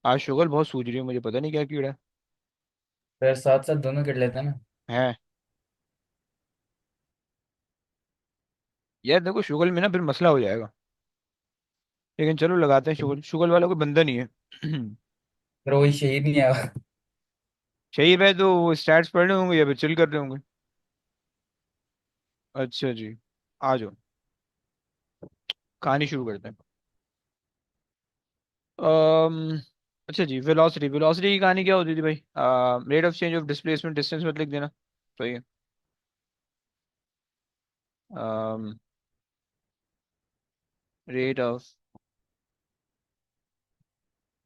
आज शुगर बहुत सूझ रही है मुझे, पता नहीं क्या कीड़ा फिर साथ साथ दोनों कर लेते हैं ना। है। यार देखो शुगर में ना फिर मसला हो जाएगा। लेकिन चलो लगाते हैं, शुगर शुगर वाला कोई बंदा नहीं है। फिर वही शहीद नहीं आया। सही है, तो वो स्टैट्स पढ़ रहे होंगे या फिर चिल कर रहे होंगे। अच्छा जी, आ जाओ, कहानी शुरू करते हैं। अम्म अच्छा जी, वेलोसिटी वेलोसिटी की कहानी क्या होती थी भाई? Rate of change of displacement, distance मत लिख देना। सही है। Rate of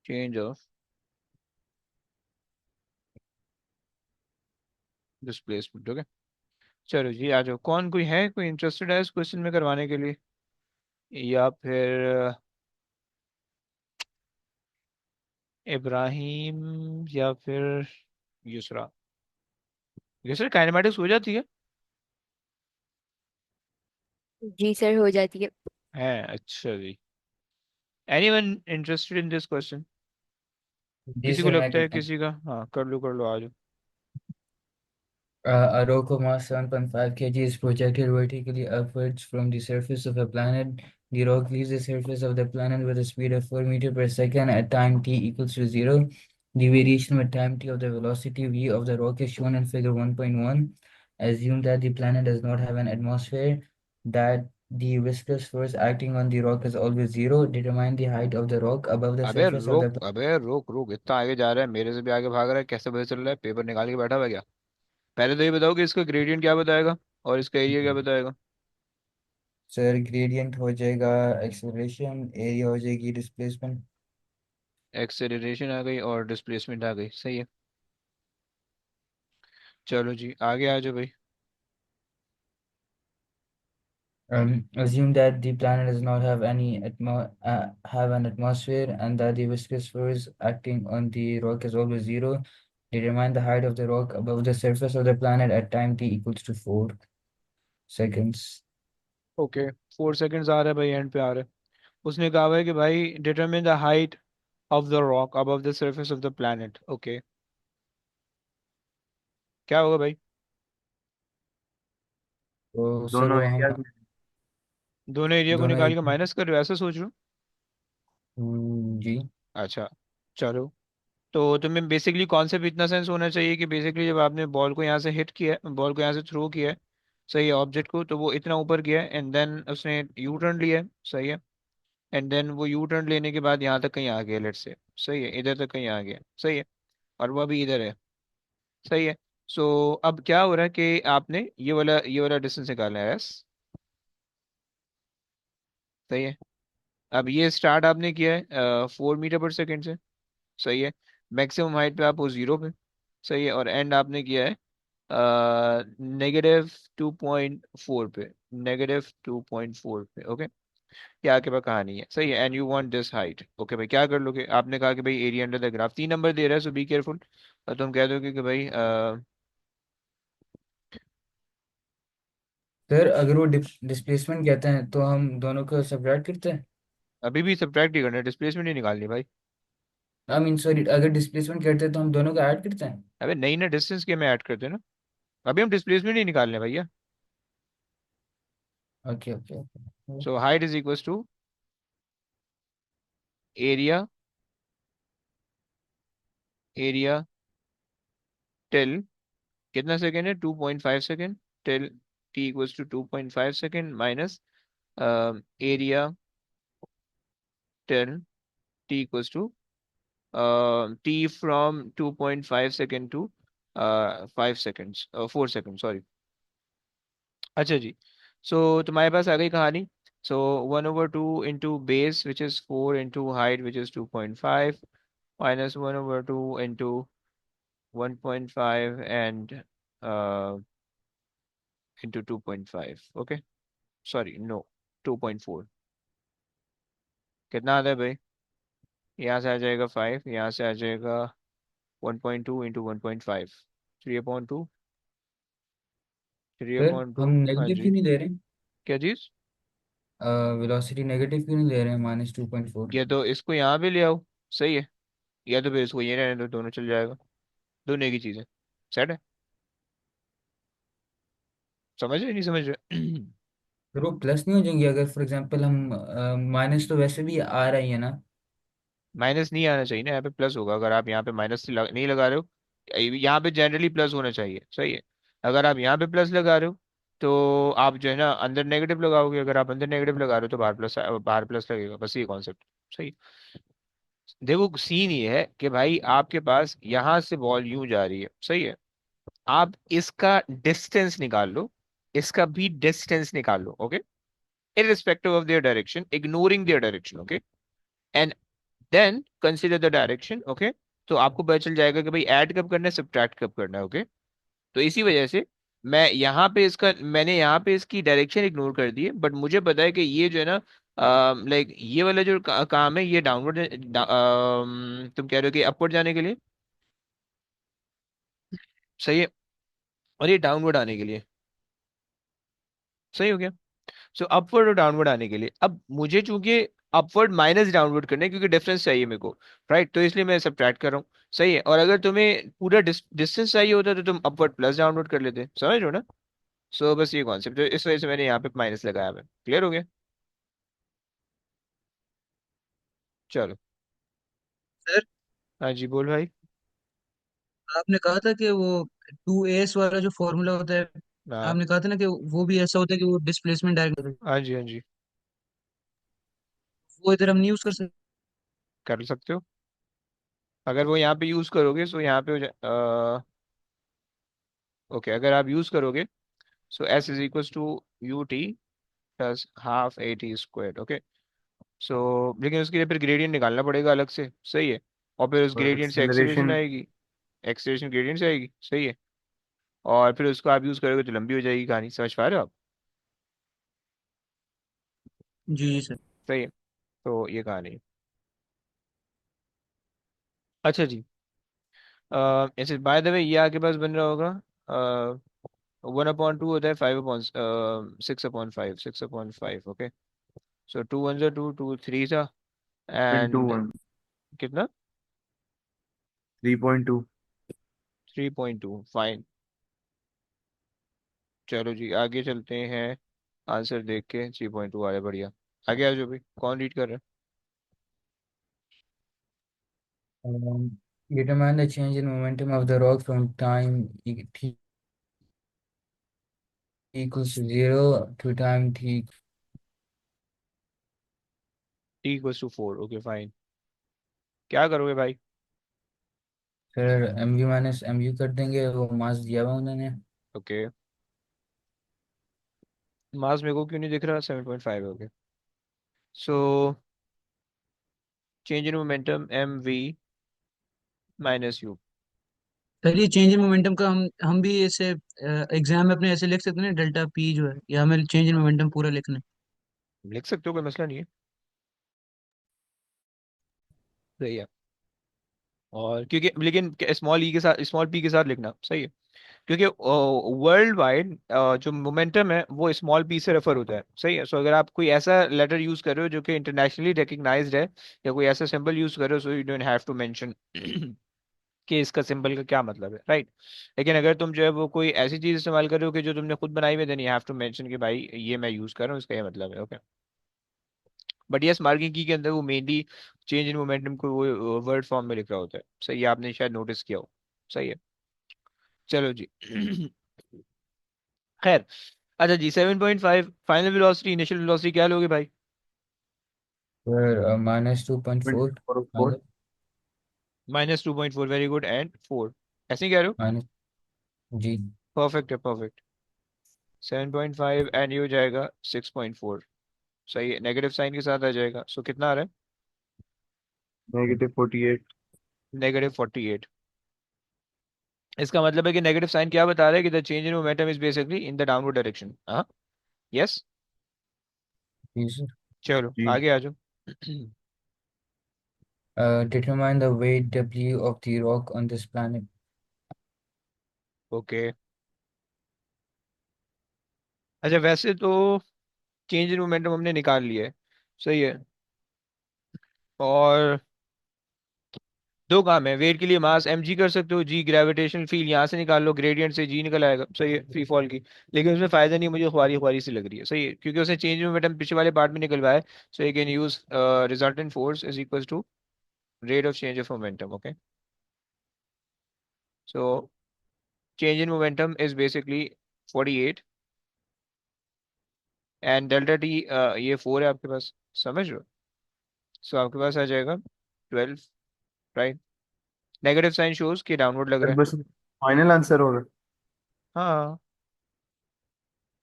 change of displacement, okay. चलो जी, आ जाओ, कौन कोई है, कोई इंटरेस्टेड है इस क्वेश्चन में करवाने के लिए, या फिर इब्राहिम, या फिर युसरा। युसरा काइनेमेटिक्स हो जाती जी सर, हो जाती है। है अच्छा जी। Anyone interested in this question? जी किसी को सर, मैं लगता है करता हूँ। किसी का, हाँ कर लो, आ जाओ। A rock of mass 7.5 kg is projected vertically upwards from the surface of a planet. The rock leaves the surface of the planet with a speed of 4 meters per second at time t equals to 0. The variation with time t of the velocity v of the rock is shown in figure 1.1. Assume that the planet does not have an atmosphere, that the viscous force acting on the rock is always zero. Determine the height of the rock above the अबे surface of the रोक, planet. अबे रोक रोक, इतना आगे जा रहा है, मेरे से भी आगे भाग रहा है, कैसे पता चल रहा है? पेपर निकाल के बैठा हुआ है क्या? पहले तो ये बताओ कि इसका ग्रेडियंट क्या बताएगा और इसका एरिया क्या बताएगा। सर ग्रेडियंट हो जाएगा एक्सेलरेशन, एरिया हो जाएगी डिस्प्लेसमेंट। एक्सेलरेशन आ गई और डिस्प्लेसमेंट आ गई, सही है। चलो जी, आगे आ जाओ भाई। Assume that the planet does not have have an atmosphere and that the viscous force acting on the rock is always zero. Determine the height of the rock above the surface of the planet at time t equals to 4 seconds. Okay, 4 seconds आ रहा है भाई, and पे आ रहा है। उसने कहा हुआ है कि भाई determine the height of the rock above the surface of the planet, okay. क्या होगा भाई? तो सर दोनों वो हम एरिया, दोनों एरिया को दोनों निकाल के माइनस कर रहे हो, ऐसा सोच रहे हो? जी। अच्छा, चलो। तो तुम्हें बेसिकली कॉन्सेप्ट इतना सेंस होना चाहिए कि बेसिकली जब आपने बॉल को यहाँ से हिट किया है, बॉल को यहाँ से थ्रो किया है, सही है, ऑब्जेक्ट को, तो वो इतना ऊपर गया है एंड देन उसने यू टर्न लिया है, सही है। एंड देन वो यू टर्न लेने के बाद यहाँ तक कहीं आ गया, लेट से, सही है, इधर तक कहीं आ गया, सही है। और वो अभी इधर है, सही है। सो अब क्या हो रहा है कि आपने ये वाला डिस्टेंस निकालना है, यस, सही है। अब ये स्टार्ट आपने किया है 4 मीटर पर सेकेंड से, सही है। मैक्सिमम हाइट पे आप हो जीरो पे, सही है। और एंड आपने किया है -2.4 पे, -2.4 पे, ओके। क्या आपके पास कहानी है, सही है। And you want this height, okay भाई, क्या कर लोगे? आपने कहा कि भाई area under the graph 3 number दे रहा है, सो बी केयरफुल। और तुम कह दोगे कि भाई सर अगर वो डिस्प्लेसमेंट कहते हैं तो हम दोनों को सब्ट्रैक्ट करते हैं। अभी भी सब्ट्रैक्ट ही करना है, डिस्प्लेसमेंट ही निकालनी है भाई। आई मीन सॉरी, अगर डिस्प्लेसमेंट करते हैं तो हम दोनों को ऐड करते हैं। अबे नई ना, डिस्टेंस के में ऐड करते हैं ना। अभी हम डिस्प्लेसमेंट ही निकालने हैं भैया। Okay okay okay. So height is equals to area, area till कितना सेकेंड है, 2.5 second, till T equals to 2.5 second minus area till T equals to T from 2.5 second to 5 seconds, 4 second, sorry. अच्छा जी, so तुम्हारे पास आ गई कहानी। So 1/2 into base which is 4 into height which is 2.5, minus 1/2 into 1.5 and into 2.5, okay, sorry no, 2.4। कितना आता है भाई? यहाँ से आ जाएगा 5, यहाँ से आ जाएगा 1.2 इंटू 1.5, 3/2, थ्री फिर अपॉन हम टू हाँ नेगेटिव जी। क्यों नहीं दे रहे? क्या चीज़? वेलोसिटी नेगेटिव क्यों नहीं दे रहे हैं, -2.4? ये तो इसको यहाँ पे ले आओ, सही है। या तो फिर इसको ये रहने दो, दोनों चल जाएगा। दोनों एक ही चीज़ है। सेट है। समझ रहे नहीं समझ रहे? फिर वो प्लस नहीं हो जाएंगे अगर फॉर एग्जांपल हम माइनस तो वैसे भी आ रहा ही है ना। माइनस नहीं आना चाहिए ना, यहाँ पे प्लस होगा। अगर आप यहाँ पे माइनस नहीं लगा रहे हो, यहाँ पे जनरली प्लस होना चाहिए, सही है। अगर आप यहाँ पे प्लस लगा रहे हो तो आप जो है ना अंदर नेगेटिव लगाओगे। अगर आप अंदर नेगेटिव लगा रहे हो तो बाहर प्लस लगेगा, बस ये कॉन्सेप्ट। सही। देखो सीन ये है कि भाई आपके पास यहाँ से बॉल यूं जा रही है, सही है। आप इसका डिस्टेंस निकाल लो, इसका भी डिस्टेंस निकाल लो, okay. irrespective of their direction, ignoring their direction, okay, and then consider the direction, okay। तो आपको पता चल जाएगा कि भाई ऐड कब करना है, सब्ट्रैक्ट कब करना है, ओके। तो इसी वजह से मैंने यहाँ पे इसकी डायरेक्शन इग्नोर कर दी है, बट मुझे पता है कि ये जो है ना लाइक ये वाला जो काम है ये डाउनवर्ड, तुम कह रहे हो कि अपवर्ड जाने के लिए, सही है। और ये डाउनवर्ड आने के लिए, सही हो गया। सो अपवर्ड और डाउनवर्ड आने के लिए अब मुझे चूंकि अपवर्ड माइनस डाउनवर्ड करना है, क्योंकि डिफरेंस चाहिए मेरे को, राइट। तो इसलिए मैं सब्ट्रैक्ट कर रहा हूँ, सही है। और अगर तुम्हें पूरा डिस्टेंस चाहिए होता तो तुम अपवर्ड प्लस डाउनवर्ड कर लेते, समझ रहे हो ना। सो बस ये कॉन्सेप्ट है, इस वजह से मैंने यहाँ पे माइनस लगाया है। क्लियर हो गया। चलो। सर, हाँ जी, बोल भाई। आपने कहा था कि वो 2as वाला जो फॉर्मूला होता है, हाँ आपने कहा था ना कि वो भी ऐसा होता है कि वो डिस्प्लेसमेंट डायरेक्ट, हाँ जी, हाँ जी, वो इधर हम नहीं यूज कर सकते। कर सकते हो। अगर वो यहाँ पे यूज करोगे सो यहाँ पे हो जाए, ओके। अगर आप यूज करोगे so S is equal to U T plus half A T square, okay. So लेकिन उसके लिए फिर ग्रेडियंट निकालना पड़ेगा अलग से, सही है। और फिर उस और ग्रेडियंट से एक्सेलरेशन एक्सेलरेशन। आएगी, एक्सेलरेशन ग्रेडियंट से आएगी, सही है। और फिर उसको आप यूज करोगे तो लंबी हो जाएगी कहानी, समझ पा रहे हो आप। जी जी सर। सही है। तो ये कहानी है। अच्छा जी। ऐसे बाय द वे ये आपके पास बन रहा होगा, 1/2 होता है, 5/6/5, 6/5, ओके। सो टू वन जो टू, टू थ्री था, इंटू एंड वन। कितना, 3.2। 3.2, फाइन। चलो जी आगे चलते हैं। आंसर देख के 3.2 आया, बढ़िया। आगे आ जाओ भाई, कौन रीड कर रहा Determine the change in momentum of the rock from time t equals to 0 to time t। T = 4, okay fine. क्या करोगे भाई। फिर M U minus M U कर देंगे, वो मास दिया हुआ उन्होंने। ओके। मास मेरे को क्यों नहीं दिख रहा, 7.5 okay. So change in momentum MV - U। Sir ये चेंज इन मोमेंटम का हम भी ऐसे एग्जाम में अपने ऐसे लिख सकते हैं ना, डेल्टा पी जो है, या हमें चेंज इन मोमेंटम पूरा लिखना है। लिख सकते हो, कोई मसला नहीं है। सही है। और क्योंकि लेकिन स्मॉल ई के साथ, स्मॉल पी के साथ लिखना, सही है। क्योंकि वर्ल्ड वाइड जो मोमेंटम है वो स्मॉल पी से रेफर होता है, सही है। सो अगर आप कोई ऐसा लेटर यूज कर रहे हो जो कि इंटरनेशनली रिकग्नाइज्ड है, या कोई ऐसा सिंबल यूज कर रहे हो, so you don't have to mention कि इसका सिंबल का क्या मतलब है, राइट। लेकिन अगर तुम जो है वो कोई ऐसी चीज इस्तेमाल कर रहे हो कि जो तुमने खुद बनाई हुई है, then you have to mention कि भाई ये मैं यूज कर रहा हूँ, इसका ये मतलब है, ओके। बट यस, मार्किंग की के अंदर वो मेनली चेंज इन मोमेंटम को वो वर्ड फॉर्म में लिख रहा होता है, सही है। आपने शायद नोटिस किया हो, सही है। चलो जी। खैर। अच्छा जी, 7.5 फाइनल वेलोसिटी, इनिशियल वेलोसिटी क्या लोगे भाई। फिर माइनस 2.4। 4। -2.4, वेरी गुड, एंड 4, ऐसे ही कह रहे हो। माइनस जी। परफेक्ट है, परफेक्ट। 7.5 एंड ये हो जाएगा 6.4, सही है। नेगेटिव साइन के साथ आ जाएगा, सो कितना आ रहा है। -48। -48। इसका मतलब है कि नेगेटिव साइन क्या बता रहा है कि the change in momentum is basically in the downward direction, हाँ। यस। जी सर। चलो जी। आगे आ जाओ। Determine the weight W of the rock on this planet। Okay. अच्छा वैसे तो चेंज इन मोमेंटम हमने निकाल लिया है, सही है। और दो काम है वेट के लिए, मास mg कर सकते हो, जी ग्रेविटेशनल फील्ड यहाँ से निकाल लो, ग्रेडियंट से जी निकल आएगा, सही है, फ्री फॉल की। लेकिन उसमें फायदा नहीं, मुझे ख्वारी ख्वारी सी लग रही है, सही है, क्योंकि उसने चेंज मोमेंटम पिछले वाले पार्ट में निकलवाया है। So you can use resultant force is equal to rate of change of momentum, okay? So change in momentum is basically 48 and delta t ये 4 है आपके पास, समझ रहे हो? सो आपके पास आ जाएगा 12, राइट? नेगेटिव साइन शोज कि डाउनवर्ड लग सर रहा है। बस फाइनल आंसर होगा? हाँ,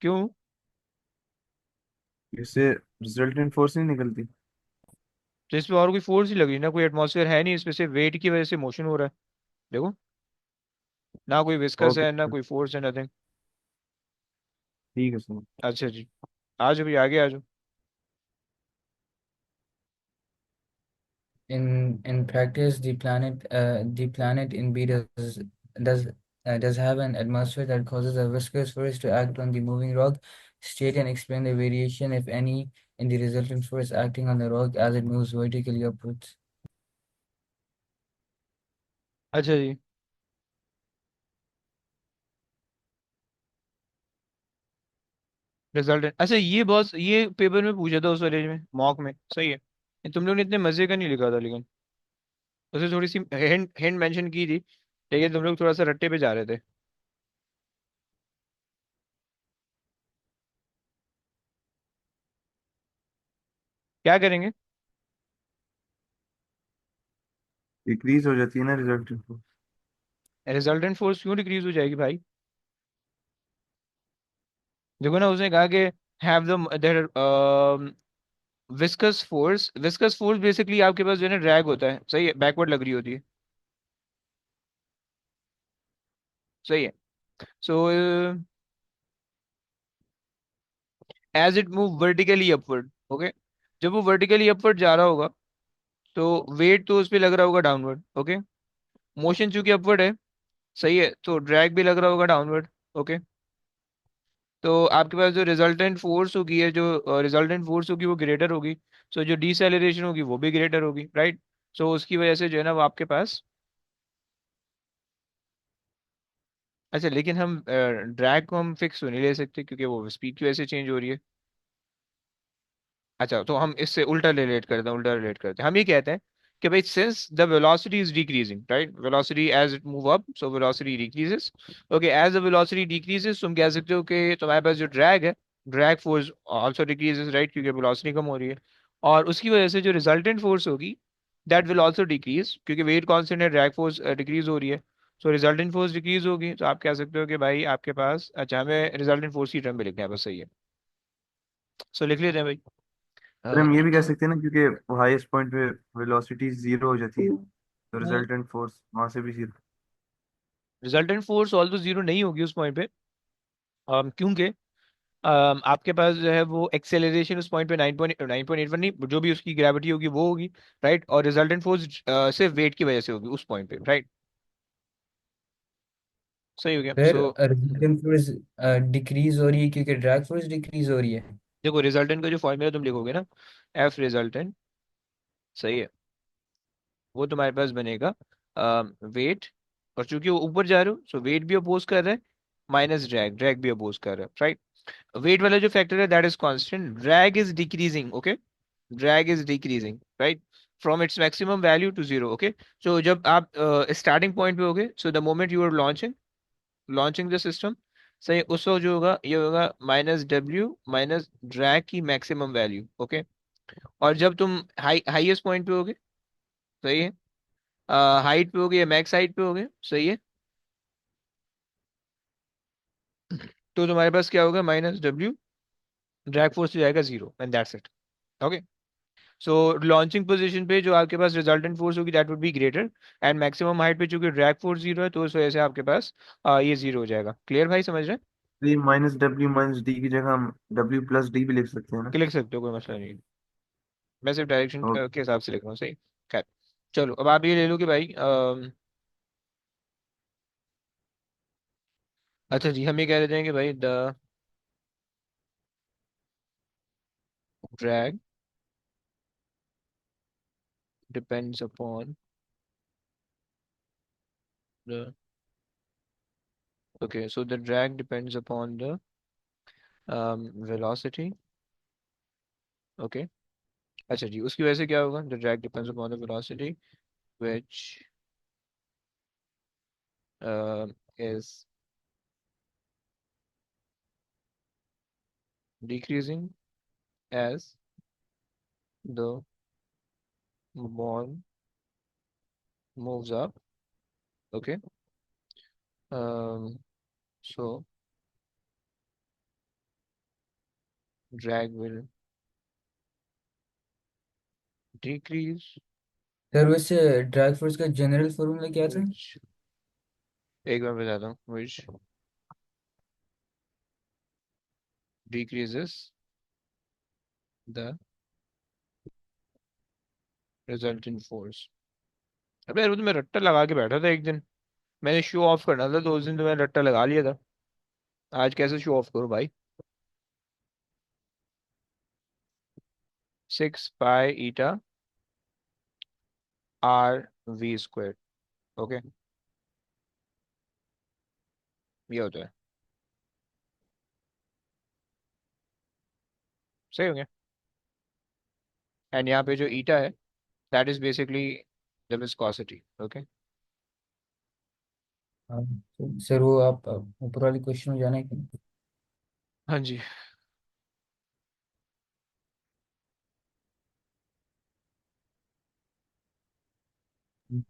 क्यों? इससे रिजल्टेंट फोर्स नहीं निकलती? तो इस पे और कोई फोर्स ही लग रही ना, कोई एटमॉस्फेयर है नहीं, इस पे सिर्फ वेट की वजह से मोशन हो रहा है, देखो, ना कोई विस्कस ओके है ना कोई फोर्स है, नथिंग। ठीक है सर। अच्छा जी, आ जाओ भाई, आगे आ जाओ। In practice, the planet in B does does have an atmosphere that causes a viscous force to act on the moving rock. State and explain the variation, if any, in the resultant force acting on the rock as it moves vertically upwards. अच्छा जी, resultant, अच्छा ये बहुत, ये paper में पूछा था उस वाले में, मॉक में, सही है। ये तुम लोग ने इतने मजे का नहीं लिखा था, लेकिन उसे थोड़ी सी हिंट हिंट मेंशन की थी, लेकिन तुम लोग थोड़ा सा रट्टे पे जा रहे थे। क्या करेंगे? डिक्रीज हो जाती है ना रिजल्टेंट फोर्स। रिजल्टेंट फोर्स क्यों डिक्रीज हो जाएगी भाई? देखो ना, उसने कहा कि have the there viscous force basically आपके पास जो है ना ड्रैग होता है, सही है, बैकवर्ड लग रही होती है, सही है। So as it move vertically upward, okay, जब वो वर्टिकली अपवर्ड जा रहा होगा तो वेट तो उस पे लग रहा होगा डाउनवर्ड, ओके, मोशन चूंकि अपवर्ड है, सही है, तो ड्रैग भी लग रहा होगा डाउनवर्ड, ओके। तो आपके पास जो रिजल्टेंट फोर्स होगी, है जो रिजल्टेंट फोर्स होगी वो ग्रेटर होगी, सो जो डिसेलेरेशन होगी वो भी ग्रेटर होगी, राइट? सो उसकी वजह से जो है ना वो आपके पास, अच्छा लेकिन हम ड्रैग को हम फिक्स तो नहीं ले सकते क्योंकि वो स्पीड की वजह से चेंज हो रही है। अच्छा, तो हम इससे उल्टा रिलेट करते हैं, उल्टा रिलेट करते हैं, हम ये कहते हैं कि भाई since the velocity is decreasing, right, velocity as it move up, so velocity decreases, okay, as the velocity decreases तुम कह सकते हो कि तुम्हारे पास जो ड्रैग है, drag force also decreases, right, क्योंकि वेलोसिटी कम हो रही है, और उसकी वजह से जो रिजल्टेंट फोर्स होगी दैट विल आल्सो डिक्रीज, क्योंकि वेट कांस्टेंट है, ड्रैग फोर्स डिक्रीज हो रही है, सो रिजल्टेंट फोर्स डिक्रीज होगी, तो आप कह सकते हो कि भाई आपके पास, अच्छा हमें रिजल्टेंट फोर्स की टर्म में लिखना है बस, सही है। सो लिख लेते हैं भाई। सर हम ये भी कह सकते हैं ना, क्योंकि हाईएस्ट पॉइंट पे वेलोसिटी जीरो हो जाती है, तो रिजल्टेंट फोर्स वहां से भी zero. Resultant force although zero नहीं होगी उस पॉइंट पे, क्योंकि आपके पास जो है वो एक्सेलरेशन उस पॉइंट पे 9.81 नहीं, जो भी उसकी ग्रेविटी होगी वो होगी, राइट, और रिजल्टेंट फोर्स सिर्फ वेट की वजह से होगी उस पॉइंट पे, राइट, सही हो गया। फिर सो resultant force डिक्रीज हो रही है क्योंकि ड्रैग फोर्स डिक्रीज हो रही है। देखो, रिजल्टेंट का जो फॉर्मूला तुम लिखोगे ना, एफ रिजल्टेंट, सही है, वो तुम्हारे पास बनेगा वेट, और चूंकि वो ऊपर जा रहे हो सो वेट भी अपोज कर रहा है, माइनस ड्रैग, ड्रैग भी अपोज कर रहा है, राइट। वेट वाला जो फैक्टर है that is constant, drag is decreasing, okay, drag is decreasing, right, from its maximum value to zero, okay। So जब आप starting point पे होगे, so the moment you are launching the system, सही, उस वक्त जो होगा ये होगा माइनस डब्ल्यू माइनस ड्रैग की मैक्सिमम वैल्यू, ओके। और जब तुम हाईएस्ट पॉइंट पे होगे, सही है, हाइट पे होगे या मैक्स हाइट पे होगे, सही है, तो तुम्हारे पास क्या होगा, माइनस डब्ल्यू, ड्रैग फोर्स हो जाएगा zero, and that's it, okay. So launching position पे जो आपके पास रिजल्टेंट फोर्स होगी that would be greater, and maximum height पे चूंकि ड्रैग फोर्स जीरो है तो उस वजह से आपके पास ये जीरो हो जाएगा, क्लियर भाई, समझ रहे हैं? ये माइनस डब्ल्यू माइनस डी की जगह हम डब्ल्यू प्लस डी भी लिख सकते हैं ना? कि लिख सकते हो, कोई मसला नहीं है। मैं सिर्फ डायरेक्शन ओके। के हिसाब से लिख रहा हूँ, सही। खैर, चलो अब आप ये ले लो कि भाई अच्छा जी, हम ये कह रहे थे कि भाई the drag depends upon the okay, so the drag depends upon the velocity. Okay. अच्छा जी, उसकी वजह से क्या होगा? The drag depends upon the velocity which is decreasing as the ball moves up. Okay. So drag will decrease sir वैसे drag force का general formula क्या था? which एक बार बताता हूँ which decreases the resultant force. अबे यार वो तो मैं रट्टा लगा के बैठा था एक दिन, मैंने शो ऑफ करना था तो उस दिन तो मैंने रट्टा लगा लिया था। आज कैसे शो ऑफ करूँ भाई? 6 पाई ईटा R V²। ओके, ये होता है। सही हो गया। एंड यहाँ पे जो ईटा है that is basically the viscosity. Okay. हाँ, सर वो आप ऊपर वाले क्वेश्चन में जाना है क्या? हाँ जी।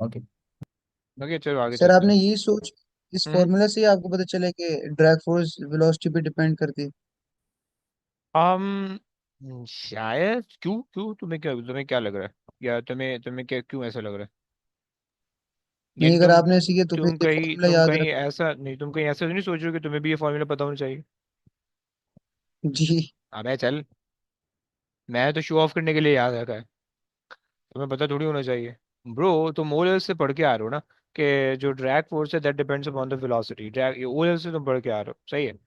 ओके। ओके चलो आगे सर चलते हैं। आपने ये सोच, इस हम्म। फॉर्मूला से ही आपको पता चला कि ड्रैग फोर्स वेलोसिटी पे डिपेंड करती है? हम शायद क्यों क्यों तुम्हें क्या लग रहा है, या तुम्हें तुम्हें क्या क्यों ऐसा लग रहा है? नहीं, यानी अगर आपने सीखे तो फिर ये फॉर्मूला तुम याद कहीं रख। ऐसा नहीं, तुम कहीं ऐसा तो नहीं सोच रहे हो कि तुम्हें भी ये फॉर्मूला पता होना चाहिए? जी। अबे चल, मैं तो शो ऑफ करने के लिए याद रखा है, तुम्हें पता थोड़ी होना चाहिए। ब्रो तुम ओलेल से पढ़ के आ रहे हो ना कि जो ड्रैग फोर्स है that depends upon the velocity. Drag ओलेल से तुम पढ़ के आ रहे हो, सही है।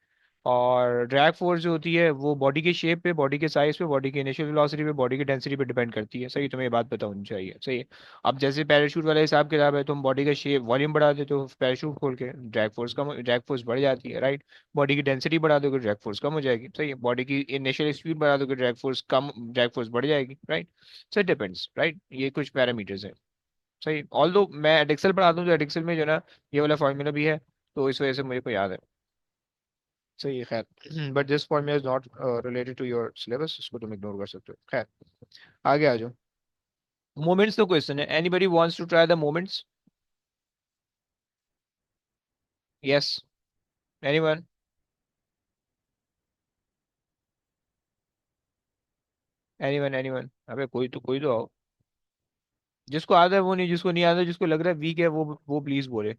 और ड्रैग फोर्स जो होती है वो बॉडी के शेप पे, बॉडी के साइज पे, बॉडी के इनिशियल वेलोसिटी पे, बॉडी की डेंसिटी पे डिपेंड करती है। सही, तुम्हें ये बात पता होनी चाहिए, सही है। अब जैसे पैराशूट वाला हिसाब किताब है, तुम बॉडी का शेप वॉल्यूम बढ़ा देते हो पैराशूट खोल के, ड्रैग फोर्स बढ़ जाती है, राइट। बॉडी की डेंसिटी बढ़ा दोगे ड्रैग फोर्स कम हो जाएगी, सही है। बॉडी की इनिशियल स्पीड बढ़ा दोगे ड्रैग फोर्स बढ़ जाएगी, right. So it depends, right, ये कुछ पैरामीटर्स हैं। सही, ऑल दो मैं एडिक्सल पढ़ाता हूँ तो एडिक्सल में जो है ना ये वाला फॉर्मूला भी है, तो इस वजह से मुझे को याद है। सही है, खैर but this formula is not related to your syllabus, इसको तुम इग्नोर कर सकते हो। खैर आगे आ जाओ। मोमेंट्स तो क्वेश्चन है, anybody wants to try the moments? Yes, anyone? Anyone? अबे कोई तो आओ, जिसको आता है वो नहीं, जिसको नहीं आता, जिसको लग रहा है वीक है वो प्लीज बोले।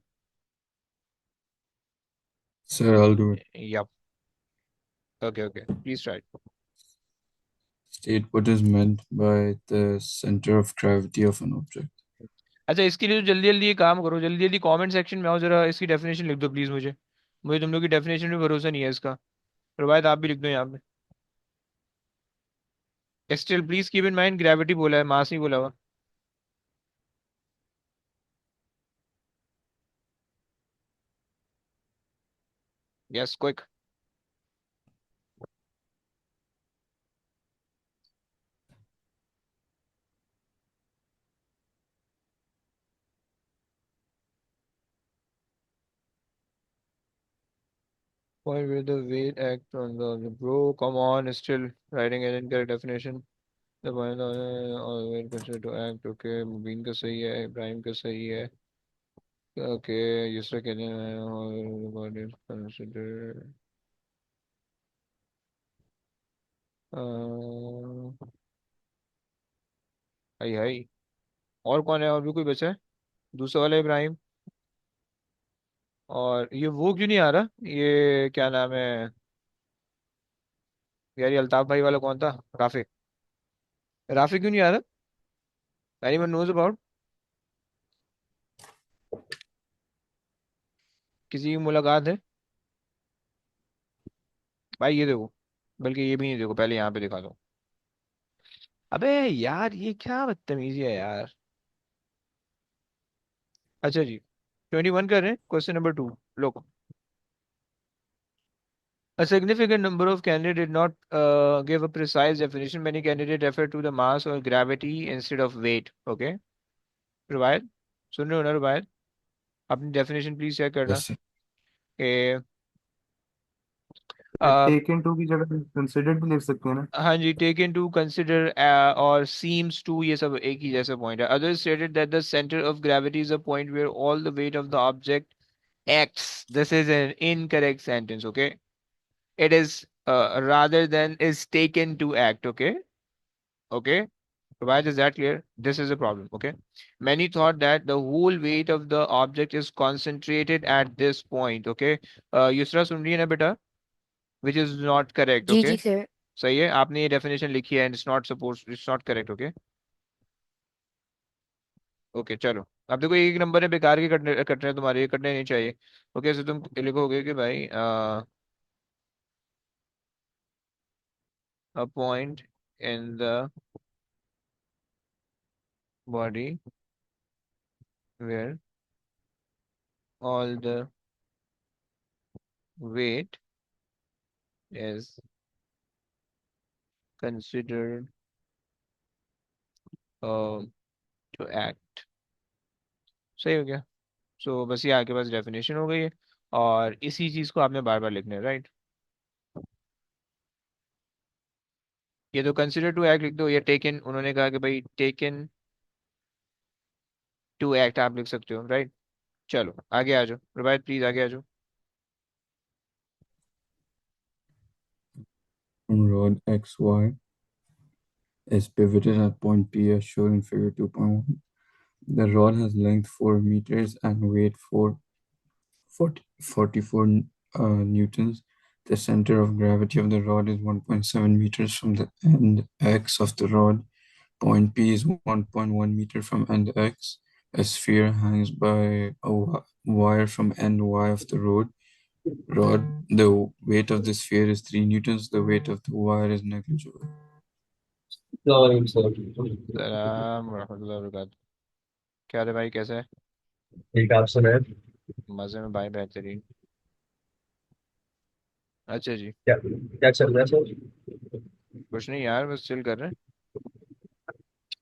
Sir, I'll do it. Yup. Okay okay, please try. State what is meant by the center of gravity of an object. अच्छा, इसके लिए तो जल्दी जल्दी ये काम करो, जल्दी जल्दी कमेंट सेक्शन में आओ, जरा इसकी डेफिनेशन लिख दो प्लीज मुझे। मुझे तुम लोग की डेफिनेशन में भरोसा नहीं है इसका। रुवायत आप भी लिख दो यहाँ पे। Still please keep in mind gravity बोला है, मास नहीं बोला हुआ। Yes quick. Point where the weight act on the bro, come on, still writing an incorrect definition. The point on weight considered to act, okay, Mubin का सही है, इब्राहिम का सही है, ओके, दूसरा कहते हैं और what is considered high high. और कौन है, और भी कोई बचा है? दूसरा वाला इब्राहिम। और ये वो क्यों नहीं आ रहा, ये क्या नाम है यार, ये अल्ताफ भाई वाला कौन था? राफे। राफे क्यों नहीं आ रहा? Anyone knows about? किसी की मुलाकात है? भाई ये देखो, बल्कि ये भी नहीं, देखो पहले यहाँ पे दिखा दो। अबे यार ये क्या बदतमीजी है यार। अच्छा जी, 21 कर रहे हैं, क्वेश्चन नंबर 2। लोग, a significant number of candidates did not give a precise definition. Many candidates refer to the mass or gravity instead of weight. Okay, रुबायत, सुन रहे हो ना रुबायत? अपनी डेफिनेशन प्लीज चेक करना Yes, sir. कि अ, टेक इन टू की जगह considered भी लिख सकते हैं ना। हाँ जी, टेक इन टू कंसिडर और सीम्स टू, ये सब एक ही जैसा पॉइंट है। Other stated that the centre of gravity is a point where all the weight of the object acts. This is an incorrect sentence. Okay, it is rather than is taken to act. Okay, okay. Why is that clear? This is a problem. Okay, many thought that the whole weight of the object is concentrated at this point. Okay, Yusra सुन रही है ना बेटा? Which is not correct. जी Okay, जी sir. सही है, आपने ये डेफिनेशन लिखी है, and it's not supposed, it's not correct. Okay, okay चलो। अब देखो एक नंबर है, बेकार के कटने हैं तुम्हारे, ये कटने नहीं चाहिए। ओके, सो तुम लिखोगे कि भाई a point in the body where all the weight is considered uh, to act। सही हो गया। सो बस ये आपके पास डेफिनेशन हो गई है, और इसी चीज को आपने बार बार लिखना है, राइट? ये तो कंसिडर टू एक्ट लिख दो, या टेकन, उन्होंने कहा कि भाई टेकन टू एक्ट आप लिख सकते हो, राइट? चलो आगे आ जाओ, रुबायत प्लीज आगे आ जाओ। Rod XY is pivoted at point P as shown in figure 2.1. The rod has length 4 meters and weight 44 newtons. The center of gravity of the rod is 1.7 meters from the end X of the rod. Point P is 1.1 meter from end X. A sphere hangs by a wire from end Y of the rod. The weight of the sphere is 3 newtons. The weight of the wire is negligible. सलाम रहमतुल्लाहि व बरकातहू। क्या रे भाई, कैसे है? ठीक आप सुनाए। मजे में भाई, बेहतरीन। अच्छा जी। क्या क्या चल रहा है सर? कुछ नहीं यार, बस चिल कर रहे हैं।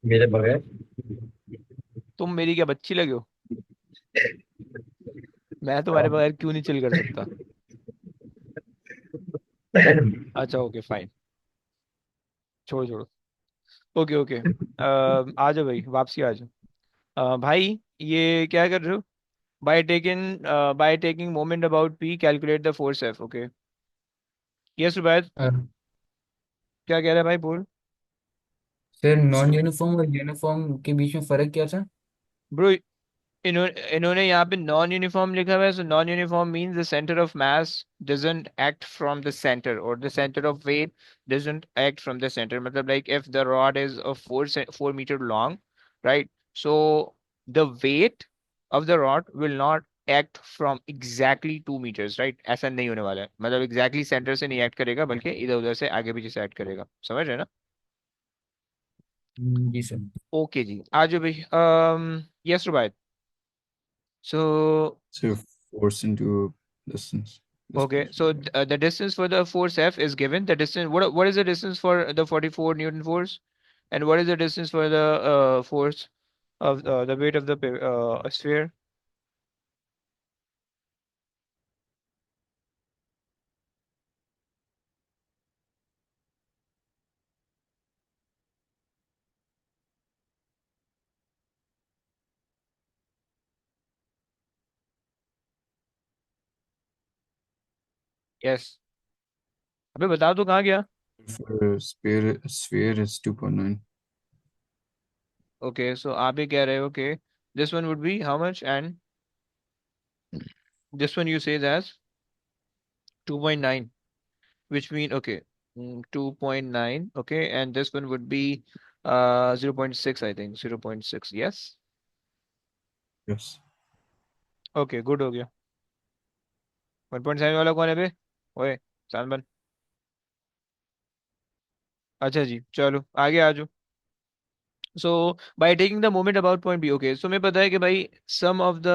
मेरे बगैर। तुम मेरी क्या बच्ची लगे हो? मैं तुम्हारे बगैर क्यों नहीं चिल कर सकता? अच्छा ओके फाइन, छोड़ो छोड़ो। ओके ओके, आ जाओ भाई, वापसी आ जाओ। भाई ये क्या कर रहे हो? By taking moment about P calculate the force F. Okay, yes Rubaid, क्या कह रहा है भाई, बोल। सर नॉन यूनिफॉर्म और यूनिफॉर्म के बीच में फर्क क्या था? ब्रो, इन्होंने यहाँ पे नॉन यूनिफॉर्म लिखा हुआ है, so non uniform means the centre of mass doesn't act from the centre, और the centre of weight doesn't act from the centre. मतलब like if the rod is of 4 metre long, right, so the weight of the rod will not act from exactly 2 meters, right? ऐसा नहीं होने वाला है, मतलब exactly centre से नहीं act करेगा, बल्कि इधर उधर से आगे पीछे से एक्ट करेगा। समझ रहे हैं ना? जी सर। ओके जी, आ जाओ भाई। Yes रुबायत। So So force into distance. okay, so the distance for the force F is given. The distance, what is the distance for the 44 Newton force, and what is the distance for the force of the weight of the sphere? Yes, अबे बता दो कहाँ गया? For sphere is 2.9. Okay, so आप ये कह रहे हो, okay, this one would be how much, and this one you say that's 2.9, which mean okay, 2.9, okay, and this one would be 0.6, I think 0.6, yes, Yes. okay, good हो गया। 1.7 वाला कौन है बे? ओए, सैनबन। अच्छा जी, चलो आगे आ जाओ। So by taking the moment about point B, okay, so मैं पता है कि भाई sum of the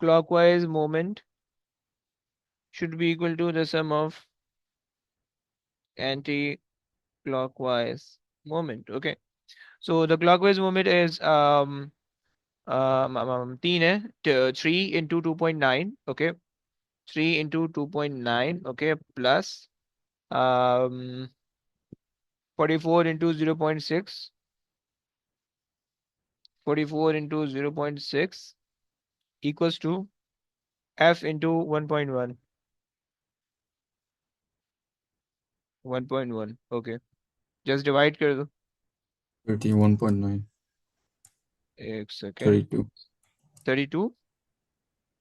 clockwise moment should be equal to the sum of anti-clockwise moment. Okay. So the clockwise moment is 3 है 3 into 2.9. Okay. 3 into 2.9. Okay. Plus 44 into 0.6. 44 into 0.6 equals to f into 1.1. 1.1. Okay. Just divide कर दो. 31.9, एक second. 32. 32.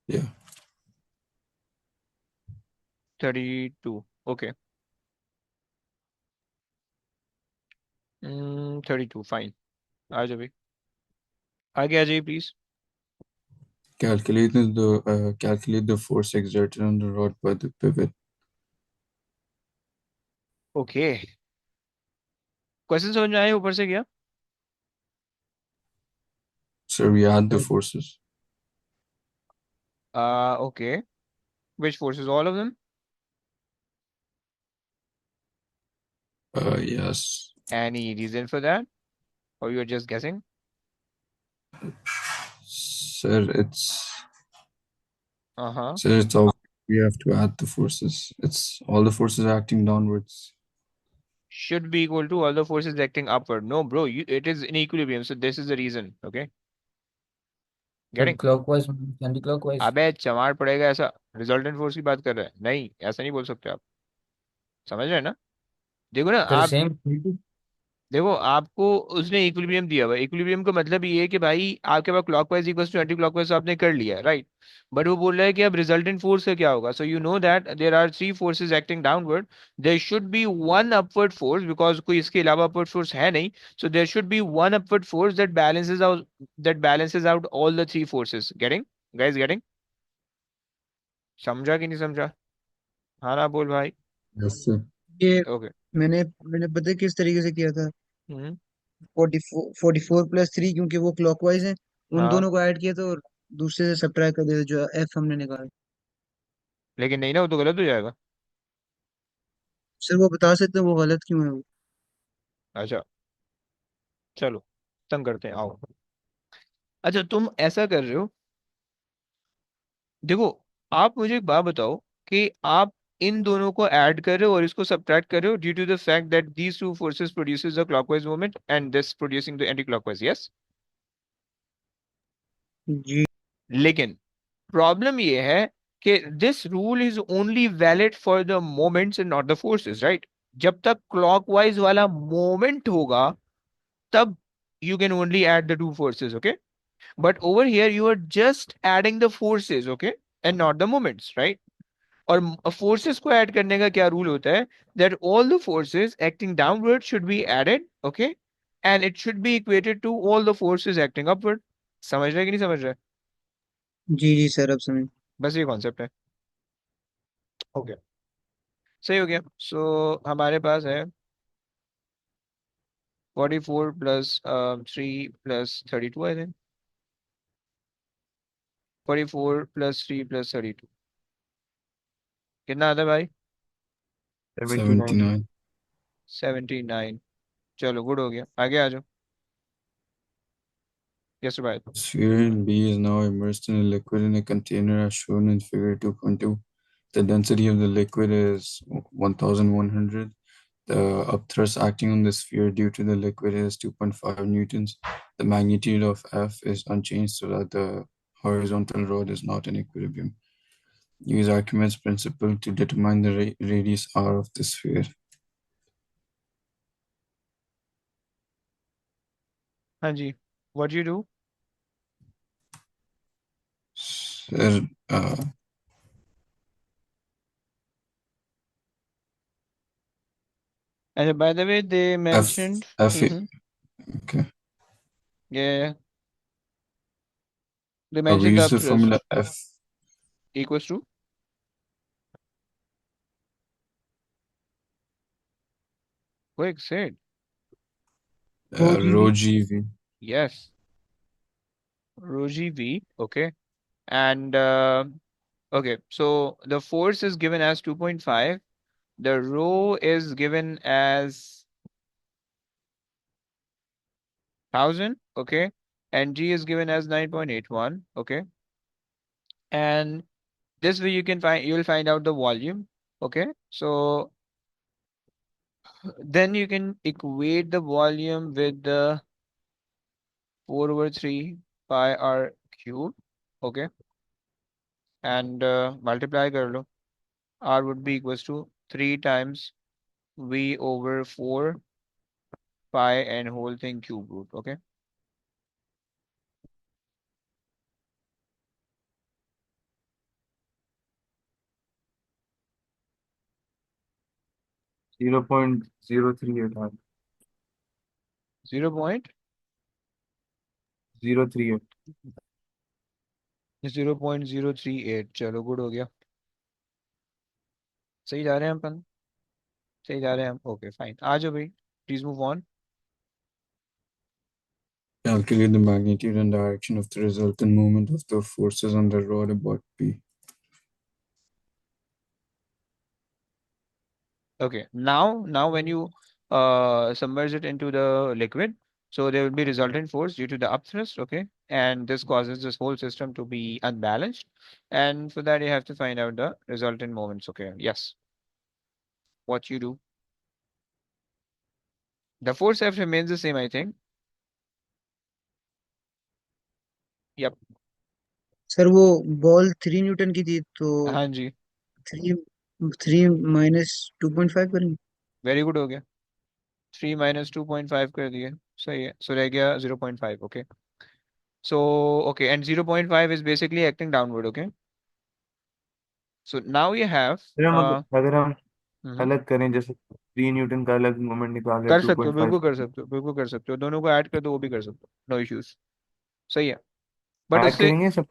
Yeah. 32. Okay. 32. Fine. आ जाओ भाई. आगे आ जाइए please. Calculate the force exerted on the rod by the pivot. Okay. Question समझ में आए ऊपर से क्या? So we add the forces. Okay. Which forces? All of them? Yes. Any reason for that? Or you're just guessing? Sir, Uh-huh. it's all we have to add the forces. It's all the forces acting downwards. Should be equal to all the forces acting upward. No, bro, it is in equilibrium. So this is the reason. Okay. But Getting? clockwise minus anti-clockwise. अबे चमार पड़ेगा ऐसा. Resultant force की बात कर रहे हैं. नहीं, ऐसा नहीं बोल सकते आप. समझ रहे हैं ना? देखो ना The आप. same. देखो आपको उसने इक्विलिब्रियम दिया हुआ है. इक्विलिब्रियम का मतलब ये है कि भाई आपके पास clockwise equals to anticlockwise आपने कर लिया, राइट. बट वो बोल रहा है कि अब रिजल्टेंट फोर्स का क्या होगा. So you know that there are three forces acting downward. There should be one upward force because कोई इसके अलावा अपवर्ड फोर्स है नहीं. So there should be one upward force that balances out all the three forces. Getting? Guys getting? समझा कि नहीं समझा? हाँ ना बोल भाई. Yes, sir. ये ओके. मैंने मैंने पता है किस तरीके से किया था। हम्म. 44 प्लस 3, क्योंकि वो क्लॉकवाइज है, उन हाँ. दोनों को ऐड किया तो दूसरे से सब्ट्रैक्ट कर दिया जो एफ हमने निकाला। लेकिन नहीं ना, वो तो गलत हो जाएगा. सर वो बता सकते हैं वो गलत क्यों है वो? अच्छा. चलो. तंग करते हैं, आओ. अच्छा तुम ऐसा कर रहे हो. देखो, आप मुझे एक बात बताओ कि आप इन दोनों को ऐड कर रहे हो और इसको सब्ट्रैक्ट कर रहे हो due to the fact that these two forces produces the clockwise moment and this producing the anticlockwise. Yes. जी। लेकिन प्रॉब्लम ये है कि this rule is only valid for the moments and not the forces, right. जब तक clockwise वाला moment होगा तब you can only add the two forces. Okay. But over here you are just adding the forces. Okay. And not the moments, right. और forces को add करने का क्या रूल होता है. That all the forces acting downward should be added. Okay. And it should be equated to all the forces acting upward. समझ रहे कि नहीं समझ रहे? जी जी सर, अब समझ। बस ये कॉन्सेप्ट है. ओके. सही हो गया. सो हमारे पास है 44 plus 3 plus 32. I think 44 plus 3 plus 32 कितना आता है भाई? 79। 79. 79. चलो गुड हो गया. आगे आ जाओ. यस भाई. Sphere B is now immersed in a liquid in a container as shown in figure 2.2. The density of the liquid is 1100. The upthrust acting on the sphere due to the liquid is 2.5 newtons. The magnitude of F is unchanged so that the horizontal rod is not in equilibrium. Use Archimedes' principle to determine the radius r of the sphere. हाँ जी. What you do? Sir, And by the way, they mentioned. F, Mm-hmm. okay. Yeah, they We mentioned the use the upthrust formula F. equals to. Quick, say it. OGV। Rho GV. Yes. Rho g v. Okay. And okay, so the force is given as 2.5, the rho is given as 1000, okay, and g is given as 9.81, okay, and this way you'll find out the volume, okay. So then you can equate the volume with the 4 over 3 pi r cube, okay, and multiply कर लो. R would be equals to 3 times V over 4 pi and whole thing cube root, okay. 0.038 0.038, 038. चलो good हो गया. सही जा रहे हैं अपन, सही जा रहे हैं हम, ओके फाइन. आ जाओ भाई, please move on. Calculate the magnitude and direction of the resultant moment of the forces on the rod about P. Okay, now when you submerge it into the liquid, so there will be resultant force due to the upthrust, okay, and this causes this whole system to be unbalanced, and for that you have to find out the resultant moments, okay. Yes, what you do, the force F remains the same, I think. Yep. Sir वो ball 3 Newton की थी तो हाँ जी, 3 3 - 2.5 करेंगे. Very good हो गया. 3 - 2.5 कर दिए, सही है. सो रह गया 0.5, okay. So okay, and 0.5 is basically acting downward, okay. So now you have फिर अगर हम mhm. अलग करें, जैसे 3 न्यूटन का अलग मोमेंट निकाले, कर टू सकते हो, पॉइंट फाइव बिल्कुल कर सकते हो, बिल्कुल कर सकते हो, दोनों को ऐड कर दो, वो भी कर सकते हो, नो इश्यूज. सही है, बट ऐड उससे करेंगे सब.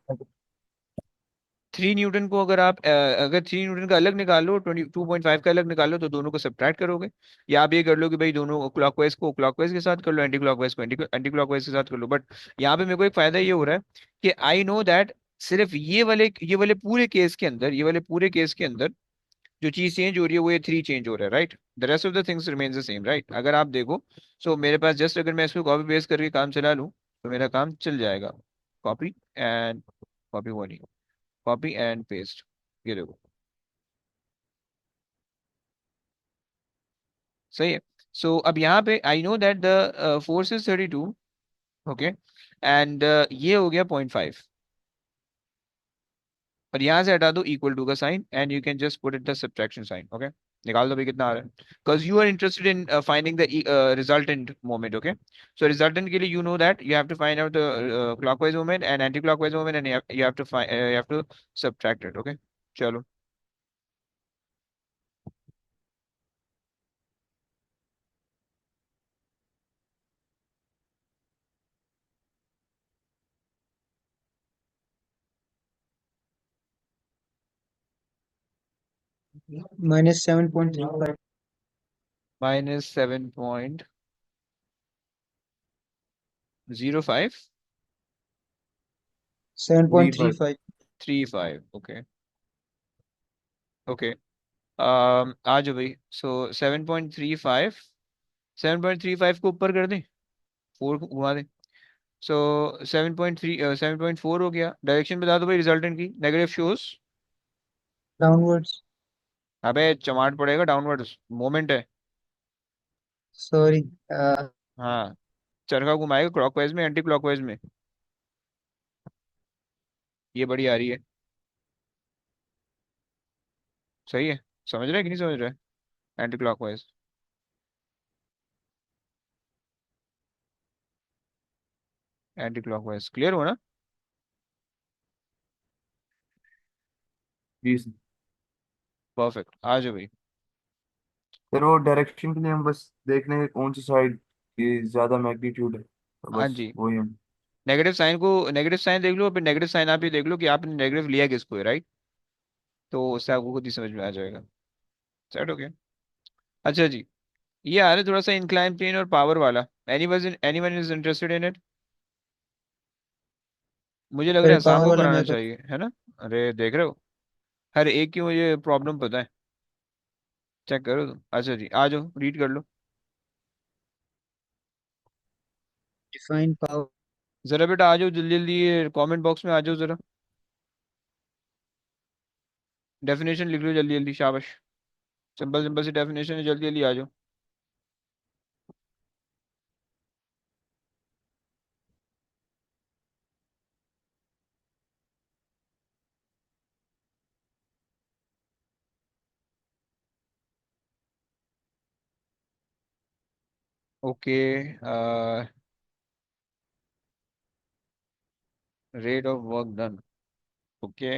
3 न्यूटन को अगर आप अगर 3 न्यूटन का अलग निकालो, 22.5 का अलग निकालो, तो दोनों को सब्ट्रैक्ट करोगे. या आप ये कर लो कि भाई दोनों क्लॉकवाइज को क्लॉकवाइज के साथ कर लो, एंटी क्लॉकवाइज को एंटी क्लॉकवाइज के साथ कर लो. बट यहाँ पे मेरे को एक फायदा ये हो रहा है कि आई नो दैट सिर्फ ये वाले पूरे केस के अंदर, ये वाले पूरे केस के अंदर जो चीज चेंज हो रही है वो ये 3 चेंज हो रहा है, right. The rest of the things remains the same, right. अगर आप देखो, सो मेरे पास जस्ट अगर मैं इसको कॉपी पेस्ट करके काम चला लूँ, तो मेरा काम चल जाएगा. कॉपी एंड कॉपी, वो नहीं, कॉपी एंड पेस्ट, ये देखो, सही है. सो अब यहाँ पे I know that the force is 32, okay, and ये हो गया 0.5, और यहाँ से हटा दो इक्वल टू का sign, and you can just put it the subtraction sign, okay. निकाल दो भाई कितना आ रहा है, because you are interested in finding the resultant moment, okay. So resultant के लिए you know that you have to find out the clockwise moment and anti clockwise moment, and you have to subtract it, okay. चलो. -7.35. -7.05. 3.5. 7.35. 35, okay. Okay, आ जाओ भाई. सो 7.35, 7.35 को ऊपर कर दें, 4 को घुमा दें. सो 7.4 हो गया. डायरेक्शन बता दो भाई रिजल्टेंट की. Negative shows. डाउनवर्ड्स. अबे चमाट पड़ेगा, डाउनवर्ड मोमेंट है. सॉरी. हाँ, चरखा घुमाएगा क्लॉकवाइज में एंटी क्लॉकवाइज में. ये बड़ी आ रही है, सही है. समझ रहे हैं कि नहीं समझ रहे? Anti clockwise, anti clockwise, clear हो ना? जी परफेक्ट, आ जाओ भाई. सर, वो डायरेक्शन के लिए हम बस देख लेंगे कौन सी साइड की ज्यादा मैग्नीट्यूड है, तो हाँ बस जी, वही हम. नेगेटिव साइन देख लो, फिर नेगेटिव साइन आप ये देख लो कि आपने नेगेटिव लिया किसको है, राइट. तो उससे आपको खुद ही समझ में आ जाएगा. सेट हो गया. अच्छा जी, ये आ रहा है थोड़ा सा इंक्लाइन प्लेन और पावर वाला. Anyone is interested in it? मुझे लग रहा अरे है कहाँ शाम को वाला कराना मैं तो। चाहिए, है ना? अरे देख रहे हो, हर एक की मुझे प्रॉब्लम पता है। चेक करो तुम। अच्छा जी, आ जाओ, रीड कर लो। Define power. जरा बेटा आ जाओ जल्दी जल्दी, ये कमेंट बॉक्स में आ जाओ जरा, डेफिनेशन लिख लो जल्दी जल्दी, शाबाश। सिंपल सिंपल सी डेफिनेशन है, जल्दी जल्दी आ जाओ। Okay, rate of work done. Okay,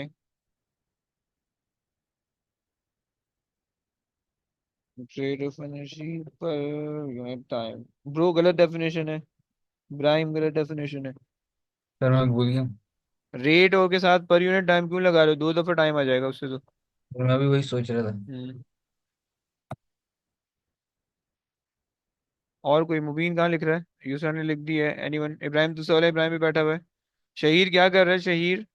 rate of energy पर यूनिट टाइम। ब्रो गलत डेफिनेशन है, ब्राइम गलत डेफिनेशन है। सर मैं भूल गया। रेट और के साथ पर यूनिट टाइम क्यों लगा रहे हो? दो दफा टाइम आ जाएगा उससे तो। मैं भी वही सोच रहा था। हम्म। और कोई? मुबीन कहाँ लिख रहा है? यूसर ने लिख दी है। एनीवन? इब्राहिम तो सवाल है, इब्राहिम भी बैठा हुआ है। शहीर क्या कर रहा है? शहीर।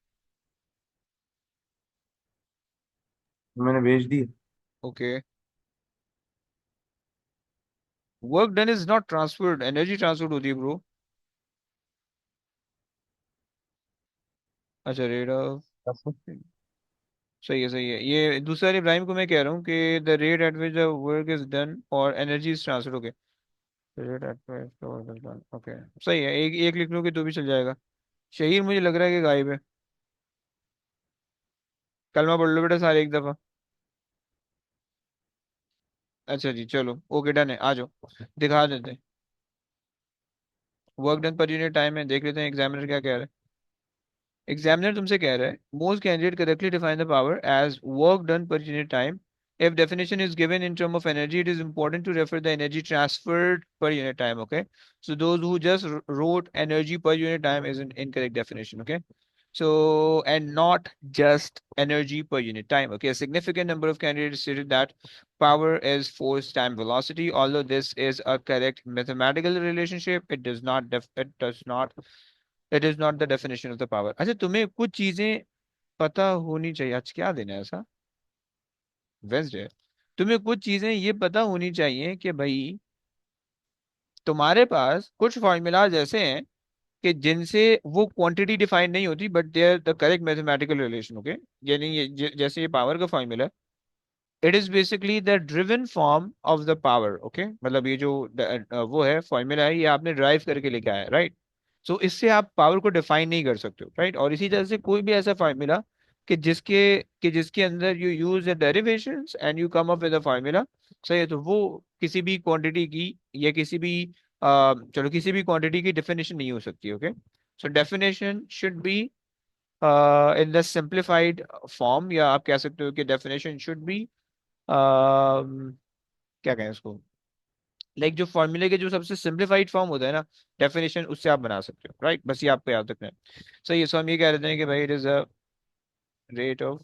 मैंने भेज दी। Okay, work done is not transferred, energy transfer होती है ब्रो। अच्छा, रेट ऑफ। सही है सही है, ये दूसरा इब्राहिम को मैं कह रहा हूँ कि the rate at which the work is done और energy is transferred. Okay, rate at which the work is done. Okay, सही है, एक एक लिख लोगे तो भी चल जाएगा। शहीर मुझे लग रहा है कि गायब है। कलमा पढ़ लो बेटा सारे एक दफा। अच्छा जी, चलो ओके, डन है, आ जाओ दिखा देते हैं। Work done per unit time है, देख लेते हैं एग्जामिनर क्या कह रहा है। एग्जामिनर तुमसे कह रहा है most candidate correctly define the power as work done per unit time. If definition is given in term of energy, it is important to refer the energy transferred per unit time. Okay, so those who just wrote energy per unit time is an incorrect definition. Okay, so and not just energy per unit time. Okay, a significant number of candidates stated that power is force time velocity. Although this is a correct mathematical relationship, it is not the definition of the power. अच्छा, तुम्हें कुछ चीजें पता होनी चाहिए। आज क्या दिन है ऐसा? वेंसडे। तुम्हें कुछ चीजें ये पता होनी चाहिए कि भाई तुम्हारे पास कुछ फॉर्मूलाज ऐसे हैं कि जिनसे वो क्वांटिटी डिफाइन नहीं होती, but they are the correct mathematical relation. Okay, यानी ये जैसे ये पावर का formula, it is basically the driven form of the power. Okay, मतलब ये जो वो है फॉर्मूला है, ये आपने ड्राइव करके लेके आया, राइट? सो इससे आप पावर को डिफाइन नहीं कर सकते हो, राइट? और इसी तरह से कोई भी ऐसा फॉर्मूला कि जिसके अंदर you use the derivations and you come up with a formula, सही है, तो वो किसी भी क्वांटिटी की या किसी भी चलो किसी भी क्वांटिटी की डेफिनेशन नहीं हो सकती। Okay, so definition should be in the simplified form, या आप कह सकते हो कि डेफिनेशन शुड बी क्या कहें उसको, लाइक जो फॉर्मूले के जो सबसे सिंप्लीफाइड फॉर्म होता है ना डेफिनेशन, उससे आप बना सकते हो, राइट? बस ये आपको याद रखना है। सही है, सो हम ये कह रहे हैं कि भाई it is a rate of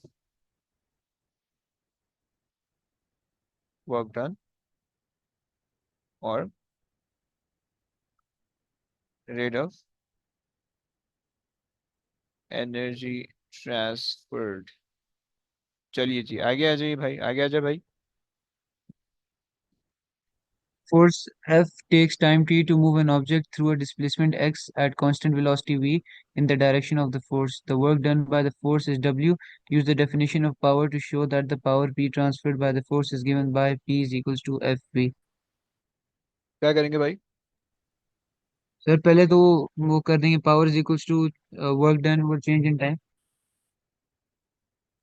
work done और रेट ऑफ एनर्जी ट्रांसफर्ड। चलिए जी, आगे आ जाइए भाई, आगे आ जाए भाई। Force F takes time t to move an object through a displacement x at constant velocity v in the direction of the force. The work done by the force is W. Use the definition of power to show that the power P transferred by the force is given by P is equals to FV. क्या करेंगे भाई? Sir पहले तो वो कर देंगे power is equals to work done और change in time.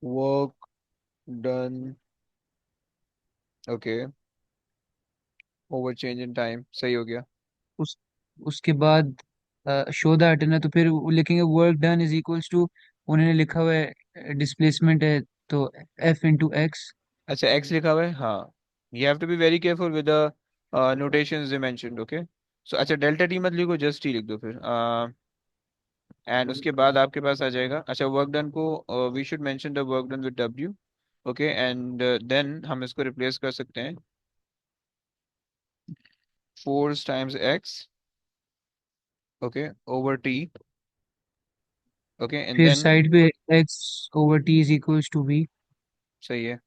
Work done, okay, over change in time, सही हो गया। उस उसके बाद शो दैट है ना, तो फिर वो लिखेंगे work done is equals to, उन्होंने लिखा हुआ है डिस्प्लेसमेंट है तो F इंटू एक्स। अच्छा, एक्स लिखा हुआ है, हाँ। You have to be very careful with the notations they mentioned. Okay, so अच्छा डेल्टा टी मत लिखो, जस्ट टी लिख दो फिर। एंड उसके बाद आपके पास आ जाएगा, अच्छा वर्क डन को we should mention the work done with W. Okay, and then हम इसको रिप्लेस कर सकते हैं force times x, okay, over t, okay and फिर देन साइड पे x over t is equals to v. सही है,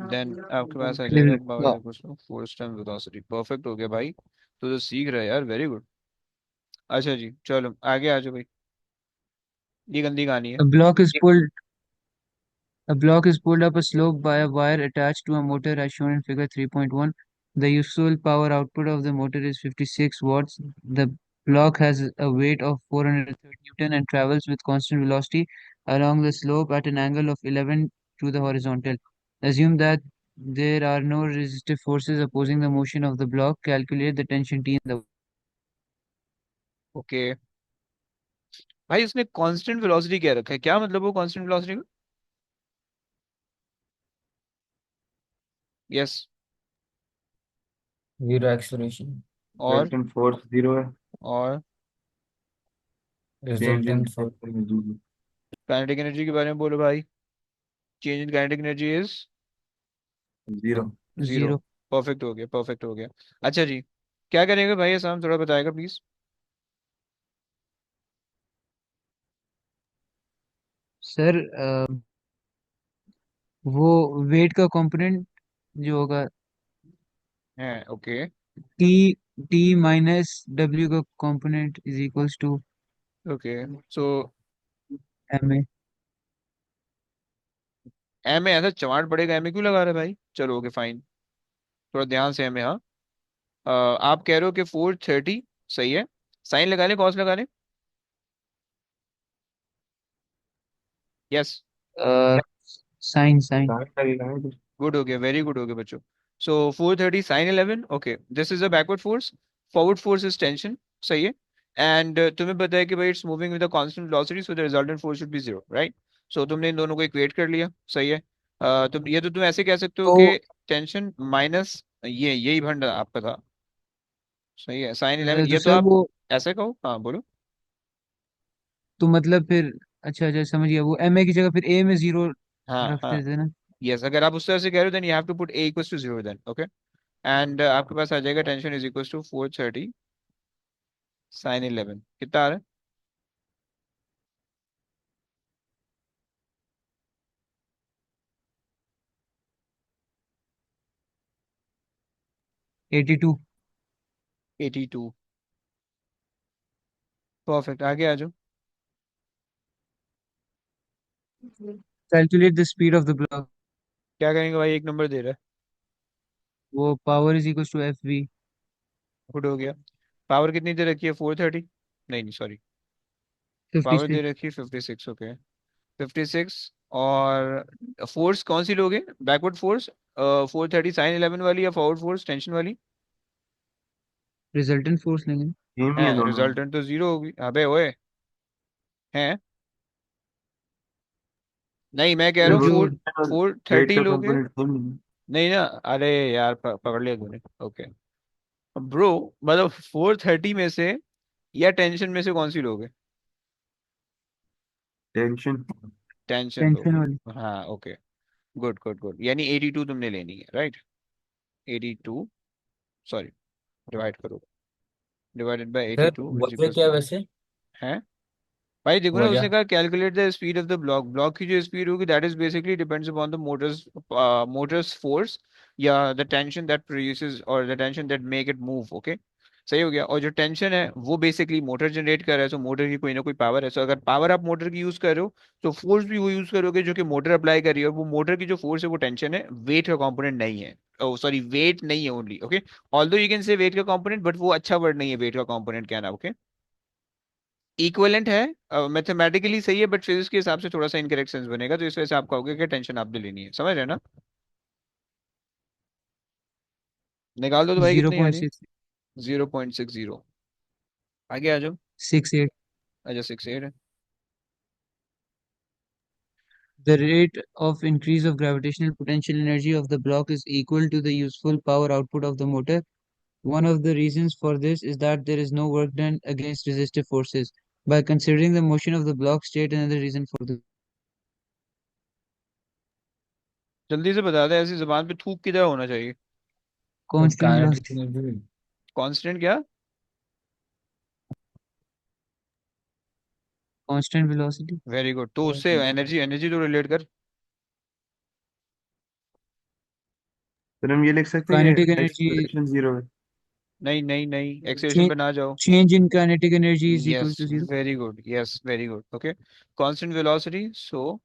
देन आपके पास आ फिर जाएगा power equals to force time velocity. Perfect हो गया भाई, तो सीख रहा है यार, वेरी गुड। अच्छा जी चलो आगे आ जाओ भाई, ये गंदी कहानी है। a block is pulled A block is pulled up a slope by a wire attached to a motor as shown in figure 3.1. The useful power output of the motor is 56 watts. The block has a weight of 430 Newton and travels with constant velocity along the slope at an angle of 11 to the horizontal. Assume that there are no resistive forces opposing the motion of the block. Calculate the tension T in the okay भाई, उसने constant velocity क्या रखा है, क्या मतलब वो constant velocity का? Yes. Zero acceleration. और रिजल्टेंट फोर्स जीरो है। और change in Resultant for kinetic energy के बारे में बोलो भाई। Change in kinetic energy is zero. Zero. zero. Perfect हो गया, परफेक्ट हो गया। अच्छा जी, क्या करेंगे भाई, ऐसा हम थोड़ा बताएगा प्लीज। सर वो वेट का कंपोनेंट जो होगा है okay. T T minus W का component is equals to okay so M A. M में ऐसा चमाट पड़ेगा, एम में क्यों लगा रहे भाई, चलो ओके फाइन, थोड़ा ध्यान से एम में। हाँ आप कह रहे हो कि 430 सही है, साइन लगा लें कॉस लगा लें? यस। साइन साइन कहाँ लगेगा है कुछ? गुड हो गया, वेरी गुड हो गया बच्चों। So 430 sine 11, okay this is a backward force, forward force is tension, सही है। एंड तुम्हें पता है कि भाई it's moving with a constant velocity, so the resultant force should be zero, right. So तुमने इन दोनों को इक्वेट कर लिया, सही है। तुम ये तो तुम ऐसे कह सकते हो तो कि टेंशन माइनस ये यही भंड आपका था, सही है, साइन 11 तो ये तो सर आप वो ऐसे कहो, हाँ बोलो। तो मतलब फिर अच्छा अच्छा समझ गया, वो एम ए की जगह फिर ए में जीरो हाँ रख हाँ देते ना। यस, अगर आप उस तरह से कह रहे हो then you have to put a equals to zero then, okay. And आपके पास आ जाएगा tension is equals to 430 sine 11, कितना आ रहा है? 82। 82। परफेक्ट, आगे आ जाओ। Calculate the speed of the block. क्या करेंगे भाई, एक नंबर दे रहा है। वो power is equals to F V. Good हो गया। पावर कितनी दे रखी है, 430, नहीं नहीं सॉरी, फिफ्टी पावर दे सिक्स रखी है 56, ओके 56। और फोर्स कौन सी लोगे, बैकवर्ड फोर्स 430 साइन 11 वाली या फॉरवर्ड फोर्स टेंशन वाली? रिजल्टेंट फोर्स लेंगे। सेम ही है है दोनों। रिजल्टेंट तो जीरो होगी, अबे ओए, है नहीं, मैं कह रहा वो हूँ जो फोर फोर वेट थर्टी का लोगे। कंपोनेंट सेम ही है। नहीं ना, अरे यार पकड़ लिया तूने, ओके ब्रो, मतलब 430 में से या टेंशन में से कौन सी लोगे? टेंशन। टेंशन टेंशन लोगे, वाली। हाँ ओके। गुड गुड गुड, यानी 82 तुमने लेनी है, राइट। 82, सॉरी, डिवाइड करो, डिवाइडेड बाय सर 82 इज वजह इक्वल्स क्या टू, वैसे है भाई देखो ना, उसने वजह कहा calculate the speed of the block, block की जो स्पीड होगी that is basically depends upon the Motors force या द टेंशन दैट प्रोड्यूसेस और the tension that make it move, okay. सही हो गया, और जो टेंशन है वो बेसिकली मोटर जनरेट कर रहा है, सो मोटर की कोई ना कोई पावर है, सो अगर पावर आप मोटर की यूज कर रहे हो तो फोर्स भी वो यूज करोगे जो कि मोटर अप्लाई कर रही है, और वो मोटर की जो फोर्स है वो टेंशन है, वेट का कंपोनेंट नहीं है। ओ सॉरी, वेट नहीं है only, okay. Although you can say weight का कंपोनेंट, बट वो अच्छा वर्ड नहीं है वेट का कंपोनेंट कहना, ओके। इक्विवेलेंट है, मैथमेटिकली सही है, बट फिजिक्स के हिसाब से थोड़ा सा इनकरेक्ट सेंस बनेगा, तो इस वजह से आप कहोगे कि टेंशन आपने लेनी है, समझ रहे हैं ना? निकाल दो तो भाई, जीरो कितनी आ पॉइंट रही है? सिक्स 0.60। आगे आ जाओ। सिक्स एट अच्छा 68 है। The rate of increase of gravitational potential energy of the block is equal to the useful power output of the motor. One of the reasons for this is that there is no work done against resistive forces. By considering the motion of the block, state another reason for the जल्दी से बता दे, ऐसी जुबान पे थूक किधर होना चाहिए। constant kinetic velocity. Energy constant क्या? Constant velocity. Very good. तो उससे एनर्जी एनर्जी तो रिलेट कर। फिर हम ये लिख सकते हैं काइनेटिक कि एनर्जी, एक्सेलरेशन जीरो है। नहीं नहीं नहीं, एक्सेलरेशन पे ना जाओ। Change in kinetic energy is equal yes, to zero. Very good, yes very good, okay. Constant velocity, so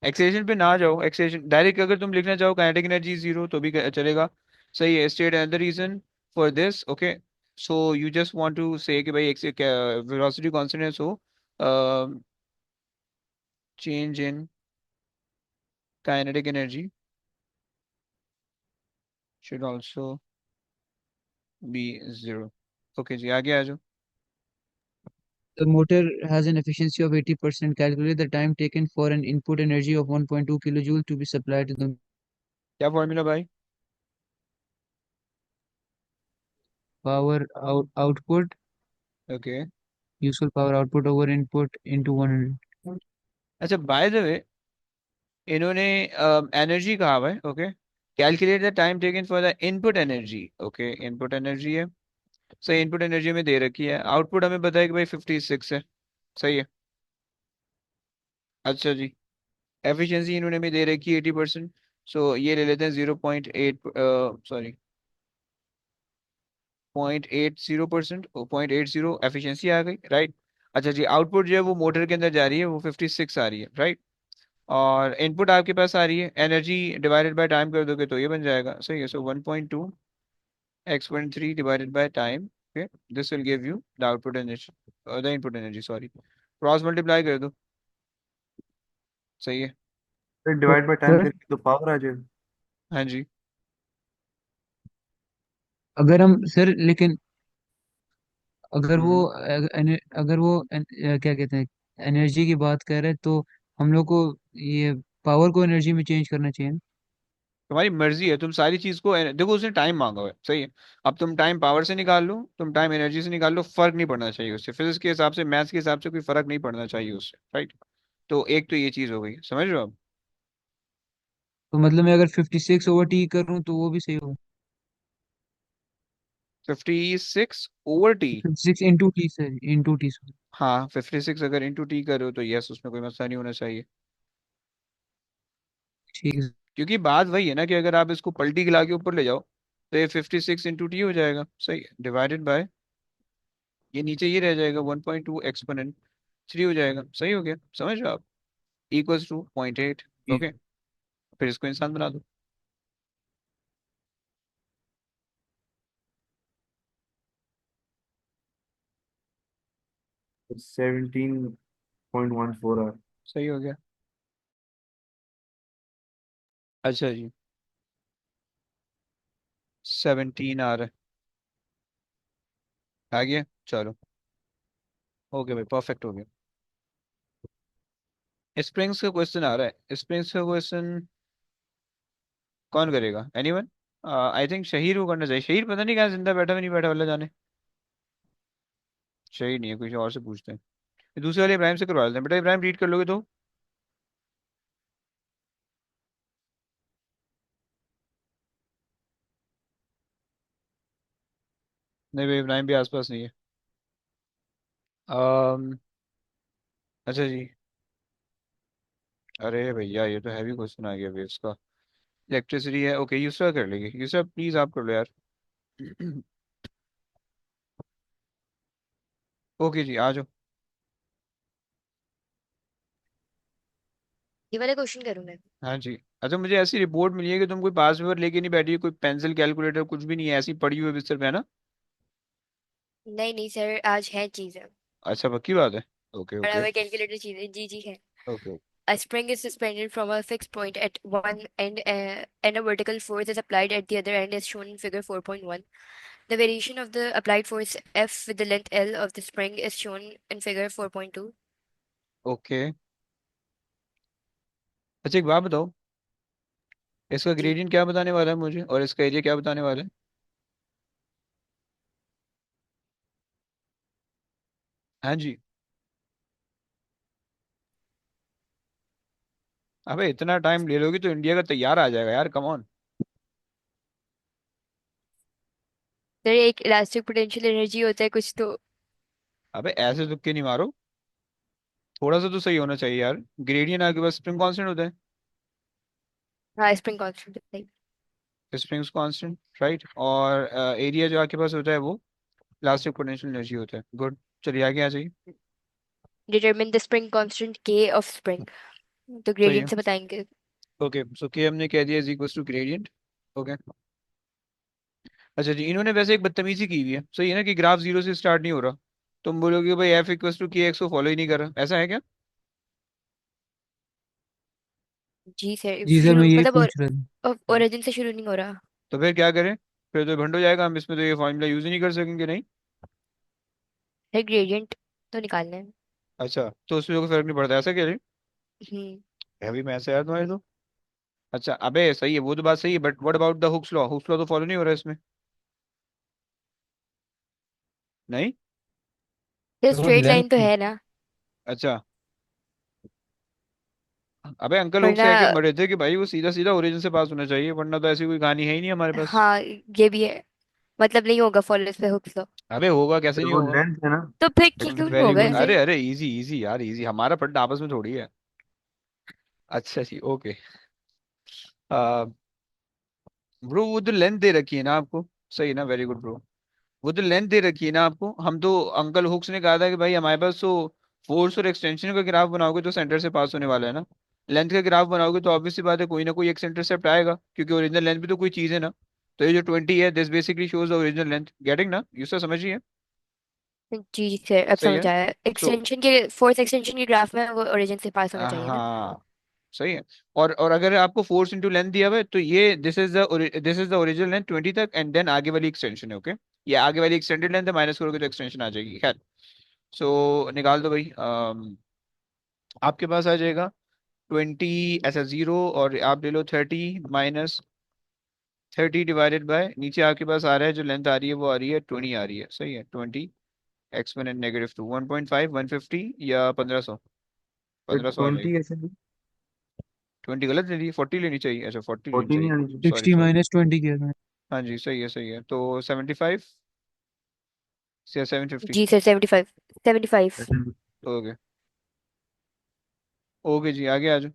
acceleration पे ना जाओ, एक्सेलरेशन डायरेक्ट अगर तुम लिखना चाहो काइनेटिक एनर्जी जीरो तो भी चलेगा। सही है। State another reason for this, okay. So you just want to say कि भाई वेलोसिटी कांस्टेंट है, so change in kinetic energy should also be zero। Okay जी, आगे आ जाओ। The motor has an efficiency of 80%. Calculate the time taken for an input energy of 1.2 kilojoule to be supplied to the क्या formula भाई? output, okay. useful power output over input into 100. अच्छा, bye the वे, इन्होंने energy कहा हुआ है, okay. Calculate the time taken for the input energy, okay. Input energy है, सही। Input energy में दे रखी है, आउटपुट हमें बताया कि भाई 56 है। सही है। अच्छा जी, एफिशिएंसी इन्होंने भी दे रखी है 80%। सो ये ले लेते हैं 0.8, सॉरी 0.80%, 0.80 एफिशिएंसी आ गई, राइट। अच्छा जी, आउटपुट जो है वो मोटर के अंदर जा रही है, वो 56 आ रही है, राइट। और इनपुट आपके पास आ रही है, एनर्जी डिवाइडेड बाय टाइम कर दोगे तो ये बन जाएगा, सही है। सो 1.2 x/3 divided by time, okay. This will give you the output energy, the input energy, sorry. Cross multiply कर दो, सही है। फिर डिवाइड बाय टाइम सर, करेंगे तो पावर आ जाएगा। हाँ जी। अगर हम सर लेकिन अगर वो हम्म। अगर वो क्या कहते हैं, एनर्जी की बात कर रहे हैं तो हम लोग को ये पावर को एनर्जी में चेंज करना चाहिए ना? तुम्हारी मर्जी है, तुम सारी चीज को देखो, उसने टाइम मांगा हुआ है, सही है। अब तुम टाइम पावर से निकाल लो, तुम टाइम एनर्जी से निकाल लो, फर्क नहीं पड़ना चाहिए उससे, फिजिक्स के हिसाब से, मैथ्स के हिसाब से कोई फर्क नहीं पड़ना चाहिए उससे, राइट। तो एक तो ये चीज हो गई, समझ रहे हो आप? तो मतलब मैं अगर 56/T करूँ तो वो भी सही होगा? 56/T? 56 × T sir, × T sir. हाँ, 56 अगर इंटू टी करो तो यस, उसमें कोई मसला नहीं होना चाहिए। ठीक है। क्योंकि बात वही है ना कि अगर आप इसको पलटी गिला के ऊपर ले जाओ तो ये 56 × T हो जाएगा, सही है, डिवाइडेड बाय ये नीचे ये रह जाएगा 1.2 एक्सपोनेंट 3 हो जाएगा, सही हो गया, समझ रहे हो आप? इक्वल्स टू 0.8, ठीक। ओके। फिर इसको इंसान बना दो। 17.14 आवर। सही हो गया। अच्छा जी, 17 आ रहा है, आ गया, चलो। हो गया भाई, परफेक्ट हो गया। स्प्रिंग्स का क्वेश्चन आ रहा है, स्प्रिंग्स का क्वेश्चन कौन करेगा? एनीवन? आई थिंक शहीर को करना चाहिए। शहीर पता नहीं कहाँ जिंदा बैठा भी नहीं बैठा, वाला जाने। शहीर नहीं है, कुछ और से पूछते हैं। ये दूसरे वाले इब्राहिम से करवा लेते हैं। बेटा इब्राहिम, रीड कर लोगे तो? नहीं भाई, इब्राहिम भी आसपास नहीं है। अम्म अच्छा जी। अरे भैया, ये तो हैवी क्वेश्चन आ गया वेव्स का। इलेक्ट्रिसिटी है, ओके, यूसरा कर लेंगे। यूसरा प्लीज आप कर लो यार। ओके जी, आ जाओ। ये वाला क्वेश्चन करूँ मैं? हाँ जी। अच्छा, मुझे ऐसी रिपोर्ट मिली है कि तुम कोई पास पेपर लेके नहीं बैठी हो, कोई पेंसिल कैलकुलेटर कुछ भी नहीं है, ऐसी पड़ी हुई है बिस्तर पे, है ना? नहीं नहीं सर, आज है चीजें। अच्छा, पक्की बात है। ओके पढ़ा ओके हुआ कैलकुलेटर चीजें, जी जी है। Okay. A spring is suspended from a fixed point at one end, and a vertical force is applied at the other end as shown in figure 4.1. The variation of the applied force F with the length L of the spring is shown in figure 4.2. Okay, अच्छा एक बात बताओ, इसका जी। Gradient क्या बताने वाला है मुझे, और इसका एरिया क्या बताने वाला है? हाँ जी। अबे इतना टाइम ले लोगी तो इंडिया का तैयार आ जाएगा यार, कम ऑन। सर एक इलास्टिक पोटेंशियल एनर्जी होता है कुछ तो। अबे ऐसे तुक्के नहीं मारो। थोड़ा सा तो सही होना चाहिए यार। ग्रेडियंट आपके पास स्प्रिंग कांस्टेंट होता है। हाँ, spring constant. Springs constant, right. और एरिया जो आपके पास होता है वो इलास्टिक पोटेंशियल एनर्जी होता है। गुड। चलिए आगे आ जाइए। डिटरमिन द स्प्रिंग कांस्टेंट के ऑफ स्प्रिंग, तो सही है। ग्रेडियंट से बताएंगे। ओके, सो के हमने कह दिया is equal to gradient. Okay. अच्छा जी, इन्होंने वैसे एक बदतमीजी की हुई है, सही है ना, कि ग्राफ जीरो से स्टार्ट नहीं हो रहा। तुम बोलोगे भाई एफ इक्वल टू के एक्स को फॉलो ही नहीं कर रहा, ऐसा है क्या? जी सर, जी सर, शुरू मैं यही मतलब पूछ रहा था। ओरिजिन से शुरू नहीं हो रहा। तो फिर क्या करें? फिर तो भंड हो जाएगा, हम इसमें तो ये फॉर्मूला यूज ही नहीं कर सकेंगे, नहीं? सर ग्रेडियंट तो निकालना है। अच्छा, तो उसमें कोई फर्क नहीं पड़ता, ऐसा कह रहे? हम्म। अभी मैं ऐसा यार तुम्हारे तो। अच्छा, अबे सही है, वो तो बात सही है, but what about the Hooke's law? Hooke's law तो फॉलो नहीं हो रहा है इसमें, नहीं? तो तो स्ट्रेट लाइन तो लेंथ है ना। अच्छा। अबे अंकल हुक्स वरना, कह के मरे थे कि भाई वो सीधा सीधा ओरिजिन से पास होना चाहिए, वरना तो ऐसी कोई कहानी है ही नहीं हमारे पास। हाँ ये भी है, मतलब नहीं होगा फॉलो इस पे हुक्स लॉ। अबे होगा, कैसे फिर नहीं वो होगा? लेंथ है ना। तो फिर क्यों नहीं वेरी होगा गुड। ऐसे? अरे अरे, इजी इजी यार, इजी, हमारा पढ़ना आपस में थोड़ी है। अच्छा जी, ओके। ब्रो वो तो लेंथ दे रखी है ना आपको, सही है ना, वेरी गुड ब्रो। वो तो लेंथ दे रखी है ना आपको, हम तो अंकल हुक्स ने कहा था कि भाई हमारे पास तो फोर्स और एक्सटेंशन का ग्राफ बनाओगे तो सेंटर से पास होने वाला है ना। लेंथ का ग्राफ बनाओगे तो ऑब्वियसली बात है, कोई ना कोई एक इंटरसेप्ट आएगा, क्योंकि ओरिजिनल लेंथ भी तो कोई चीज है ना। तो ये जो 20 है, this basically shows the original length, getting ना, यूँ समझिए। जी सर, अब सही समझ है। आया। तो एक्सटेंशन के फोर्थ एक्सटेंशन के ग्राफ में वो ओरिजिन से पास होना चाहिए ना। हाँ, सही है। और अगर आपको फोर्स इंटू लेंथ दिया हुआ है तो ये this is the original length 20 तक, एंड देन आगे वाली एक्सटेंशन है। ओके, ये आगे वाली एक्सटेंडेड लेंथ है, माइनस करोगे तो एक्सटेंशन आ जाएगी, खैर। सो निकाल दो भाई। आपके पास आ जाएगा 20, ऐसा 0, और आप ले लो 30 माइनस 30 डिवाइडेड बाय, नीचे आपके पास आ रहा है जो लेंथ आ रही है वो आ रही है 20 आ रही है, सही है। 20 एक्सपोनेंट -2 1.5 150 या 1500? फिर 1500 आ जाएगी। 20 ऐसे भी 20 गलत ले ली, 40 लेनी चाहिए, अच्छा 40 लेनी 14 नहीं चाहिए। आनी चाहिए। Sorry 60 sorry. माइनस 20 किया था। हाँ जी, सही है सही है, तो 75 या 750? जी सर, 75, 75। ऐसे भी ओके। ओके जी, आगे आ जाओ।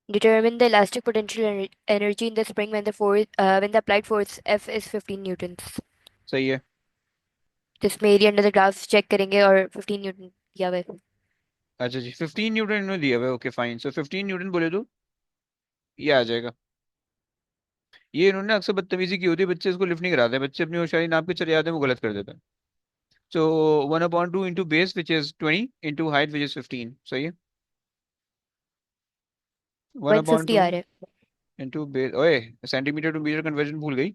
Determine the elastic potential energy in the spring when the force when the applied force F is 15 newtons. सही है। तो इसमें area under the graph check करेंगे और 15 न्यूटन दिया हुआ है। अच्छा जी, 15 न्यूटन इन्होंने दिया हुआ है, ओके फाइन, सो 15 न्यूटन बोले तो ये आ जाएगा। ये इन्होंने अक्सर बदतमीजी की होती है, बच्चे इसको लिफ्ट नहीं कराते, बच्चे अपनी होशियारी नाप के चले जाते हैं, वो गलत कर देते हैं। सो 1/2 into base which is 20 into height which is 15, सही है। वन अपॉन 150 टू आ रहा है। इंटू बेस, ओए, सेंटीमीटर टू मीटर कन्वर्जन भूल गई।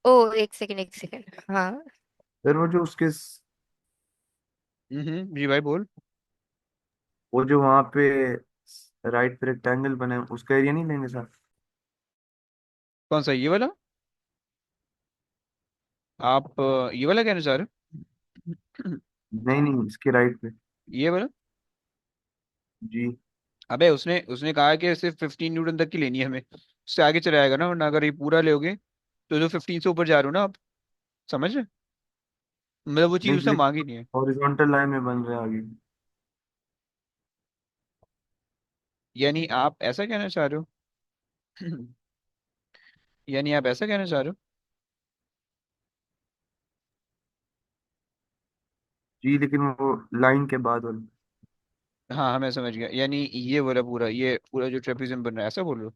ओ एक सेकंड, एक सेकंड, हाँ। फिर वो जो उसके जी भाई बोल। वो जो वहां पे राइट पे रेक्टेंगल बने हैं, उसका एरिया नहीं लेंगे सर। कौन सा, ये वाला? आप ये वाला कहना चाह रहे हो? नहीं नहीं, इसके राइट पे। ये वाला? जी। अबे उसने उसने कहा कि सिर्फ 15 न्यूटन तक की लेनी है हमें, उससे आगे चला जाएगा ना, वरना अगर ये पूरा लोगे तो जो 15 से ऊपर जा रहे हो ना आप, समझ रहे? मतलब वो चीज़ नहीं, उसने मांगी लेकिन नहीं है। हॉरिजॉन्टल लाइन में बन रहे हैं आगे। यानी आप ऐसा कहना चाह रहे हो? यानी आप ऐसा कहना चाह रहे जी, लेकिन वो लाइन के बाद वाला। हो? हाँ हाँ, मैं समझ गया, यानी ये वाला पूरा, ये पूरा जो ट्रेपेजियम बन रहा है, ऐसा बोल रहे हो?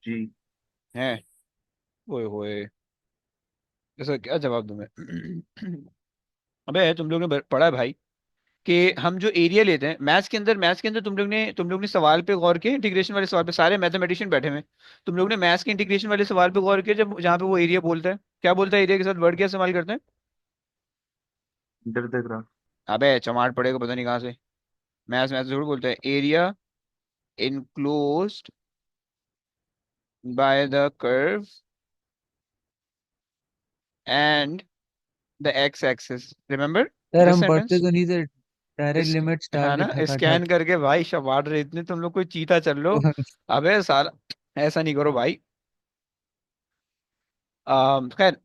जी। हैं? ओए होए, ऐसा क्या जवाब दूं मैं? अबे तुम लोग ने पढ़ा है भाई कि हम जो एरिया लेते हैं मैथ्स के अंदर तुम लोग ने सवाल पे गौर किया, इंटीग्रेशन वाले सवाल पे, सारे मैथमेटिशियन बैठे हुए हैं। तुम लोग ने मैथ्स के इंटीग्रेशन वाले सवाल पे गौर किया, जब जहाँ पे वो एरिया बोलता है, क्या बोलता है एरिया के साथ, वर्ड क्या इस्तेमाल करते हैं? डर देख रहा। अबे चमाट पड़ेगा पता नहीं कहाँ से। मैथ्स मैथ्स जरूर बोलता है area enclosed by the curve and the x axis, remember sir this हम पढ़ते सेंटेंस। तो नहीं थे, डायरेक्ट इस लिमिट है स्टार ना, लिखा था। स्कैन करके भाई शबाड़ रहे इतने तुम लोग, कोई चीता चल लो। अबे सारा, ऐसा नहीं करो भाई। खैर,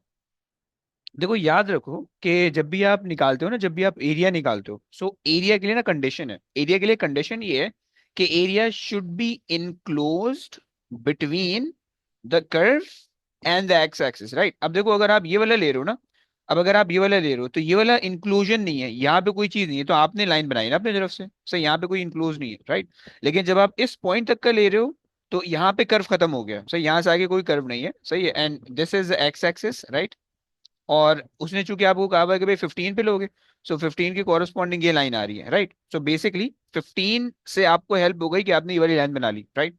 देखो याद रखो कि जब भी आप निकालते हो ना, जब भी आप एरिया निकालते हो, सो एरिया के लिए ना कंडीशन है, एरिया के लिए कंडीशन ये है कि area should be enclosed between the curve and the x axis, right. अब देखो अगर आप ये वाला ले रहे हो ना, अब अगर आप ये वाला ले रहे हो तो ये वाला इंक्लूजन नहीं है, यहाँ पे कोई चीज नहीं है, तो आपने लाइन बनाई ना अपनी तरफ से, सही, यहाँ पे कोई इंक्लूज नहीं है, राइट। लेकिन जब आप इस पॉइंट तक का ले रहे हो तो यहाँ पे कर्व खत्म हो गया, सही, यहाँ से आगे कोई कर्व नहीं है, सही है, and this is x axis, right. और उसने चूंकि आपको कहा हुआ है कि भाई 15 पे लोगे, सो 15 की कॉरेस्पॉन्डिंग ये लाइन आ रही है, राइट। सो बेसिकली 15 से आपको हेल्प हो गई कि आपने ये वाली लाइन बना ली, right.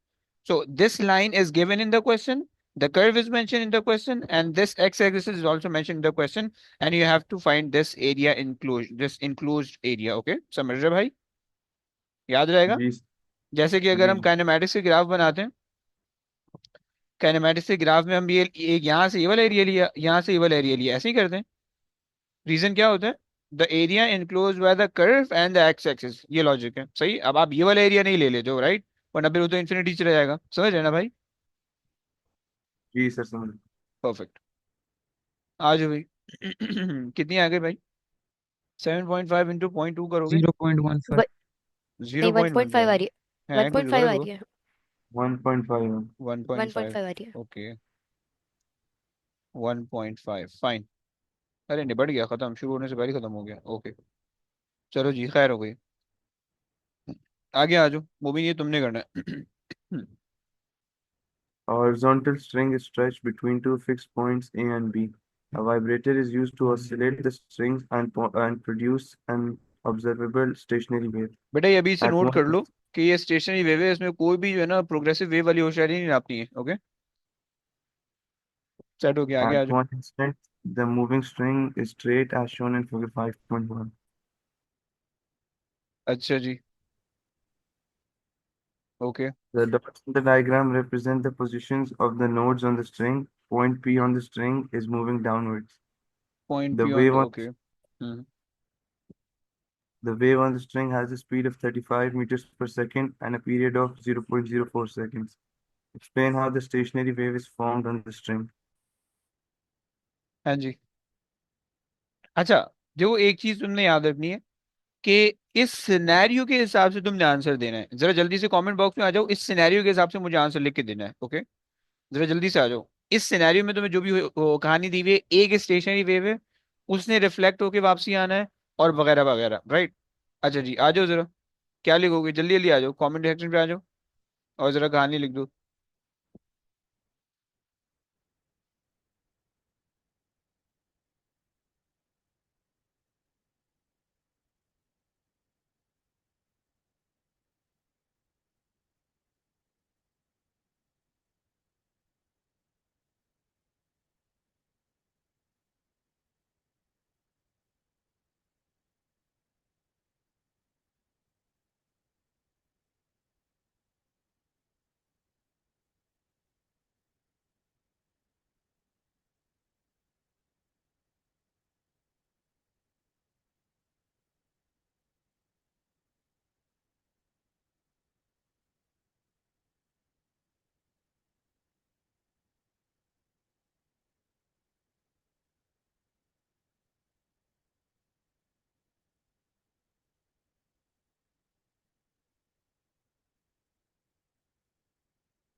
So this line is given in the question, the curve is mentioned in the question, and this x-axis is also mentioned in the question, and you have to find this area enclosed, this enclosed area, okay, समझ रहे भाई, याद रहेगा। जी। जैसे कि अगर जी। हम kinematics के ग्राफ बनाते हैं, काइनेमेटिक्स के ग्राफ में हम ये एक यहाँ से ये वाला एरिया लिया, यहाँ से ये वाला एरिया लिया, ऐसे ही करते हैं। रीजन क्या होता है, the area enclose by the curve and the x axis, ये लॉजिक है, सही। अब आप ये वाला एरिया नहीं ले लेते हो, राइट, वरना फिर वो तो इन्फिनिटी चला जाएगा, समझ रहे ना भाई। जी सर समझ। परफेक्ट, आ जाओ भाई। कितनी आ गई भाई, 7.5 इंटू 0.2 करोगे, 0.15. नहीं, zero one point point one five आ फाइव रही है, है, वन कुछ पॉइंट फाइव गलत आ हुआ। रही है, 1.5 है। 1.5, 1.5 आ रही है। Okay, 1.5 fine. अरे निबट गया, खत्म, शुरू होने से पहले खत्म हो गया, ओके। चलो जी, खैर हो गई, आगे आ जाओ, वो भी ये तुमने करना है। A horizontal string is stretched between two fixed points A and B. A vibrator is used to oscillate the strings and produce an observable stationary wave. बेटा ये अभी से At नोट one कर लो कि ये स्टेशनरी वेव है, इसमें कोई भी जो है ना प्रोग्रेसिव वेव वाली होशियारी नहीं नापनी है, ओके। सेट हो गया, आगे आ at जाओ। one instant, the moving string is straight as shown in figure 5.1. अच्छा जी, okay. The dots in the diagram represent the positions of the nodes on the string. Point P on the string is moving downwards. Point The P on wave the, on okay, hmm. the wave on the string has a speed of 35 meters per second and a period of 0.04 seconds. Explain how the stationary wave is formed on the string. हाँ जी। अच्छा, जो एक चीज तुमने याद रखनी है कि इस सिनेरियो के हिसाब से तुमने आंसर देना है, जरा जल्दी से कमेंट बॉक्स में आ जाओ, इस सिनेरियो के हिसाब से मुझे आंसर लिख के देना है, ओके। जरा जल्दी से आ जाओ। इस सिनेरियो में तुम्हें जो भी कहानी दी हुई है, एक स्टेशनरी वेव है, उसने रिफ्लेक्ट होके वापसी आना है, और वगैरह वगैरह, राइट। अच्छा जी, आ जाओ जरा, क्या लिखोगे, जल्दी जल्दी आ जाओ, कमेंट सेक्शन पे आ जाओ, और जरा कहानी लिख दो।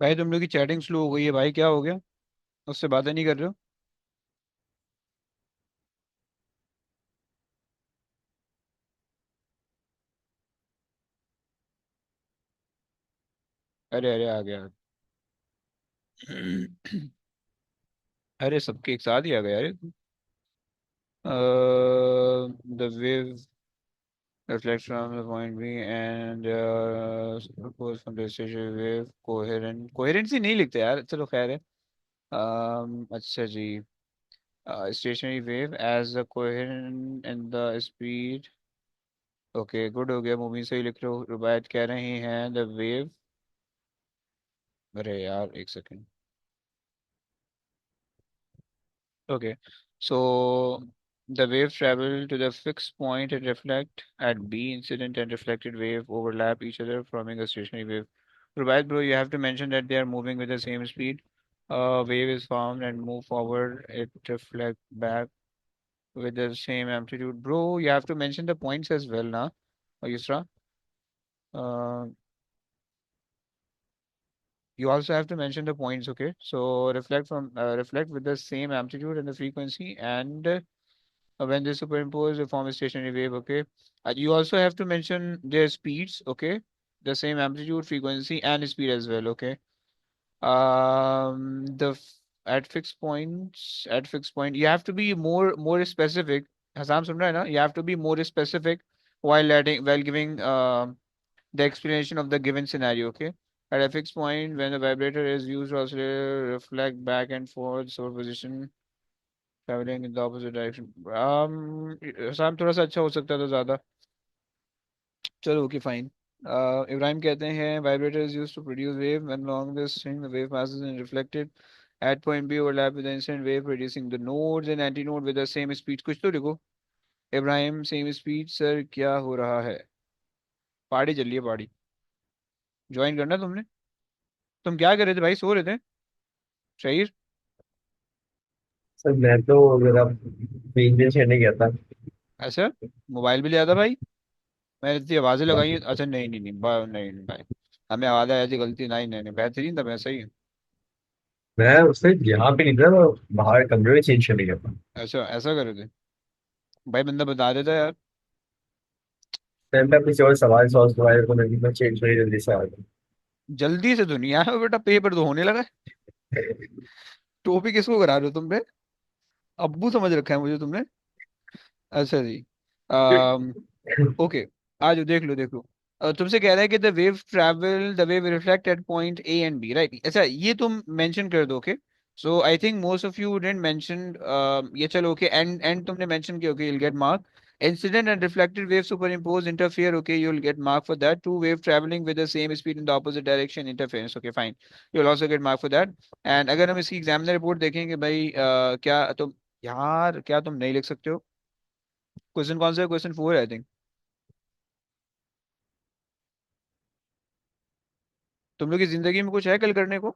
भाई तुम लोग की चैटिंग स्लो हो गई है भाई, क्या हो गया, उससे बातें नहीं कर रहे हो। अरे अरे, आ गया। अरे सबके एक साथ ही आ गया, अरे। The wave reflects from the point B and goes from the station wave coherent, coherency नहीं लिखते यार, चलो खैर है। अच्छा जी, stationary wave as a coherent in the speed, okay good हो गया, मूवी से ही लिख रहे हो, रुबायत कह रही हैं द वेव, अरे यार एक second, okay, so the wave travel to the fixed point and reflect at B. Incident and reflected wave overlap each other, forming a stationary wave. Rubaiyat bro, you have to mention that they are moving with the same speed. Wave is formed and move forward. It reflect back. with the same amplitude. Bro, you have to mention the points as well, na, Yusra. Uh, you also have to mention the points, okay? So reflect with the same amplitude and the frequency, and when they superimpose, they form a stationary wave, okay? You also have to mention their speeds, okay? The same amplitude, frequency, and speed as well, okay? At fixed point, you have to be more specific. Hassan, सुन रहा है ना? You have to be more specific while giving the explanation of the given scenario, okay? At a fixed point, when the vibrator is used to oscillate, reflect back and forth, superposition, traveling in the opposite direction. Hassan थोड़ा सा अच्छा हो सकता था ज्यादा. चलो, okay, fine. Ibrahim कहते हैं vibrator is used to produce wave when along this string the wave passes and reflected at point B overlap with the incident wave producing the nodes and antinode with the same speed. कुछ तो लिखो. Ibrahim same speed sir क्या हो रहा है? Party चल रही है पार्टी. ज्वाइन करना तुमने? तुम क्या कर रहे थे भाई? सो रहे थे? शहीर. सर मैं तो मेरा तीन दिन छेड़ने गया था। ऐसा? मोबाइल भी लिया था भाई? मैंने इतनी आवाजें लगाई. अच्छा, नहीं नहीं नहीं नहीं नहीं भाई. हमें आवाज़ आई थी गलती. नहीं नहीं नहीं, बेहतरीन था. मैं सही है. मैं उससे यहाँ पे नहीं था, मैं बाहर कमरे में चेंज करने गया था। ऐसा ऐसा कर रहे थे भाई? बंदा बता देता यार. टाइम पे अपनी और सवाल सॉल्व करवाए तो मैं चेंज थोड़ी जल्दी से आ गया। जल्दी से तो नहीं आया बेटा. पेपर तो होने लगा है. टोपी किसको करा रहे हो तुम पे? अब्बू समझ रखा है मुझे तुमने. अच्छा जी. ओके. आ जाओ, देख लो देख लो. तुमसे कह रहा है कि the wave reflect at point A and B, right? अच्छा, ये तुम मेंशन कर दो, okay? So I think most of you didn't mention ये. चलो, ओके, एंड एंड तुमने मेंशन किया, okay, you'll get mark. Incident and reflected wave superimpose interfere, okay, you'll get mark for that. Two wave traveling with the same speed in the opposite direction interference, okay, fine, you'll also get mark for that. And अगर हम इसकी examiner report देखेंगे भाई, क्या तुम, यार क्या तुम नहीं लिख सकते हो? क्वेश्चन कौन सा है? Question 4 I think. तुम लोग की जिंदगी में कुछ है कल करने को?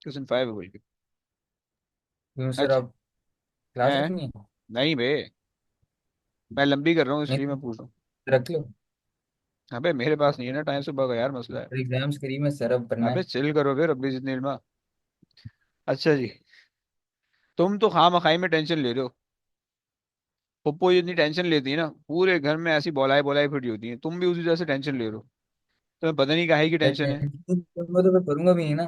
क्वेश्चन 5 है बोल के. क्यों सर, अच्छा. आप क्लास है? रखनी है? नहीं बे, मैं लंबी कर रहा हूँ इसलिए नहीं, मैं पूछ रहा हूँ. रख लो। अबे मेरे पास नहीं है ना टाइम, सुबह का यार मसला है. एग्जाम्स करीब में सर, अब पढ़ना अबे है। चिल करो फिर, रब्बी जितनी इल्मा. अच्छा जी. तुम तो खाम खाई में टेंशन ले रहे हो. पप्पो जितनी टेंशन लेती है ना, पूरे घर में ऐसी बोलाई बोलाई फिटी होती है. तुम भी उसी तरह से टेंशन ले रहे हो. तुम्हें पता नहीं काहे की सर टेंशन है. टेंशन करूंगा तो मैं पढ़ूंगा भी नहीं ना।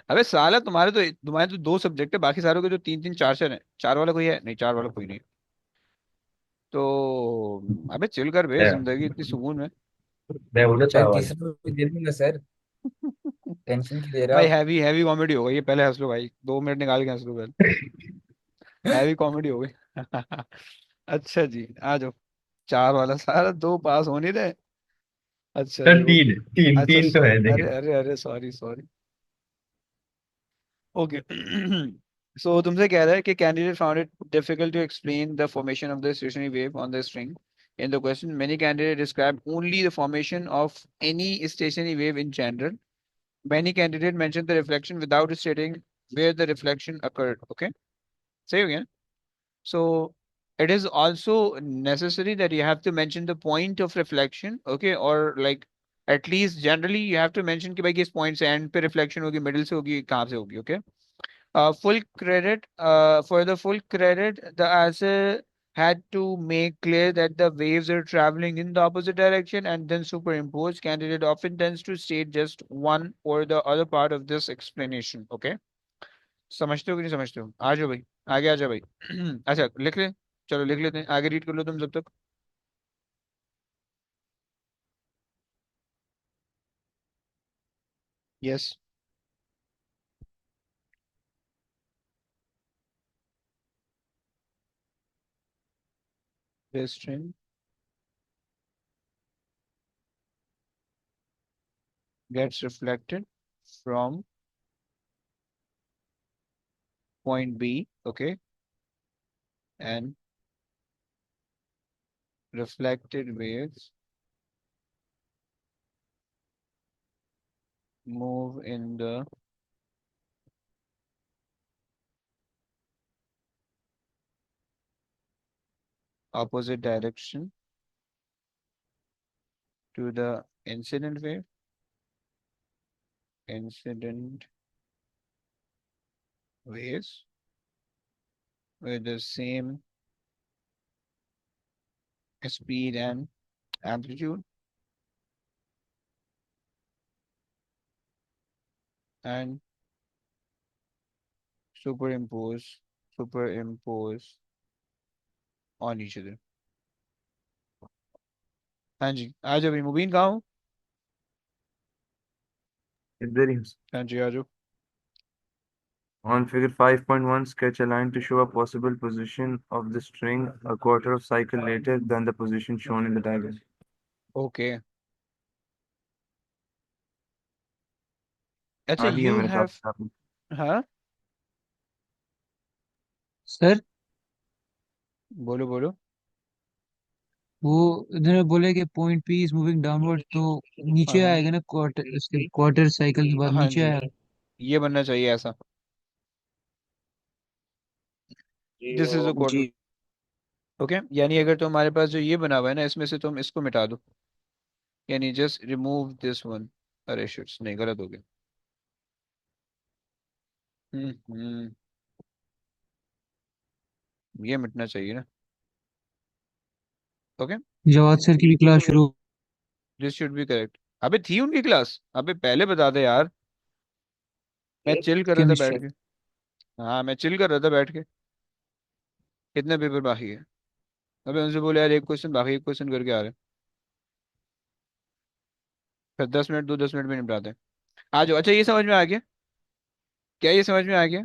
अबे साला, तुम्हारे तो दो सब्जेक्ट है, बाकी सारों के तो तीन तीन चार चार है. चार वाला कोई है नहीं? चार वाला कोई नहीं. तो अबे चिल कर बे, जिंदगी इतनी सुकून में. मैं बोला सर चार वाला। तीसरा भी दे दूंगा सर। टेंशन क्यों ले रहे हो भाई आप? हैवी हैवी कॉमेडी हो गई ये. पहले हंस लो भाई, 2 मिनट निकाल के हंस लो पहले. हैवी कॉमेडी हो गई. अच्छा जी, आ जाओ. चार वाला सारा दो पास हो नहीं रहे. अच्छा सर जी, ओके. तीन तीन अच्छा तीन तो है, अरे देखिए। अरे अरे, सॉरी सॉरी. ओके. सो तुमसे कह रहा है कि candidate found it difficult to explain the formation of the stationary wave on the string. In the question, many candidates describe only the formation of any stationary wave in general. Many candidates mention the reflection without stating where the reflection occurred. Okay, say again. So it is also necessary that you have to mention the point of reflection, okay, or like at least generally you have to mention कि भाई किस point से end पे reflection होगी, middle से होगी, कहाँ से होगी, okay? Full credit, for the full credit, the answer had to make clear that the waves are traveling in the opposite direction and then superimpose. Candidate often tends to state just one or the other part of this explanation. Okay? समझते हो कि नहीं समझते हो? आ जाओ भाई, आगे आ जाओ भाई. अच्छा, लिख ले. चलो लिख लेते हैं, आगे रीड कर लो तुम जब तक. Yes. This string gets reflected from point B, okay, and reflected waves move in the opposite direction to the incident wave. Incident waves with the same speed and amplitude and superimpose on each other. हाँ जी, आ जाओ भाई। मुबीन कहाँ हो? इधर ही हाँ जी, आ जाओ। On figure 5.1, sketch a line to show a possible position of the string a quarter of cycle later than the position shown in the diagram. Okay, अच्छा, आ रही है यू मेरे हैव, साथ। हाँ सर बोलो बोलो। वो इन्होंने बोले कि point P is moving downward, तो हाँ नीचे हाँ आएगा ना, क्वार्टर इसके क्वार्टर साइकिल के बाद हाँ नीचे जी, आएगा। ये बनना चाहिए ऐसा। This is the quarter. जी। ओके, यानी अगर तुम्हारे पास जो ये बना हुआ है ना, इसमें से तुम इसको मिटा दो, यानी जस्ट रिमूव दिस वन। अरे शिट्स, नहीं, गलत हो गया। हम्म, ये मिटना चाहिए ना। ओके, जवाद सर की भी क्लास शुरू। This should be correct. अबे थी उनकी क्लास? अबे पहले बता दे यार, मैं चिल कर रहा था बैठ केमिस्ट्री। के। हाँ, मैं चिल कर रहा था बैठ के। कितने पेपर बाकी है? अबे उनसे बोले यार एक क्वेश्चन बाकी, एक क्वेश्चन करके आ रहे हैं। फिर 10 मिनट दो, 10 मिनट में निपटाते हैं। आ जाओ। अच्छा, ये समझ में आ गया? क्या ये समझ में आ गया?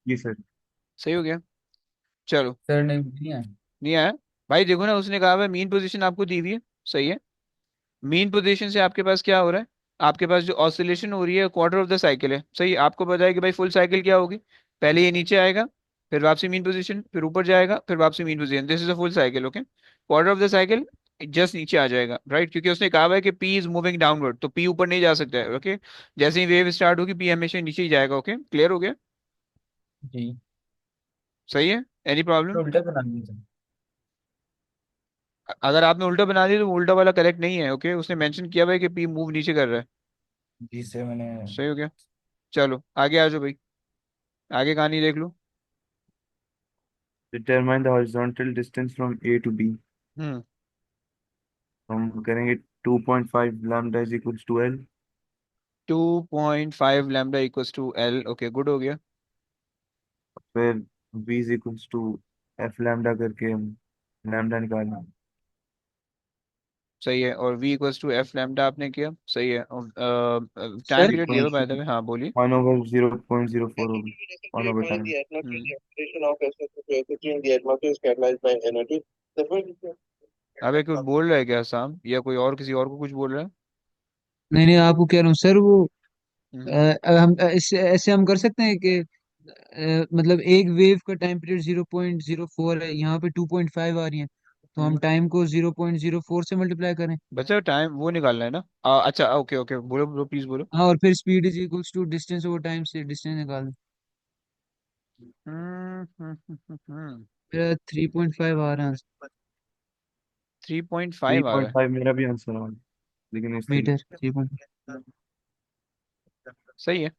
जी सर। सही हो गया। चलो। सर नहीं है। नहीं आया? भाई देखो ना, उसने कहा हुआ मीन पोजीशन आपको दी हुई है। सही है। मीन पोजीशन से आपके पास क्या हो रहा है? आपके पास जो ऑसिलेशन हो रही है क्वार्टर ऑफ द साइकिल है। सही, आपको पता है कि भाई फुल साइकिल क्या होगी? पहले ये नीचे आएगा, फिर वापसी मीन पोजीशन, फिर ऊपर जाएगा, फिर वापसी mean position. This is a full cycle. Okay, quarter of the cycle just नीचे आ जाएगा, राइट? क्योंकि उसने कहा हुआ है कि पी इज मूविंग डाउनवर्ड, तो पी ऊपर नहीं जा सकता है। ओके, जैसे ही वेव स्टार्ट होगी पी हमेशा नीचे ही जाएगा। ओके, क्लियर हो गया? जी। सही है? एनी तो प्रॉब्लम? उल्टा बना दीजिए। अगर आपने उल्टा बना दिया तो वो उल्टा वाला करेक्ट नहीं है। ओके, उसने मेंशन किया हुआ है कि पी मूव नीचे कर रहा है। जी सर मैंने। सही हो गया। चलो आगे आ जाओ भाई, आगे कहानी देख लो। Determine the horizontal distance from A to B. हम्म, हम करेंगे 2.5 lambda is equals to L. 2.5 lambda equals to L. Okay, good हो गया। फिर V is equals to F lambda करके हम lambda निकालना। सही है। और v equals to F lambda आपने किया। सही है। और टाइम सर पीरियड दिया हुआ बाय द वे, हाँ बोलिए। 1/0.04 होगी 1/time। अबे कुछ बोल रहा है क्या शाम, या कोई और किसी और को कुछ बोल रहा है? नहीं नहीं, आपको कह रहा हूँ सर, वो हम्म हम इससे ऐसे हम कर सकते हैं कि मतलब एक वेव का टाइम पीरियड 0.04 है, यहाँ पे 2.5 आ रही है, तो हम हम्म। टाइम को 0.04 से मल्टीप्लाई करें। बच्चा टाइम वो निकालना है ना? अच्छा, ओके ओके, बोलो बोलो, प्लीज बोलो। हाँ, और फिर speed is equals to distance over time से डिस्टेंस निकाल दें। हम्म। मेरा 3.5 आ रहा है 3.5 आ रहा है। 3.5 मेरा भी आंसर है, लेकिन इस मीटर। तरीके 3.5। सही है।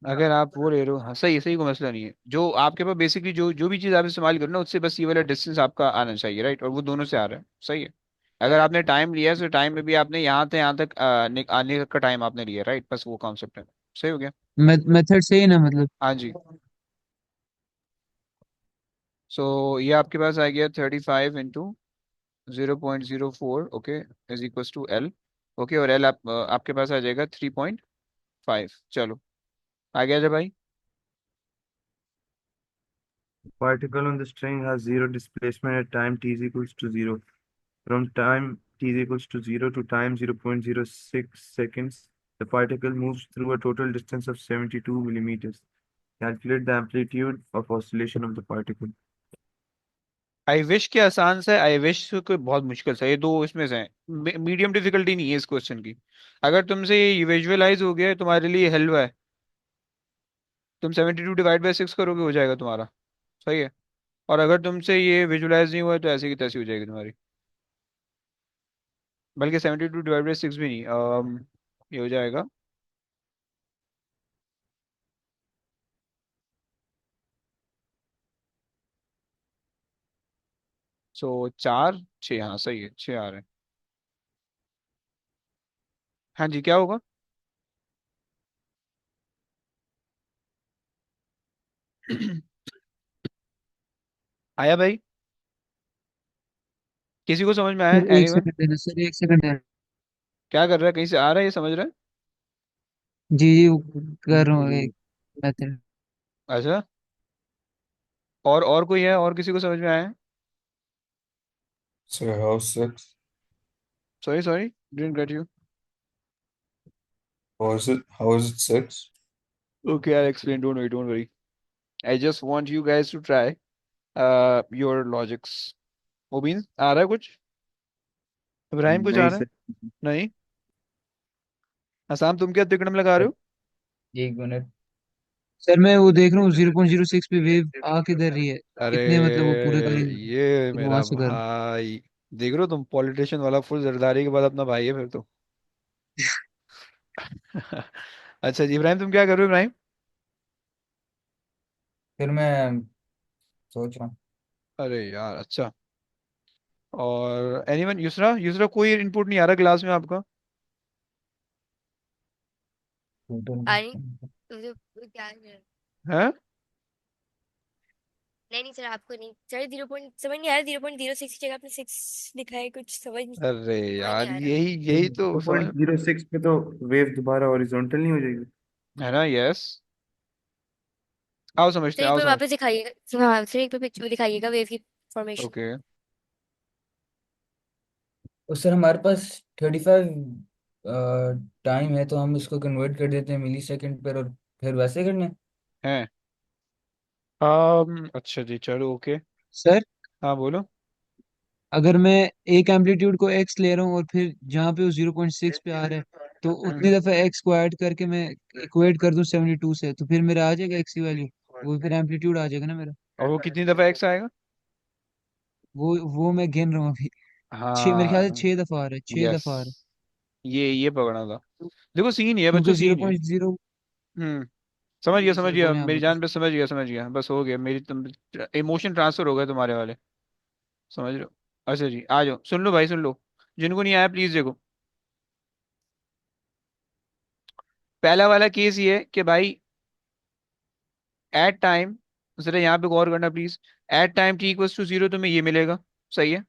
अगर आप वो ले रहे हो, हाँ सही है, सही, कोई मसला नहीं है। जो आपके पास बेसिकली जो जो भी चीज़ आप इस्तेमाल करो ना, उससे बस ये वाला डिस्टेंस आपका आना चाहिए, राइट? और वो दोनों से आ रहा है। सही है। अगर आपने टाइम लिया है तो टाइम में भी आपने यहाँ तक आने का टाइम आपने लिया, राइट? बस वो कॉन्सेप्ट है। सही हो गया। मेथड सही है ना मतलब? हाँ जी। सो ये आपके पास आ गया 35 × 0.04। Okay, is equal to L. Okay, और एल आपके पास आ जाएगा 3.5। चलो आ गया जब भाई। particle on the string has zero displacement at time t is equals to 0. From time t is equals to 0 to time 0.06 seconds, the particle moves through a total distance of 72 millimeters. Calculate the amplitude of oscillation of the particle. I wish के आसान सा है, I wish कोई बहुत मुश्किल सा है। ये दो इसमें से है, मीडियम डिफिकल्टी नहीं है इस क्वेश्चन की। अगर तुमसे ये विजुअलाइज हो गया है, तुम्हारे लिए हलवा है। तुम 72 डिवाइड बाई 6 करोगे, हो जाएगा तुम्हारा। सही है। और अगर तुमसे ये विजुलाइज नहीं हुआ है तो ऐसे की तैसी हो जाएगी तुम्हारी। बल्कि 72 डिवाइड बाई 6 भी नहीं, ये हो जाएगा। सो 4 6, हाँ सही है, 6 आ रहे हैं। हाँ जी, क्या होगा? आया भाई? किसी को समझ में आया? सर एक एनीवन? सेकंड देना, सर एक सेकंड देना। क्या कर रहा है? कहीं से आ रहा है, ये समझ रहा है? जी जी, वो कर रहा हूँ जी। एक मेथड। अच्छा। और कोई है? और किसी को समझ में आया है? So house 6. Sorry sorry, didn't get you. How is it 6? Okay, I explain, don't worry. I just want you guys to try your logics. Mubeen, आ रहा है कुछ? इब्राहिम, कुछ आ नहीं रहा है? सर। नहीं। असम, तुम क्या तिकड़म लगा रहे हो? एक मिनट। सर मैं वो देख रहा हूँ 0.06 पे वेव आ किधर रही है। अरे, कितने मतलब वो पूरे का ये फिर वहां मेरा से कर। भाई। देख रहे हो तुम, पॉलिटिशियन वाला फुल जरदारी के बाद अपना भाई है फिर तो। अच्छा जी, इब्राहिम तुम क्या कर रहे हो, इब्राहिम? फिर मैं सोच रहा हूँ। अरे यार, अच्छा। और एनीवन? युसरा, युसरा कोई इनपुट नहीं आ रहा क्लास में आपका? आई क्या है? नहीं नहीं सर, आपको नहीं सर, 0 पॉइंट समझ नहीं आ रहा, 0.06 की जगह आपने 6 लिखा है, कुछ अरे समझ नहीं यार, आ रहा। यही तो यही तो जीरो समझ। पॉइंट जीरो सिक्स पे तो वेव दोबारा हॉरिजॉन्टल नहीं हो जाएगी? है ना? यस। आओ समझते सर हैं, एक आओ बार समझ। वापस दिखाइएगा, हाँ सर एक बार पिक्चर दिखाइएगा वेव की फॉर्मेशन। ओके। और सर हमारे पास 35 टाइम है, तो हम इसको कन्वर्ट कर देते हैं मिली सेकेंड पर, और फिर वैसे करना है। हैं? अच्छा जी, चलो ओके। सर हाँ बोलो। अगर मैं एक एम्पलीट्यूड को एक्स ले रहा हूँ और फिर जहाँ पे वो 0.6 पे आ रहा है, तो उतनी हम्म। दफा एक्स को ऐड करके मैं इक्वेट कर दूं 72 से, तो फिर मेरा आ जाएगा एक्स की वैल्यू। वो फिर एम्पलीट्यूड आ जाएगा ना मेरा। और वो कितनी दफा एक्स आएगा? वो मैं गिन रहा हूँ अभी। छः, मेरे ख्याल से हाँ। 6 दफा आ रहा है, छह यस, दफा आ रहा ये पकड़ना था। है। देखो सीन ये है बच्चों, क्योंकि जीरो सीन ये। पॉइंट जीरो हम्म। समझ गया, जी समझ सर गया, बोले आप मेरी जान वापस। पे समझ गया, समझ गया, बस हो गया, मेरी तुम इमोशन ट्रांसफर हो गए तुम्हारे वाले। समझ रहे हो? अच्छा जी, आ जाओ, सुन लो भाई, सुन लो। जिनको नहीं आया प्लीज देखो। पहला वाला केस ये है कि भाई, एट टाइम, जरा यहाँ पे गौर करना प्लीज। एट टाइम t = 0 तुम्हें ये मिलेगा। सही है?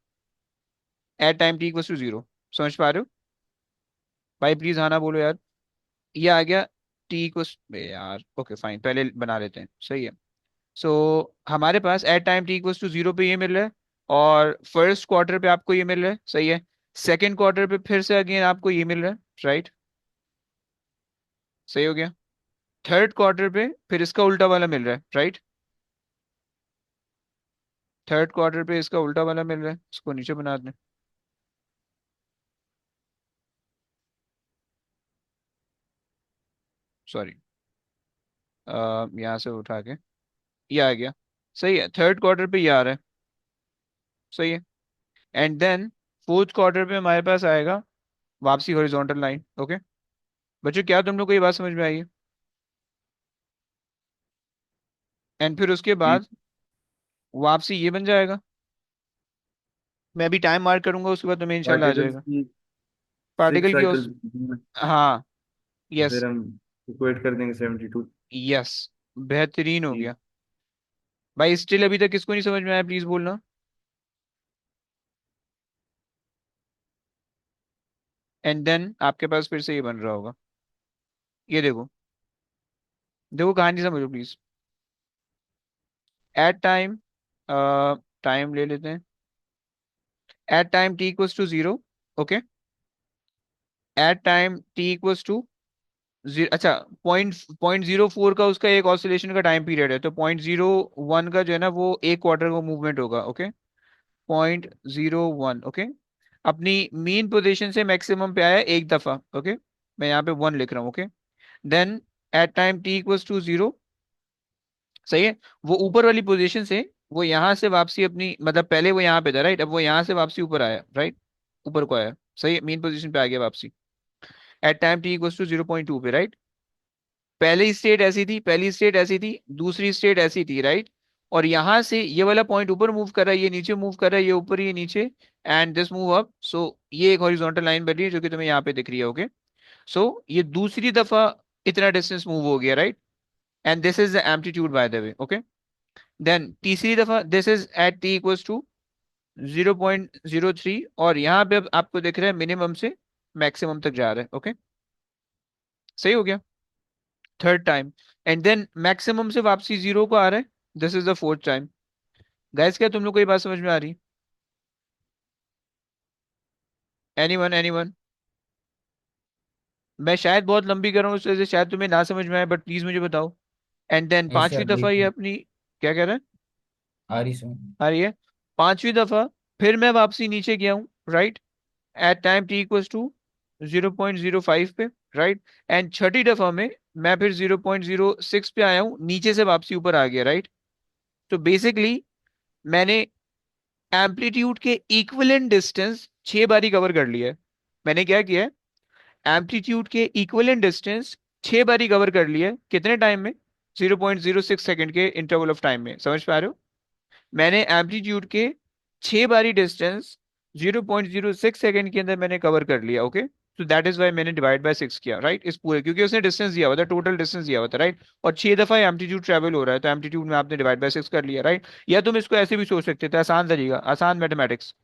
At time t = 0। समझ पा रहे हो? भाई प्लीज हाँ ना बोलो यार। ये आ गया। टी को यार, ओके फाइन, पहले बना लेते हैं, सही है। सो हमारे पास एट टाइम t = 0 पे ये मिल रहा है। और फर्स्ट क्वार्टर पे आपको ये मिल रहा है, सही है। सेकेंड क्वार्टर पे फिर से अगेन आपको ये मिल रहा है। राइट? सही हो गया। थर्ड क्वार्टर पे फिर इसका उल्टा वाला मिल रहा है। राइट? थर्ड क्वार्टर पे इसका उल्टा वाला मिल रहा है, इसको नीचे बना दें। सॉरी, यहाँ से उठा के ये आ गया। सही है, थर्ड क्वार्टर पे ये आ रहा है। सही है। एंड देन फोर्थ क्वार्टर पे हमारे पास आएगा वापसी हॉरिजॉन्टल लाइन। ओके बच्चों, क्या तुम लोग को ये बात समझ में आई है? एंड फिर उसके जी। बाद वापसी ये बन जाएगा। मैं अभी टाइम मार्क करूंगा, उसके बाद तुम्हें इंशाल्लाह आ पार्टिकल्स जाएगा। की पार्टिकल सिक्स की साइकिल्स, उस, हाँ। यस। फिर हम इक्वेट कर देंगे 72। यस, बेहतरीन हो जी। गया। भाई स्टिल अभी तक किसको नहीं समझ में आया, प्लीज बोलना। एंड देन आपके पास फिर से ये बन रहा होगा। ये देखो, देखो कहानी समझो प्लीज। एट टाइम, टाइम ले लेते हैं। At time t = 0। Okay. At time t = 0, अच्छा। पॉइंट 0.04 का उसका एक ऑसिलेशन का टाइम पीरियड है, तो 0.01 का जो है ना वो एक क्वार्टर का मूवमेंट होगा। ओके। 0.01। ओके। अपनी मीन पोजीशन से मैक्सिमम पे आया एक दफा। ओके। मैं यहाँ पे 1 लिख रहा हूँ। Okay. Then at time t = 0, सही है, वो ऊपर वाली पोजीशन से वो यहाँ से वापसी अपनी, मतलब पहले वो यहाँ पे था राइट, अब वो यहाँ से वापसी ऊपर आया राइट, ऊपर को आया, सही, मेन पोजीशन पे आ गया वापसी at time T equals to 0.2 पे राइट। पहली स्टेट ऐसी थी, पहली स्टेट ऐसी थी, दूसरी स्टेट ऐसी थी राइट। और यहां से ये वाला पॉइंट ऊपर मूव कर रहा है, ये नीचे मूव कर रहा है, ये ऊपर ये नीचे, एंड दिस मूव अप। सो ये एक हॉरिजॉन्टल लाइन बन रही है जो कि तुम्हें यहाँ पे दिख रही है, ओके। सो ये दूसरी दफा इतना डिस्टेंस मूव हो गया right, and this is the amplitude by the way, okay. Then तीसरी दफा this is at T equals to 0.03, और यहाँ पे अब आपको दिख रहा है मिनिमम से मैक्सिमम तक जा रहा है, ओके। सही हो गया, third time. And then maximum से वापसी जीरो को आ रहा है, this is the fourth time. Guys क्या तुम लोग को ये बात समझ में आ रही? Anyone anyone? मैं शायद बहुत लंबी कर रहा हूँ, उस वजह से शायद तुम्हें ना समझ में आए, बट प्लीज मुझे बताओ। एंड देन नहीं सर, पांचवी दफा ये देखिए, अपनी, क्या कह रहा है, आ रही सर। आ रही है, पांचवी दफा फिर मैं वापसी नीचे गया हूँ right, at time T equals to 0.05 पे राइट। एंड छठी दफा में मैं फिर 0.06 पे आया हूँ, नीचे से वापसी ऊपर आ गया राइट। तो बेसिकली मैंने एम्पलीट्यूड के इक्विवेलेंट डिस्टेंस 6 बारी कवर कर लिया है। मैंने क्या किया है, एम्पलीट्यूड के इक्विवेलेंट डिस्टेंस 6 बारी कवर कर लिया है, कितने टाइम में, 0.06 सेकंड के इंटरवल ऑफ टाइम में, समझ पा रहे हो? मैंने एम्पलीट्यूड के 6 बारी डिस्टेंस 0.06 सेकंड के अंदर मैंने कवर कर लिया, ओके। तो दैट इज वाई मैंने डिवाइड बाय 6 किया राइट, इस पूरे, क्योंकि उसने डिस्टेंस दिया हुआ था, टोटल डिस्टेंस दिया हुआ था राइट। और 6 दफा एम्पलीट्यूड ट्रेवल हो रहा है, तो एम्पलीट्यूड में आपने डिवाइड बाय 6 कर लिया राइट। या तुम इसको ऐसे भी सोच सकते थे, आसान तरीका, आसान मैथमेटिक्स।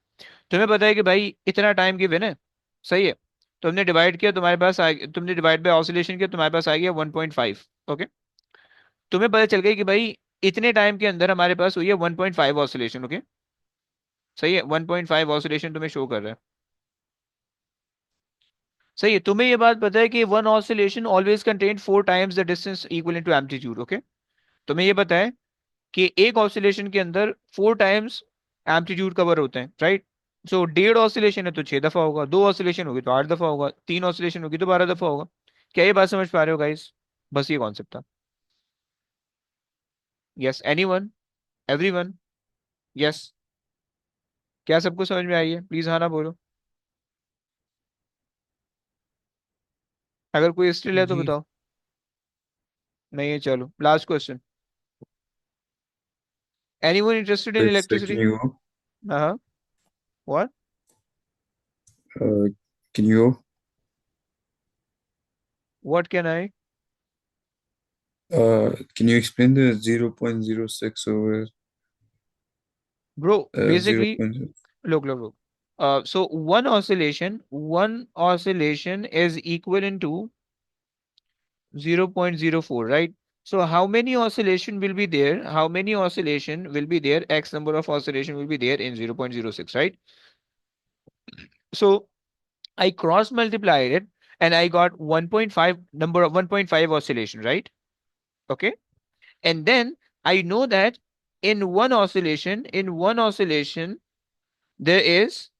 तुम्हें पता है कि भाई इतना टाइम गिवन है, सही है, तुमने डिवाइड किया, तुम्हारे पास आ, तुमने डिवाइड बाय ऑसिलेशन किया, तुम्हारे पास आ गया 1.5, ओके। तुम्हें पता चल गया कि भाई इतने टाइम के अंदर हमारे पास हुई है 1.5 ऑसिलेशन, ओके। सही है, 1.5 ऑसिलेशन तुम्हें शो कर रहा है, सही है। तुम्हें ये बात पता है कि one oscillation always contain 4 times the distance equal to amplitude, okay. तुम्हें ये पता है कि एक ऑसिलेशन के अंदर 4 टाइम्स एम्पलीट्यूड कवर होते हैं राइट। सो 1.5 ऑसिलेशन है तो 6 दफा होगा, 2 ऑसिलेशन होगी तो 8 दफा होगा, 3 ऑसिलेशन होगी तो 12 दफा होगा। क्या ये बात समझ पा रहे हो गाइस? बस ये कॉन्सेप्ट था। Yes anyone? एवरीवन? यस? क्या सबको समझ में आई है? प्लीज हाँ ना बोलो, अगर कोई स्टिल है तो जी। बताओ। नहीं है, चलो last question. Anyone interested in Wait, sir, can electricity? you go? हाँ, what? Uh, can you what can I? can you explain the 0.06 over bro basically 0.0? look look look so one oscillation is equivalent to 0.04 right. So how many oscillation will be there, how many oscillation will be there, x number of oscillation will be there in 0.06 right. So I cross multiplied it and I got 1.5 number of 1.5 oscillation right, okay. And then I know that in one oscillation there is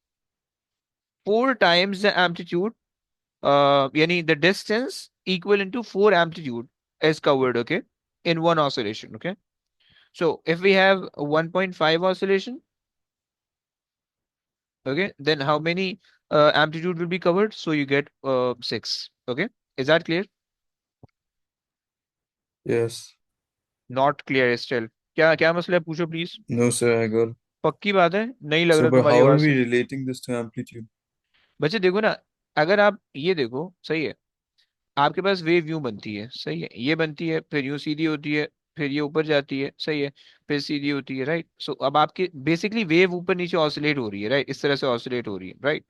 4 times the amplitude, yani the distance equivalent to 4 amplitude is covered, okay, in one oscillation, okay. So if we have 1.5 oscillation, okay, then how many amplitude will be covered? So you get 6, okay. Is that clear? Yes. Not clear still? क्या क्या मसला है, पूछो please. No, sir, I got. पक्की बात है, नहीं लग So, रहा but तुम्हारी how are आवाज we से। relating this to amplitude? बच्चे देखो ना, अगर आप ये देखो, सही है, आपके पास वेव यूं बनती है, सही है, ये बनती है, फिर यूं सीधी होती है, फिर ये ऊपर जाती है, सही है, फिर सीधी होती है राइट। सो अब आपके बेसिकली वेव ऊपर नीचे ऑसिलेट हो रही है राइट, इस तरह से ऑसिलेट हो रही है right.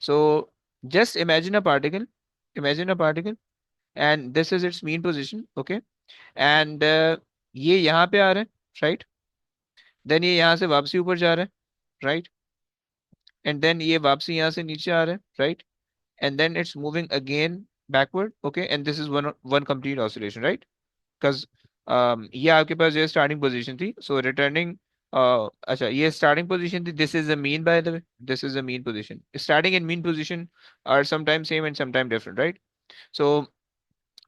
So just imagine a particle, imagine a particle, and this is it's mean position, okay. And ये यहाँ पे आ रहा है राइट, देन ये यहाँ से वापसी ऊपर जा रहा है राइट, एंड देन ये वापसी यहाँ से नीचे आ रहा है right, and then it's moving again backward, okay, and this is one complete oscillation right, because ये आपके पास जो स्टार्टिंग पोजीशन थी, सो रिटर्निंग, अच्छा ये स्टार्टिंग पोजीशन थी, this is the mean by the way, this is the mean position, starting and mean position are sometime same and sometime different right. So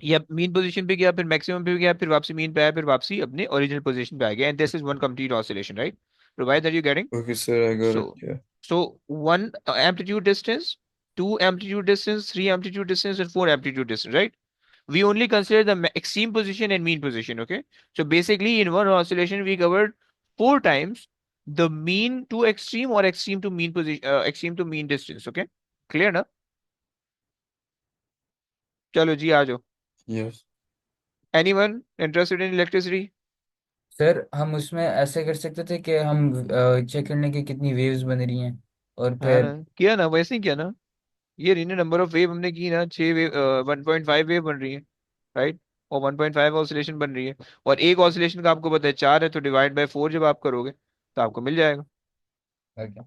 या mean position पे गया, फिर maximum पे गया, फिर वापसी मीन पे आया, फिर वापसी अपने ओरिजिनल पोजीशन पे आ गया, and this is one complete oscillation, right? Provide that you getting? Okay, sir, I got So, it. Yeah. so one amplitude distance, two amplitude distance, three amplitude distance, and four amplitude distance, right? We only consider the extreme position and mean position, okay? So basically, in one oscillation, we covered four times the mean to extreme or extreme to mean position, extreme to mean distance, okay? Clear ना? चलो जी आ जाओ. Yes. Anyone interested in electricity? Sir हम उसमें ऐसे कर सकते थे कि हम चेक करने की कितनी वेव्स बन रही हैं और हाँ ना, फिर किया ना, वैसे ही किया ना. ये रही ना नंबर ऑफ वेव हमने की ना, 6 वेव, 1.5 वेव बन रही है, राइट? और 1.5 ऑसिलेशन बन रही है. और एक ऑसिलेशन का आपको पता है 4 है, तो डिवाइड बाय 4 जब आप करोगे तो आपको मिल जाएगा. okay।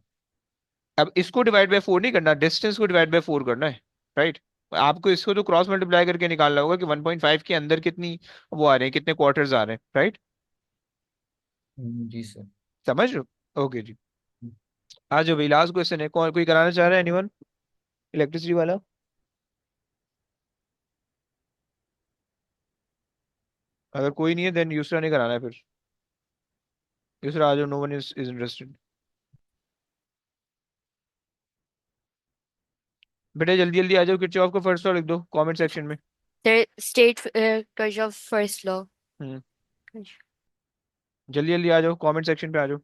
अब इसको डिवाइड बाय 4 नहीं करना, डिस्टेंस को डिवाइड बाय 4 करना है, राइट? आपको इसको तो क्रॉस मल्टीप्लाई करके निकालना होगा कि 1.5 के अंदर कितनी वो आ रहे हैं, कितने क्वार्टर्स आ रहे हैं, राइट? जी सर। समझ रहे हो? ओके जी. आज जो भाई लास्ट क्वेश्चन है, कौन कोई कराना चाह रहा है? एनीवन? इलेक्ट्रिसिटी वाला? अगर कोई नहीं है देन यूसरा ने कराना है फिर. यूसरा आ जाओ, नो वन इज इंटरेस्टेड. बेटा जल्दी जल्दी आ जाओ, किरचॉफ का फर्स्ट लॉ लिख दो कमेंट सेक्शन में. The state Kirchhoff first law. हम्म. जल्दी जल्दी आ जाओ, कमेंट सेक्शन पे आ जाओ.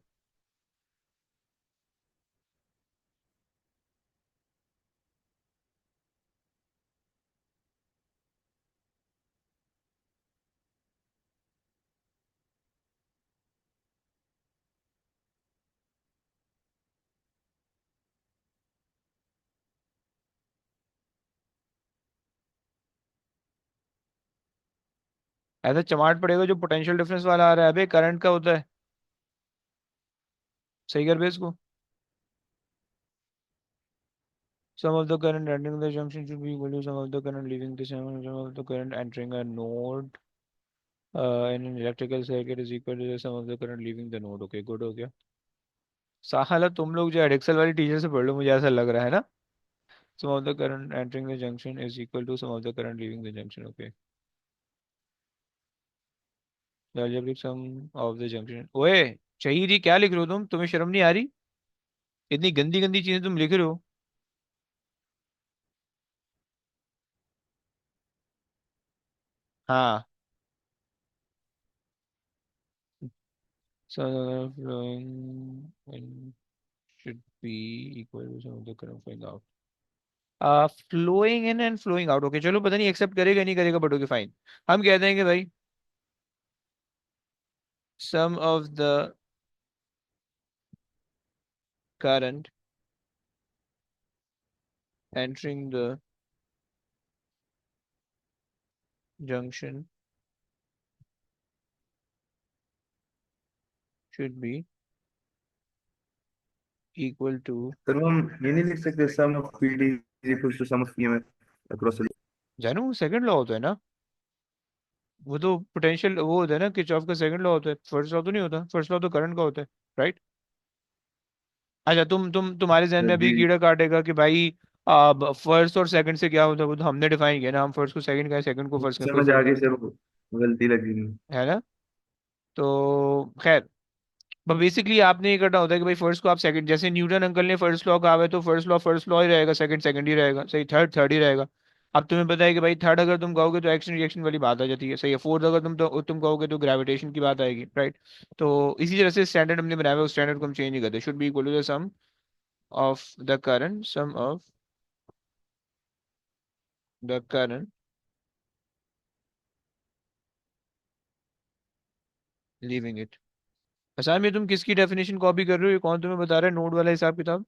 ऐसा चमाट पड़ेगा जो पोटेंशियल डिफरेंस वाला आ रहा है, अबे करंट का होता है. सही कर बे इसको. Sum of the current entering the junction should be equal to sum of the current leaving the sum of the current entering a node in an electrical circuit is equal to the sum of the current leaving the node. Okay, good हो गया. साला तुम लोग जो एडिक्सल वाली teacher से पढ़ लो, मुझे ऐसा लग रहा है ना. Sum of the current entering the junction is equal to sum of the current leaving the junction. Okay. The algebraic sum of the junction. ओए शहीदी, क्या लिख रहे हो तुम? तुम्हें शर्म नहीं आ रही? इतनी गंदी गंदी चीजें तुम लिख रहे हो. हाँ. So flowing and should be equal to sum of the current flowing out. Flowing in and flowing out. Okay चलो, पता नहीं एक्सेप्ट करेगा नहीं करेगा, बट ओके फाइन. हम कहते हैं कि भाई sum of the current entering the junction should be equal to. Sir वो हम ये नहीं लिख सकते sum of PD is equal to sum of EMF across. जानू सेकंड लॉ होता है ना, वो तो पोटेंशियल वो होता है ना, किरचॉफ का सेकंड लॉ होता है, फर्स्ट लॉ तो नहीं होता. फर्स्ट लॉ तो करंट का होता है, राइट? अच्छा, तुम्हारे जहन में अभी जी कीड़ा काटेगा कि भाई फर्स्ट और सेकंड से क्या होता है, वो तो हमने डिफाइन किया ना, हम फर्स्ट को सेकंड का, सेकंड को फर्स्ट का, कोई समझ फर्क आ नहीं. गई सर, वो गलती लगी नहीं। है ना? तो खैर, बेसिकली आपने ये करना होता है कि भाई फर्स्ट को आप सेकंड, जैसे न्यूटन अंकल ने फर्स्ट लॉ कहा है, तो फर्स्ट लॉ ही रहेगा, सेकंड सेकंड ही रहेगा, सही. थर्ड थर्ड ही रहेगा. अब तुम्हें पता है कि भाई थर्ड अगर तुम कहोगे तो एक्शन रिएक्शन वाली बात आ जाती है, सही है. फोर्थ अगर तुम कहोगे तो ग्रेविटेशन की बात आएगी, राइट? तो इसी तरह से स्टैंडर्ड हमने बनाया हुआ, उस स्टैंडर्ड को हम चेंज नहीं करते. Should be equal to the sum of the current, sum of the current leaving it. असल में तुम किसकी डेफिनेशन कॉपी कर रहे हो? ये कौन तुम्हें बता रहा है नोड वाला हिसाब किताब?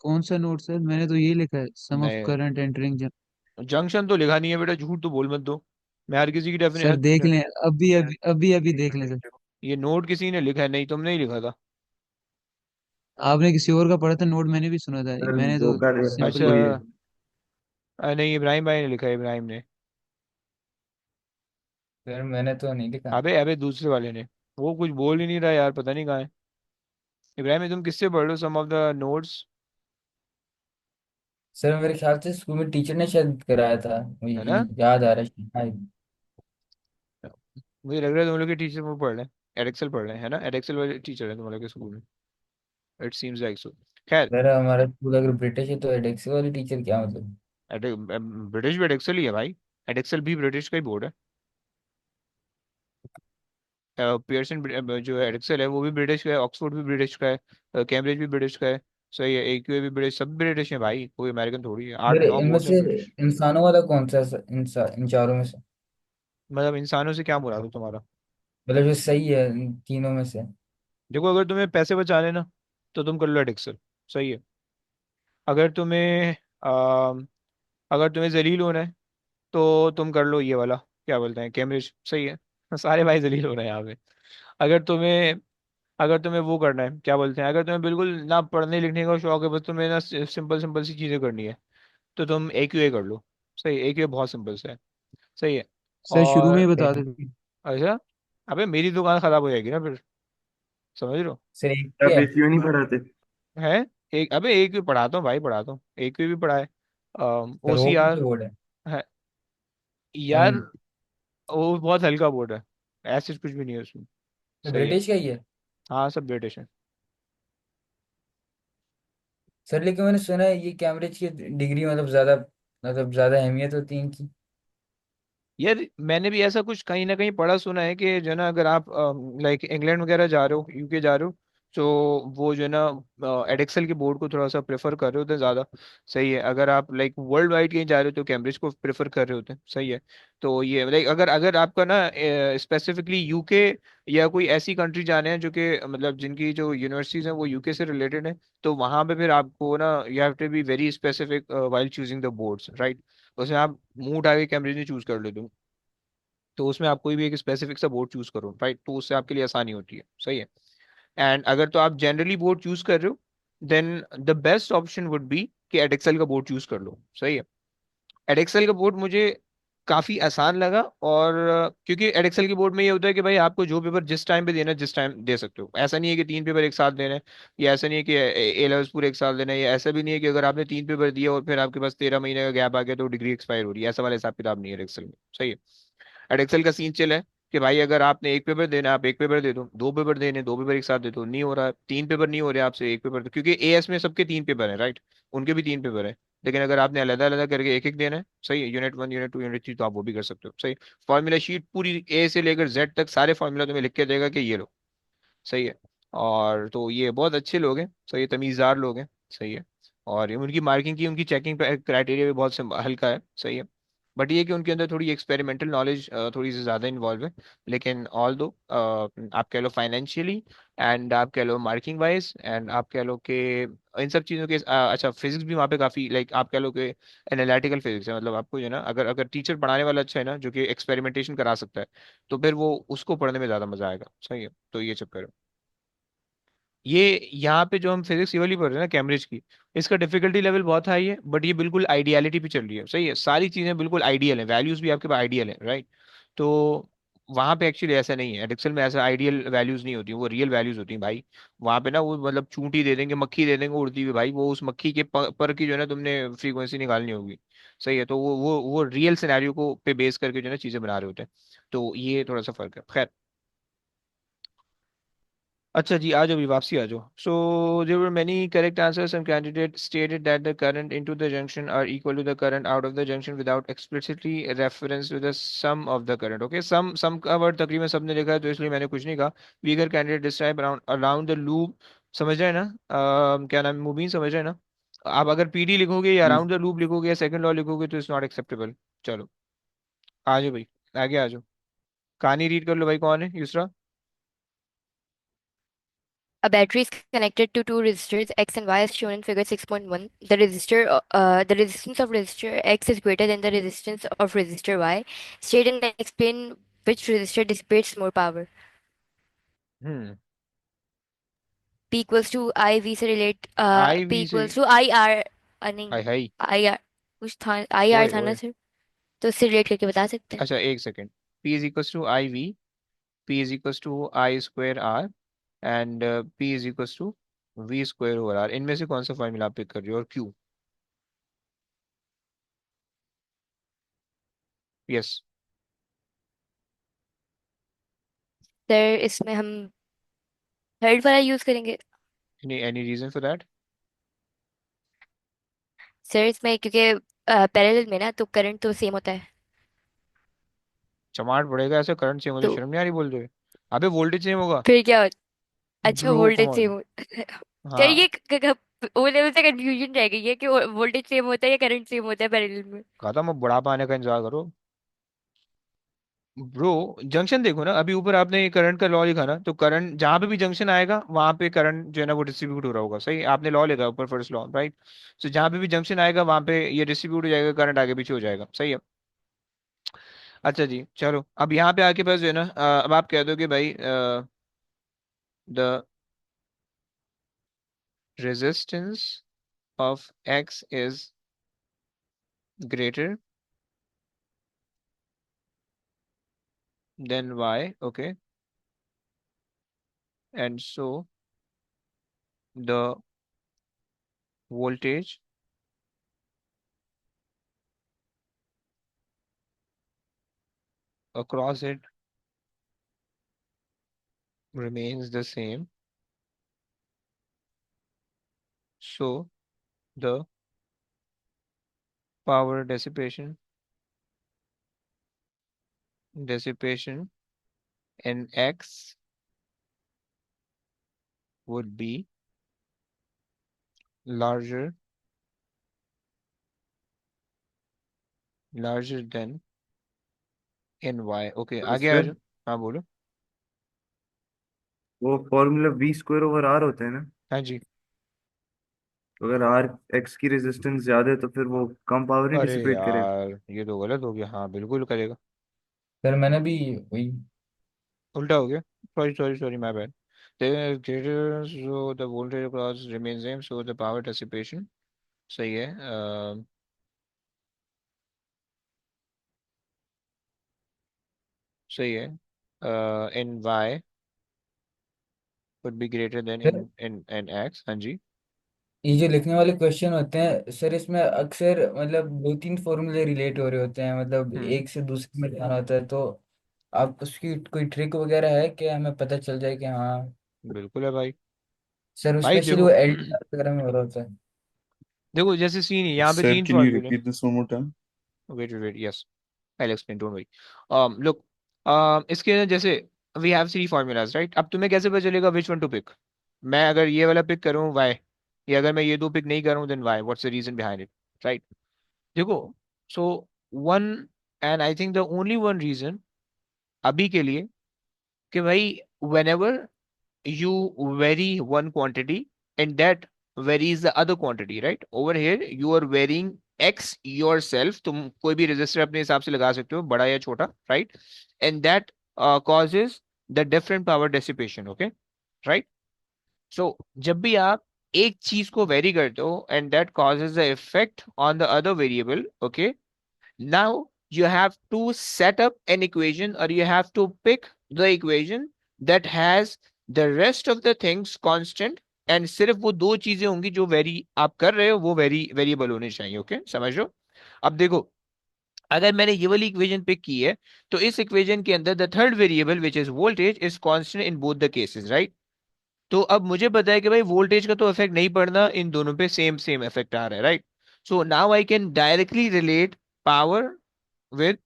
कौन सा नोट सर? मैंने तो ये लिखा है, सम ऑफ नहीं, करंट एंटरिंग। जंक्शन तो लिखा नहीं है बेटा, झूठ तो बोल मत दो. मैं हर किसी की सर देख डेफिनेशन. लें, अभी देख लें सर। ये नोट किसी ने लिखा है, नहीं तुमने ही लिखा था. आपने किसी और का पढ़ा था नोट, मैंने भी सुना था, सर मैंने तो धोखा दे सिंपल अच्छा. वही लिखा। है। नहीं, इब्राहिम भाई ने लिखा है, इब्राहिम ने. सर मैंने तो नहीं लिखा। अबे अबे दूसरे वाले ने. वो कुछ बोल ही नहीं रहा यार, पता नहीं कहाँ है. इब्राहिम तुम किससे पढ़ रहे हो सम ऑफ द नोट्स? सर मेरे ख्याल से स्कूल में टीचर ने शायद कराया था, मुझे है ना? याद आ रहा है शायद। मुझे लग रहा है तुम लोग के टीचर वो पढ़ रहे हैं, एडेक्सल पढ़ रहे हैं, है ना? एडेक्सल वाले टीचर है तुम लोग के स्कूल में, इट सीम्स लाइक सो। खैर, सर हमारा स्कूल अगर ब्रिटिश है तो एडेक्सी वाले टीचर क्या मतलब? ब्रिटिश भी एडेक्सल ही है भाई। एडेक्सल भी ब्रिटिश का ही बोर्ड है। पियर्सन जो है एडेक्सल है वो भी ब्रिटिश का है, ऑक्सफोर्ड भी ब्रिटिश का है, कैम्ब्रिज भी ब्रिटिश का है। सही है, AQA भी ब्रिटिश, सब ब्रिटिश है भाई, कोई अमेरिकन थोड़ी है, आठ सर नौ इनमें बोर्ड्स हैं से ब्रिटिश। इंसानों वाला कौन सा है सर? इन चारों में से मतलब इंसानों से क्या मुराद है तुम्हारा? मतलब जो सही है इन तीनों में से? देखो, अगर तुम्हें पैसे बचाने ना, तो तुम कर लो एडेक्सल। सही है। अगर तुम्हें अगर तुम्हें जलील होना है, तो तुम कर लो ये वाला, क्या बोलते हैं, कैम्ब्रिज। सही है। सारे भाई जलील हो रहे हैं यहाँ पे। अगर तुम्हें अगर तुम्हें वो करना है, क्या बोलते हैं, अगर तुम्हें बिल्कुल ना पढ़ने लिखने का शौक है, बस तुम्हें ना सिंपल सिंपल सी चीजें करनी है, तो तुम AQA कर लो। सही, AQA बहुत सिंपल सा है। सही है। सर शुरू में ही और बता देते। अच्छा, अबे मेरी दुकान खराब हो जाएगी ना फिर, समझ रहे हो? सर एक आप क्या है? रेशियो नहीं पढ़ाते? है। एक, अबे AQA पढ़ाता हूँ भाई, पढ़ाता हूँ, AQA भी पढ़ा है। सर वो कौन सा OCR बोर्ड है? है आई यार। मीन वो बहुत हल्का बोर्ड है, ऐसे कुछ भी नहीं है उसमें। सही है। ब्रिटिश का ही है? हाँ, सब ब्रिटिश है। सर लेकिन मैंने सुना है ये कैम्ब्रिज की डिग्री मतलब ज्यादा अहमियत होती है इनकी। यार मैंने भी ऐसा कुछ कहीं ना कहीं पढ़ा सुना है कि जो है ना, अगर आप लाइक इंग्लैंड वगैरह जा रहे हो, UK जा रहे हो, तो वो जो है ना एडेक्सल के बोर्ड को थोड़ा सा प्रेफर कर रहे होते हैं ज़्यादा। सही है। अगर आप लाइक वर्ल्ड वाइड कहीं जा रहे हो तो कैम्ब्रिज को प्रेफर कर रहे होते हैं। सही है। तो ये लाइक अगर अगर आपका ना स्पेसिफिकली UK या कोई ऐसी कंट्री जाने हैं जो कि मतलब जिनकी जो यूनिवर्सिटीज़ हैं वो UK से रिलेटेड है, तो वहाँ पे फिर आपको ना you have to be very specific while choosing the boards, right? उसमें आप मुंह उठा के कैम्ब्रिज नहीं चूज कर लेते हो, तो उसमें आप कोई भी एक स्पेसिफिक सा बोर्ड चूज करो, राइट? तो उससे आपके लिए आसानी होती है। सही है। एंड अगर तो आप जनरली बोर्ड चूज कर रहे हो, then the best option would be कि एडेक्सल का बोर्ड चूज कर लो। सही है। एडेक्सल का बोर्ड मुझे काफी आसान लगा, और क्योंकि एडेक्सल के बोर्ड में ये होता है कि भाई आपको जो पेपर जिस टाइम पे देना है जिस टाइम दे सकते हो। ऐसा नहीं है कि 3 पेपर एक साथ देना है, या ऐसा नहीं है कि A लेवल्स पूरे एक साथ देना है, या ऐसा भी नहीं है कि अगर आपने 3 पेपर दिए और फिर आपके पास 13 महीने का गैप आ गया तो डिग्री एक्सपायर हो रही है। ऐसा वाला हिसाब किताब नहीं है एडेक्सल में। सही है। एडेक्सल का सीन चिल है कि भाई अगर आपने एक पेपर देना है, आप एक पेपर दे दो, 2 पेपर देने, 2 पेपर एक साथ दे दो, नहीं हो रहा है, 3 पेपर नहीं हो रहे आपसे, एक पेपर क्योंकि AS में सबके 3 पेपर है, राइट? उनके भी 3 पेपर है। लेकिन अगर आपने अलग अलग करके एक एक देना है, सही है, यूनिट 1, यूनिट 2, यूनिट 3, तो आप वो भी कर सकते हो। सही। फॉर्मूला शीट पूरी A से लेकर Z तक सारे फॉर्मूला तुम्हें लिख के देगा कि ये लो। सही है। और तो ये बहुत अच्छे लोग हैं, सही है, तमीज़दार लोग हैं। सही है। और ये उनकी मार्किंग की, उनकी चेकिंग क्राइटेरिया भी बहुत हल्का है। सही है। बट ये कि उनके अंदर थोड़ी एक्सपेरिमेंटल नॉलेज थोड़ी सी ज़्यादा इन्वॉल्व है। लेकिन ऑल दो आप कह लो फाइनेंशियली, एंड आप कह लो मार्किंग वाइज, एंड आप कह लो कि इन सब चीज़ों के अच्छा, फिजिक्स भी वहाँ पे काफ़ी लाइक आप कह लो कि एनालिटिकल फिजिक्स है। मतलब आपको जो है ना, अगर अगर टीचर पढ़ाने वाला अच्छा है ना, जो कि एक्सपेरिमेंटेशन करा सकता है, तो फिर वो उसको पढ़ने में ज़्यादा मजा आएगा। सही है। तो ये चक्कर है। ये यहाँ पे जो हम फिजिक्स ये वाली पढ़ रहे हैं ना कैम्ब्रिज की, इसका डिफिकल्टी लेवल बहुत हाई है, बट ये बिल्कुल आइडियलिटी पे चल रही है। सही है। सारी चीजें बिल्कुल आइडियल है, वैल्यूज भी आपके पास आइडियल है, राइट? तो वहाँ पे एक्चुअली ऐसा नहीं है, एडिक्सल में ऐसा आइडियल वैल्यूज नहीं होती, वो रियल वैल्यूज होती हैं भाई। वहाँ पे ना वो मतलब चूंटी दे देंगे, मक्खी दे देंगे उड़ती हुई भाई, वो उस मक्खी के पर की जो है ना तुमने फ्रीक्वेंसी निकालनी होगी। सही है। तो वो रियल सिनेरियो को पे बेस करके जो है ना चीजें बना रहे होते हैं। तो ये थोड़ा सा फर्क है। खैर, अच्छा जी, आ जाओ भी, वापसी आ जाओ। So there were many correct answers, some candidate stated that the current into the junction are equal to the current out of the junction without explicitly reference to the sum of the current. Okay, sum का word तकरीबन सबने लिखा है, तो इसलिए मैंने कुछ नहीं कहा। Uyghur candidate describe around around the loop. समझ रहे हैं ना? क्या नाम है, मुबीन, समझ रहे हैं ना? आप अगर PD लिखोगे या जी। अराउंड द लूप लिखोगे या सेकंड लॉ लिखोगे तो इट्स नॉट एक्सेप्टेबल। चलो, आ जाओ भाई, आगे आ जाओ। कहानी रीड कर लो भाई, कौन है Yusra? A battery is connected to two resistors X and Y as shown in figure 6.1. The resistance of resistor X is greater than the resistance of resistor Y. State and explain which resistor dissipates more power. Hmm. P equals to IV से relate P IV से? equals to IR नहीं हाय हाय। IR कुछ था IR ओए था ना ओए। Sir, तो उससे रिलेट करके बता सकते हैं। अच्छा, एक second. P is equals to IV, P is equals to I square R, and P is equals to V square over R। इनमें से कौन सा फॉर्मूला आप पिक कर रहे हो, और क्यों? यस। सर इसमें हम थर्ड वाला यूज करेंगे। Any reason for that? Sir इसमें क्योंकि पैरेलल में ना तो करंट तो सेम होता है। चमाट पड़ेगा ऐसे, करंट सेम होता है, तो शर्म नहीं आ रही बोलते हुए? अबे वोल्टेज सेम होगा। फिर क्या अच्छा bro come voltage on. Same हो क्या हाँ, ये ओ लेवल से कंफ्यूजन रह गई है कि वोल्टेज सेम होता है या करंट सेम होता है पैरेलल में। कहा था मैं बुढ़ापा आने का इंतजार करो। ब्रो जंक्शन देखो ना, अभी ऊपर आपने करंट का लॉ लिखा ना, तो करंट जहां पे भी जंक्शन आएगा वहां पे करंट जो है ना वो डिस्ट्रीब्यूट हो रहा होगा, सही? आपने लॉ लिखा ऊपर, फर्स्ट लॉ, राइट? सो जहां पे भी जंक्शन आएगा वहां पे ये डिस्ट्रीब्यूट हो जाएगा, करंट आगे पीछे हो जाएगा, सही है? अच्छा जी, चलो अब यहाँ पे आके पास जो है ना, अब आप कह दो कि भाई the resistance of X is greater than Y, okay, and so the voltage across it remains the same, so the power dissipation in x would be larger than in y, okay आगे आ sir जाओ। हाँ बोलो। वो formula V square over R होता है ना, हाँ जी। तो अगर आर एक्स की रेजिस्टेंस ज्यादा है तो फिर वो कम पावर ही अरे डिसिपेट करेगा। यार ये तो गलत हो गया, हाँ बिल्कुल करेगा। सर मैंने भी वही। उल्टा हो गया। Sorry sorry sorry, my bad. greater so the voltage across remains same, so the power dissipation, सही है। सही है। in y would be greater than sir in x, हाँ जी। ये जो लिखने वाले क्वेश्चन होते हैं सर, इसमें अक्सर मतलब दो तीन फॉर्मूले रिलेट हो रहे होते हैं, मतलब हम्म। एक से दूसरे में जाना होता है, तो आप उसकी कोई ट्रिक वगैरह है कि हमें पता चल जाए कि हाँ। बिल्कुल है भाई। सर भाई स्पेशली वो देखो एल वगैरह में हो रहा होता है। देखो जैसे सीन है यहाँ पे Sir, तीन can you फॉर्मूले। repeat this one more time? Wait wait, yes, I explain, don't worry. Look, इसके अंदर जैसे we have three formulas, right? अब तुम्हें कैसे पता चलेगा विच वन टू पिक? मैं अगर ये वाला पिक करूँ वाई, या अगर मैं ये दो पिक नहीं करूँ then why, what's the reason behind it, right? देखो, so one, and I think the only one reason अभी के लिए, कि भाई whenever you vary one quantity and that varies the other quantity, right? Over here you are varying x yourself, तुम कोई भी resistor अपने हिसाब से लगा सकते हो, बड़ा या छोटा, right? And that causes the different power dissipation, okay, right? So जब भी आप एक चीज को वेरी करते हो and that causes the effect on the other variable, okay, now you have to set up an equation, or you have to pick the equation that has the rest of the things constant, and सिर्फ वो दो चीजें होंगी जो very आप कर रहे हो वो वेरिएबल होने चाहिए, ओके, समझ लो? अब देखो, अगर मैंने ये वाली इक्वेशन पिक की है, तो इस इक्वेशन के अंदर the third variable which is voltage is constant in both the cases, right? तो अब मुझे पता है कि भाई वोल्टेज का तो इफेक्ट नहीं पड़ना, इन दोनों पे सेम सेम इफेक्ट आ रहा है, right? So now I can directly relate power with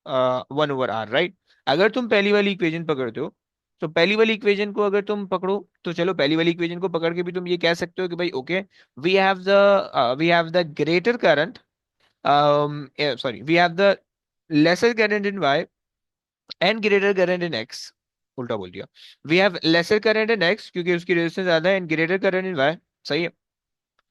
1/r, right? अगर तुम पहली वाली इक्वेशन पकड़ते हो, तो पहली वाली इक्वेशन को अगर तुम पकड़ो, तो चलो पहली वाली इक्वेशन को पकड़ के भी तुम ये कह सकते हो कि भाई okay, we have the greater current, sorry, we have the lesser current in y and greater current in x। उल्टा बोल दिया। We have lesser current in x क्योंकि उसकी रेजिस्टेंस ज्यादा है, and greater current in y, सही है?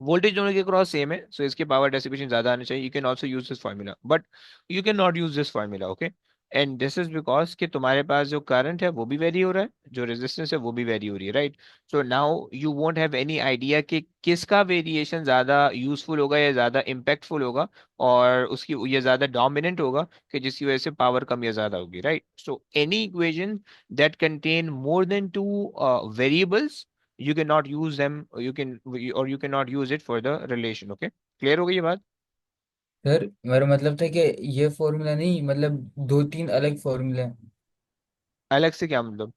Voltage दोनों के क्रॉस सेम है, सो इसके पावर डेसिपेशन ज्यादा आना चाहिए। You can also use this formula, but you can not use this formula, okay? And this is because कि तुम्हारे पास जो करंट है वो भी वेरी हो रहा है, जो रेजिस्टेंस है वो भी वेरी हो रही है, right? So now you won't have any idea कि किसका वेरिएशन ज्यादा यूजफुल होगा या ज्यादा इम्पैक्टफुल होगा, और उसकी ये ज्यादा डोमिनेंट होगा, कि जिसकी वजह से पावर कम या ज्यादा होगी, right? So any equation that contain more than two variables, you cannot use them, or you cannot use it for the relation, okay? Clear हो गई ये बात? सर मेरा मतलब था कि ये फॉर्मूला नहीं, मतलब दो तीन अलग फॉर्मूले हैं। अलग से क्या मतलब?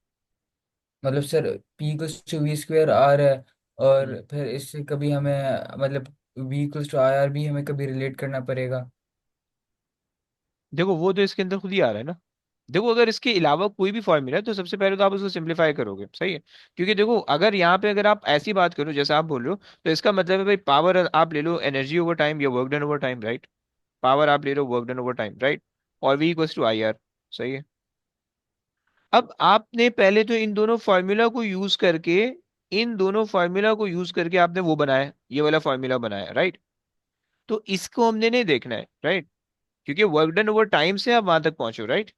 मतलब sir P equals to V square R है, और हम्म। फिर इससे कभी हमें मतलब V equals to I R भी हमें कभी रिलेट करना पड़ेगा। देखो वो तो इसके अंदर खुद ही आ रहा है ना। देखो अगर इसके अलावा कोई भी फॉर्मूला है तो सबसे पहले तो आप उसको सिंपलीफाई करोगे, सही है। क्योंकि देखो अगर यहाँ पे अगर आप ऐसी बात करो जैसे आप बोल रहे हो, तो इसका मतलब है भाई पावर आप ले लो एनर्जी ओवर टाइम या work done over time, right. Power आप ले लो work done over time, right. और V equals to I R, सही है। अब आपने पहले तो इन दोनों फार्मूला को यूज करके, इन दोनों फार्मूला को यूज करके आपने वो बनाया, ये वाला फार्मूला बनाया, राइट। तो इसको हमने नहीं देखना है, राइट। क्योंकि वर्क डन ओवर टाइम से आप वहां तक पहुंचो, राइट।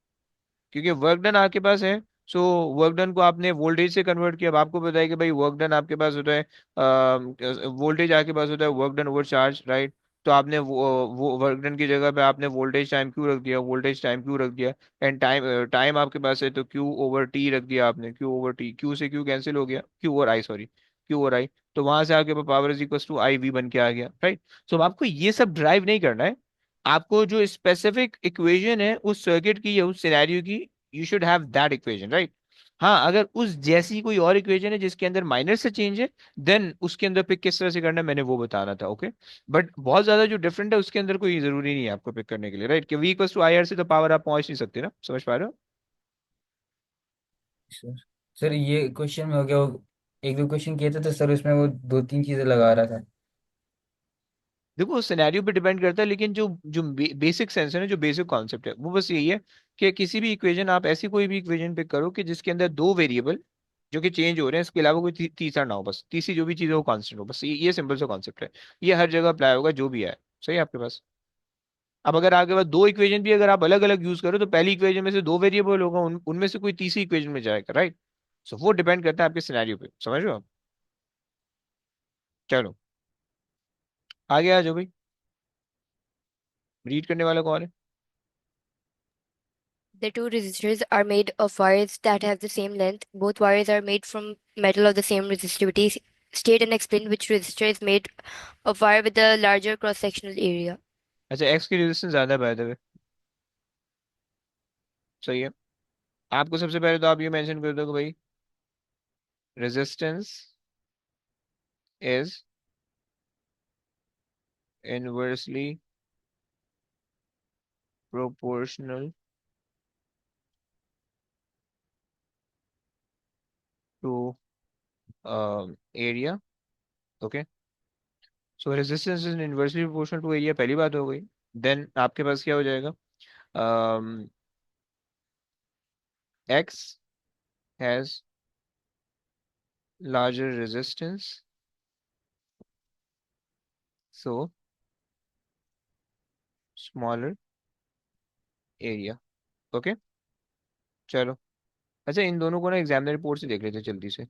क्योंकि वर्क डन आपके पास है। सो वर्क डन को आपने वोल्टेज से कन्वर्ट किया। अब आपको पता है कि भाई वर्क डन आपके पास होता है, वोल्टेज आपके पास होता है work done over charge, right. तो आपने वो वर्क डन की जगह पे आपने वोल्टेज टाइम क्यू रख दिया, वोल्टेज टाइम क्यू रख दिया। एंड टाइम टाइम आपके पास है तो क्यू ओवर टी रख दिया आपने, क्यू ओवर टी, क्यू से क्यू कैंसिल हो गया, Q over I, sorry, Q over I. तो वहां से आपके पास power is equal to I V बन के आ गया, राइट। सो अब आपको ये सब ड्राइव नहीं करना है। आपको जो स्पेसिफिक इक्वेशन है उस सर्किट की या उस सिनेरियो की, you should have that equation, right. हाँ अगर उस जैसी कोई और इक्वेशन है जिसके अंदर माइनर से चेंज है, देन उसके अंदर पिक किस तरह से करना है मैंने वो बताना था, ओके। बट बहुत ज्यादा जो डिफरेंट है उसके अंदर कोई जरूरी नहीं है आपको पिक करने के लिए, राइट। कि V equal to I R से तो पावर आप पहुंच नहीं सकते ना, समझ पा रहे हो? सर सर ये क्वेश्चन में हो गया एक दो क्वेश्चन किए थे तो सर उसमें वो दो तीन चीजें लगा रहा था। देखो सिनेरियो पे डिपेंड करता है, लेकिन जो जो बेसिक सेंस है ना, जो बेसिक कॉन्सेप्ट है वो बस यही है कि किसी भी इक्वेशन, आप ऐसी कोई भी इक्वेशन पिक करो कि जिसके अंदर दो वेरिएबल जो कि चेंज हो रहे हैं, इसके अलावा कोई तीसरा ना हो, बस तीसरी जो भी चीज़ है वो कांस्टेंट हो, बस ये सिंपल सा कॉन्सेप्ट है। ये हर जगह अप्लाई होगा जो भी है, सही है आपके पास। अब अगर आपके पास दो इक्वेशन भी अगर आप अलग अलग यूज करो तो पहली इक्वेशन में से दो वेरिएबल होगा, उनमें से कोई तीसरी इक्वेशन में जाएगा, राइट। सो वो डिपेंड करता है आपके सिनेरियो पे, समझ रहे हो आप? चलो आगे आ जाओ भाई। रीड करने वाला कौन है? The two resistors are made of wires that have the same length. Both wires are made from metal of the same resistivity. State and explain which resistor is made of wire with a larger cross-sectional area. अच्छा, x की resistance ज्यादा है bye the वे, सही है। आपको सबसे पहले तो आप ये मेंशन कर दो कि भाई resistance is inversely proportional to area, okay. So resistance is inversely proportional to area, पहली बात हो गई। देन आपके पास क्या हो जाएगा? X has larger resistance, so smaller area, okay. चलो, अच्छा इन दोनों को ना एग्जामिनर रिपोर्ट से देख लेते हैं जल्दी से।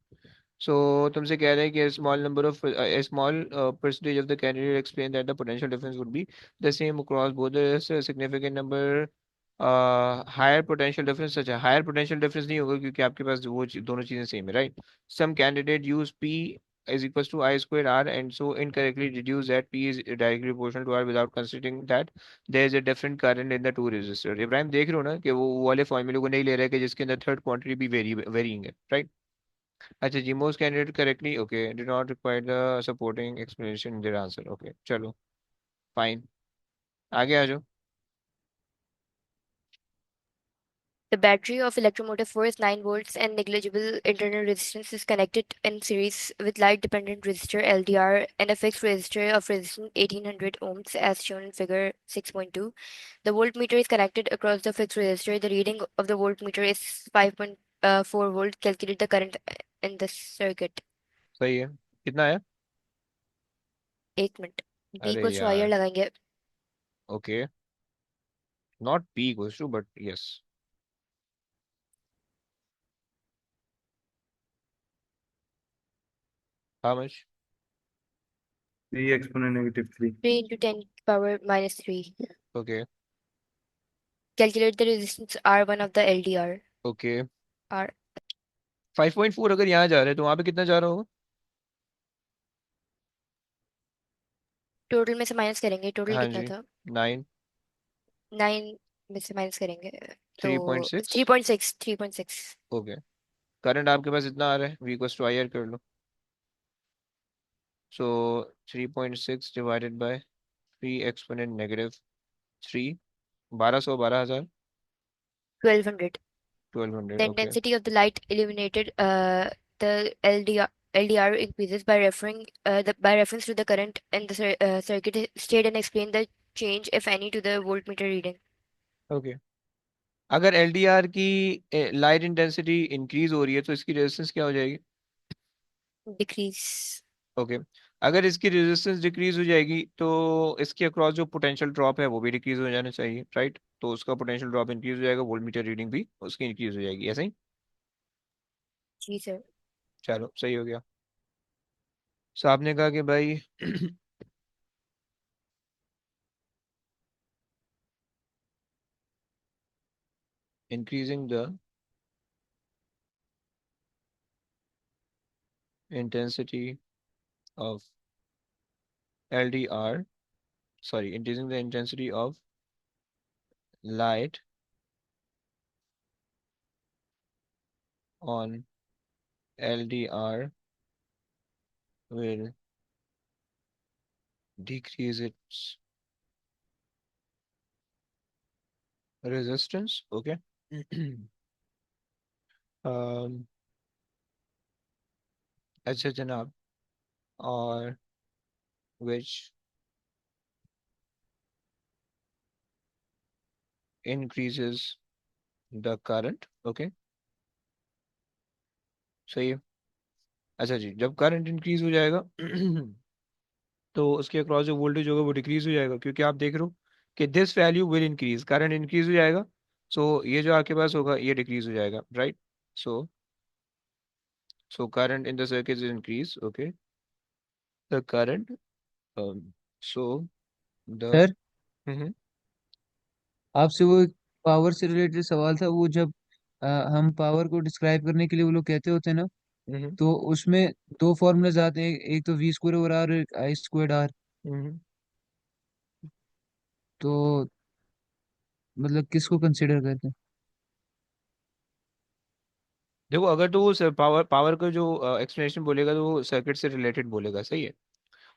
सो तुमसे कह रहे हैं कि small number of small percentage of the candidate explain that the potential difference would be the same across both the significant number. Higher potential difference, अच्छा हायर पोटेंशियल डिफरेंस नहीं होगा क्योंकि आपके पास दोनों चीजें सेम है, right. Some candidate use P is equals to I square R and so incorrectly deduce that P is directly proportional to R without considering that there is a different current in the two resistor। Ibrahim देख रहे हो ना कि वो वाले फॉर्मूले को नहीं ले रहा है कि जिसके अंदर थर्ड क्वांटिटी भी वेरिंग है, राइट। अच्छा जी, most candidate correctly, okay, did not require the supporting explanation in their answer, okay चलो फाइन। आगे आ जाओ। The battery of electromotive force 9 volts and negligible internal resistance is connected in series with light dependent resistor LDR and a fixed resistor of resistance 1800 ohms as shown in figure 6.2. The voltmeter is connected across the fixed resistor. The reading of the voltmeter is 5.4 volt. Calculate the current in the circuit. सही है, कितना है? एक minute, B अरे को wire यार, लगाएंगे। Okay, not P equals to but yes, how much? 3 exponent negative 3. 3 into 10 power minus 3. Okay Calculate the resistance R1 of the LDR. Okay. R 5.4 अगर यहाँ जा रहे हैं तो वहां पे कितना जा रहा होगा? टोटल में से माइनस करेंगे, टोटल हाँ कितना जी, था? 9, 9 में से माइनस करेंगे तो 3.6। 3.6, 3.6। ओके, करंट आपके पास इतना आ रहा है, V equals to I R कर लो। So 3.6 divided by 3 exponent -3, 1200, 12,000, 1200. 1200। The okay, intensity of the light illuminated, the LDR increases by by reference to the current in the circuit. State and explain the change, if any, to the voltmeter reading. Okay. अगर LDR की light intensity increase हो रही है तो इसकी resistance क्या हो जाएगी? Decrease. ओके, अगर इसकी रेजिस्टेंस डिक्रीज हो जाएगी तो इसके अक्रॉस जो पोटेंशियल ड्रॉप है वो भी डिक्रीज हो जाना चाहिए, राइट? तो उसका पोटेंशियल ड्रॉप इंक्रीज हो जाएगा, वोल्टमीटर रीडिंग भी उसकी इंक्रीज हो जाएगी, ऐसा ही। जी सर। चलो सही हो गया। सो आपने कहा कि भाई increasing the intensity of LDR, sorry, increasing the intensity of light on LDR will decrease its resistance. Okay. um, अच्छा जनाब, और which increases the current. Okay, सही है। अच्छा जी, जब करंट इंक्रीज हो जाएगा तो उसके अक्रॉस जो वोल्टेज होगा वो डिक्रीज हो जाएगा, क्योंकि आप देख रहे हो कि this value will increase, current increase हो जाएगा। सो ये जो आपके पास होगा ये डिक्रीज हो जाएगा, right? So current in the circuit is increase. Okay, the current, so the sir, hmm आपसे वो पावर से रिलेटेड सवाल था। वो जब हम पावर को डिस्क्राइब करने के लिए वो लोग कहते होते हैं ना, हम्म तो उसमें दो फॉर्मूलाज आते हैं, एक तो वी स्क्वायर ओवर आर, एक आई स्क्वायर आर। हम्म। तो मतलब किसको कंसिडर करते हैं? देखो, अगर तो वो पावर पावर का जो एक्सप्लेनेशन बोलेगा तो वो सर्किट से रिलेटेड बोलेगा, सही है।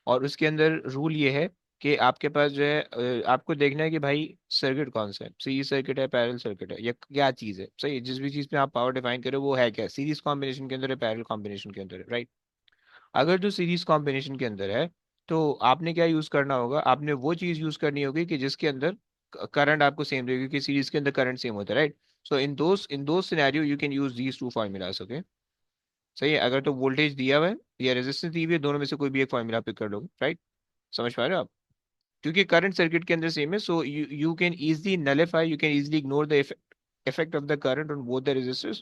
और उसके अंदर रूल ये है कि आपके पास जो है आपको देखना है कि भाई सर्किट कौन सा है, सीरीज सर्किट है, पैरेलल सर्किट है, या क्या चीज़ है, सही है। जिस भी चीज़ पे आप पावर डिफाइन करो वो है क्या, सीरीज कॉम्बिनेशन के अंदर है, पैरेलल कॉम्बिनेशन के अंदर है, राइट? अगर जो सीरीज कॉम्बिनेशन के अंदर है तो आपने क्या यूज करना होगा, आपने वो चीज यूज करनी होगी कि जिसके अंदर करंट आपको सेम रहेगी, क्योंकि सीरीज के अंदर करंट सेम होता है, राइट? सो इन दो scenario you can use these two formulas. Okay, सही है। अगर तो वोल्टेज दिया हुआ है या रेजिस्टेंस दी हुई है, दोनों में से कोई भी एक फार्मूला पिक कर लोगे, राइट? समझ पा रहे हो आप? क्योंकि करंट सर्किट के अंदर सेम है, so you can easily nullify, you can easily ignore the effect of the current on both the resistors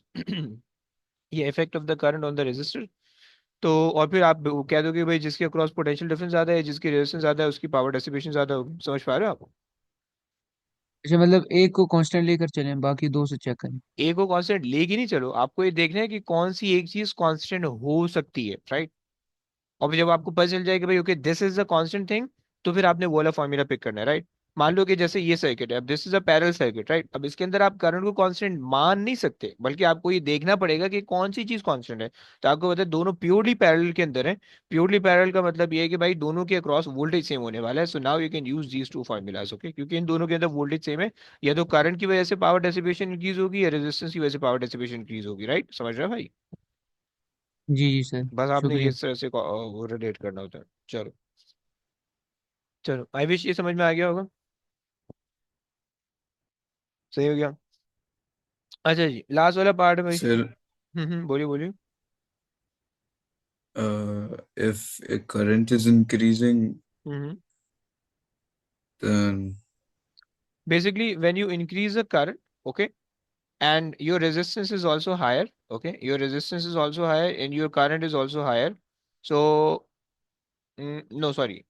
ये effect of the current on the resistor। तो और फिर आप वो कह दो कि भाई जिसके अक्रॉस पोटेंशियल डिफरेंस ज्यादा है, जिसकी रेजिस्टेंस ज्यादा है, उसकी पावर डिसिपेशन ज्यादा होगी। समझ पा रहे हो आप? अच्छा, मतलब एक को कांस्टेंट लेकर चलें, बाकी दो से चेक करें। एक को कांस्टेंट लेके नहीं चलो, आपको ये देखना है कि कौन सी एक चीज कांस्टेंट हो सकती है, राइट? और फिर जब आपको पता चल जाए कि भाई okay this is the constant thing, तो फिर आपने वो वाला फॉर्मूला पिक करना है, राइट? मान लो कि जैसे ये सर्किट है, अब this is a parallel circuit, right? अब इसके अंदर आप करंट को कांस्टेंट मान नहीं सकते, बल्कि आपको ये देखना पड़ेगा कि कौन सी चीज कांस्टेंट है। तो आपको पता है दोनों प्योरली पैरेलल के अंदर है। प्योरली पैरेलल का मतलब ये है कि भाई दोनों के अक्रॉस वोल्टेज सेम होने वाला है। So now you can use these two formulas. Okay, क्योंकि इन दोनों के अंदर वोल्टेज सेम है। या तो करंट की वजह से पावर डेसिपेशन इंक्रीज होगी या रेजिस्टेंस की वजह से पावर डेसिपेशन इंक्रीज होगी, राइट? समझ रहे हो भाई? जी जी सर, बस आपने ये शुक्रिया। इस तरह से वो रिलेट करना होता है। चलो, चलो, आई विश ये समझ में आ गया होगा। सही हो गया। अच्छा जी, लास्ट वाला पार्ट है भाई। Sir, बोलिए बोलिए। if a current is increasing, hmm then basically when you increase the current, okay, and your resistance is also higher, okay, your resistance is also higher and your current is also higher, so no sorry,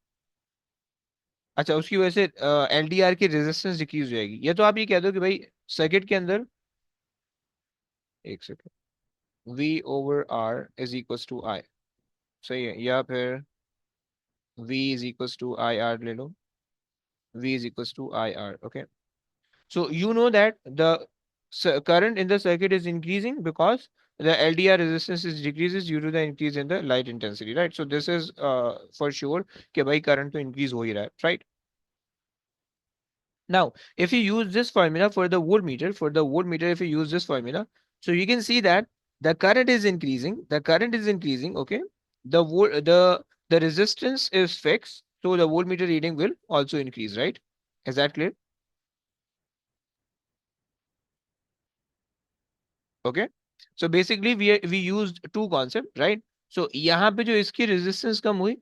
अच्छा उसकी वजह से LDR की resistance decrease हो जाएगी। या तो आप ये कह दो कि भाई सर्किट के अंदर, एक second, V over R is equals to I, सही है। या फिर V is equals to IR ले लो, V is equals to IR. Okay, so you know that the current in the circuit is increasing because the LDR resistance is decreases due to the increase in the light intensity, right? So this is for sure कि भाई current तो increase हो ही रहा है, right? Now, if you use this formula for the voltmeter, if you use this formula, so you can see that the current is increasing. The current is increasing. Okay, the vol the resistance is fixed, so the voltmeter reading will also increase, right? Is that clear? Okay. So basically, we used two concept, right? So यहाँ पे जो इसकी resistance कम हुई,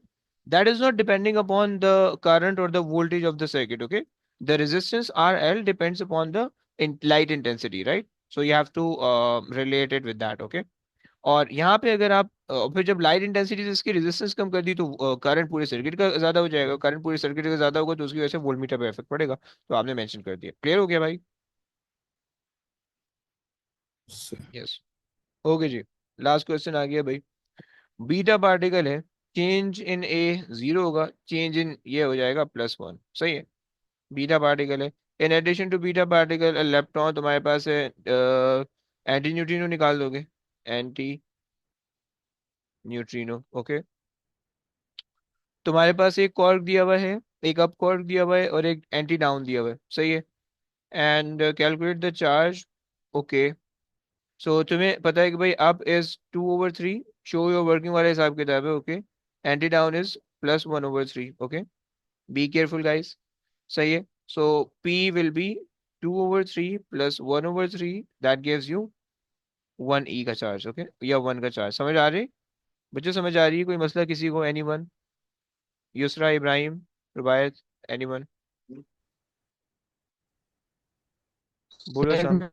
that is not depending upon the current or the voltage of the circuit. Okay, the resistance RL depends upon the light intensity, right? So you have to relate it with that. Okay. और यहाँ पे अगर आप फिर जब light intensity से इसकी resistance कम कर दी तो करंट पूरे सर्किट का ज्यादा हो जाएगा, करंट पूरे सर्किट का ज्यादा होगा तो उसकी वजह से वोल्टमीटर पे इफेक्ट पड़ेगा, तो आपने मेंशन कर दिया। क्लियर हो गया भाई? So, yes. ओके जी, लास्ट क्वेश्चन आ गया भाई। बीटा पार्टिकल है, चेंज इन ए जीरो होगा, चेंज इन ये हो जाएगा +1, सही है। बीटा पार्टिकल है, in addition to beta particle electron तुम्हारे पास है, एंटी न्यूट्रिनो निकाल दोगे, एंटी न्यूट्रिनो। ओके, तुम्हारे पास एक कॉर्क दिया हुआ है, एक अप कॉर्क दिया हुआ है और एक एंटी डाउन दिया हुआ है, सही है। And calculate the charge. Okay, so तुम्हें पता है कि भाई up is 2/3, show your working वाला हिसाब किताब है। Okay, anti down is +1/3। Okay, be careful guys, सही है। So P will be 2/3 +1/3, that gives you 1 E का चार्ज। ओके, या 1 का चार्ज। समझ आ रही बच्चों, समझ आ रही है? कोई मसला किसी को? एनीवन? युसरा, इब्राहिम, रुबायत, एनीवन? बोलो सम। सर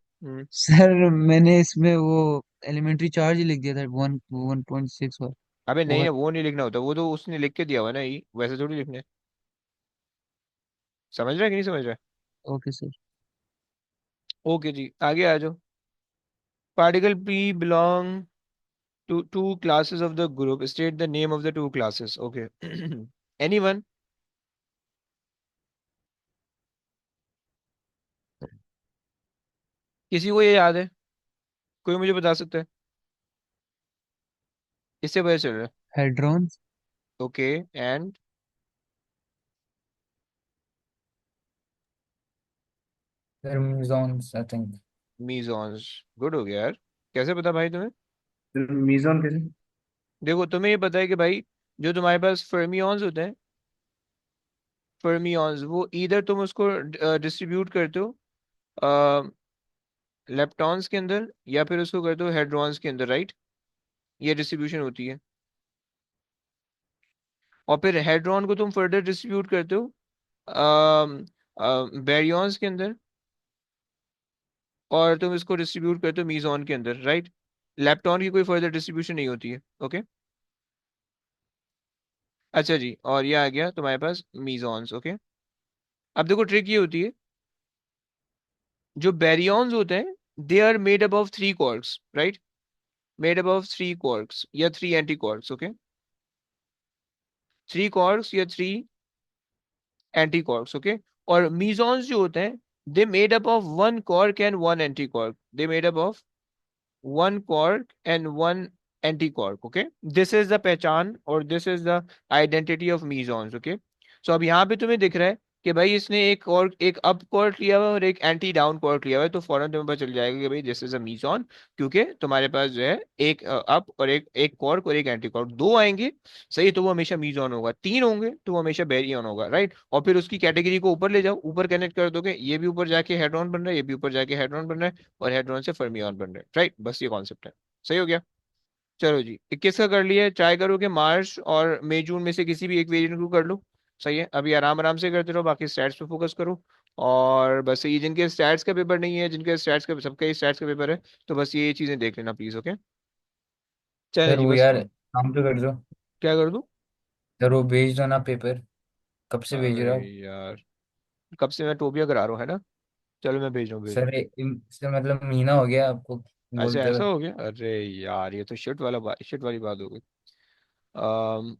सर मैंने इसमें वो एलिमेंट्री चार्ज ही लिख दिया था 1.6 और अबे नहीं वो ना, वो नहीं लिखना होता, वो तो उसने लिख के दिया हुआ ना, ये वैसे थोड़ी लिखने। समझ रहा है कि नहीं समझ रहा है? Okay sir. ओके जी, आगे आ जाओ। Particle P belong to two classes of the group, state the name of the two classes. Okay, anyone? किसी को ये याद है? कोई मुझे बता सकता है? इससे पता चल रहा है। Hadrons. Okay, and They're mesons, I think. Mesons. Good हो गया यार। कैसे पता भाई तुम्हें? मीजॉन कैसे? देखो, तुम्हें ये पता है कि भाई जो तुम्हारे पास फर्मियॉन्स होते हैं, फर्मियॉन्स, वो इधर तुम उसको डिस्ट्रीब्यूट करते हो लेप्टॉन्स के अंदर, या फिर उसको करते हो हेड्रॉन्स के अंदर, राइट? ये डिस्ट्रीब्यूशन होती है। और फिर हेड्रॉन को तुम फर्दर डिस्ट्रीब्यूट करते हो बैरियॉन्स के अंदर, और तुम इसको डिस्ट्रीब्यूट करते हो मीजॉन के अंदर, राइट? लेप्टॉन की कोई फर्दर डिस्ट्रीब्यूशन नहीं होती है। ओके, अच्छा जी, और ये आ गया तुम्हारे पास मीजॉन्स। ओके, अब देखो ट्रिक ये होती है, जो बैरियॉन्स होते हैं they are made up of 3 quarks, right? Made up of 3 quarks या 3 एंटी क्वार्क्स। ओके, 3 क्वार्क्स या 3 एंटी क्वार्क्स। ओके, और मीजॉन्स जो होते हैं they made up of 1 quark and 1 anti quark, they made up of 1 quark and 1 anti-quark। Okay, this is the पहचान और this is the identity of mesons। Okay, so अब यहाँ पे तुम्हें दिख रहा है कि भाई इसने एक अप क्वार्क लिया हुआ है और एक एंटी डाउन क्वार्क लिया हुआ है, तो फौरन तुम्हें पता चल जाएगा कि भाई दिस इज अ मीजॉन, क्योंकि तुम्हारे पास जो है एक अप और एक क्वार्क और एक एंटी क्वार्क, दो आएंगे सही तो वो हमेशा मीजॉन होगा, तीन होंगे तो वो हमेशा बेरियन होगा, राइट? और फिर उसकी कैटेगरी को ऊपर ले जाओ, ऊपर कनेक्ट कर दोगे, ये भी ऊपर जाके हेड्रॉन बन रहा है, ये भी ऊपर जाके हेड्रॉन बन रहा है, और हेड्रॉन से फर्मियन बन रहा है, राइट? बस ये कॉन्सेप्ट है। सही हो गया? चलो जी, 21 का कर लिया, ट्राई करो कि मार्च और मई जून में से किसी भी एक वेरिएंट को कर लो। सही है, अभी आराम आराम से करते रहो, बाकी स्टैट्स पे फोकस करो। और बस ये जिनके स्टैट्स का पेपर नहीं है, जिनके स्टैट्स का, सबका ही स्टैट्स का पेपर है, तो बस ये चीजें देख लेना प्लीज। ओके, चले सर जी वो बस। यार काम तो कर दो। क्या कर दूं? सर वो भेज दो ना पेपर। कब से भेज अरे रहे हो? यार, कब से मैं टोपिया करा रहा हूँ, है ना? चलो मैं भेज रहा हूँ, भेज रहा हूँ। सर इससे मतलब महीना हो गया आपको ऐसे बोलते ऐसा हुए। हो गया? अरे यार, ये तो शिट वाली बात हो गई।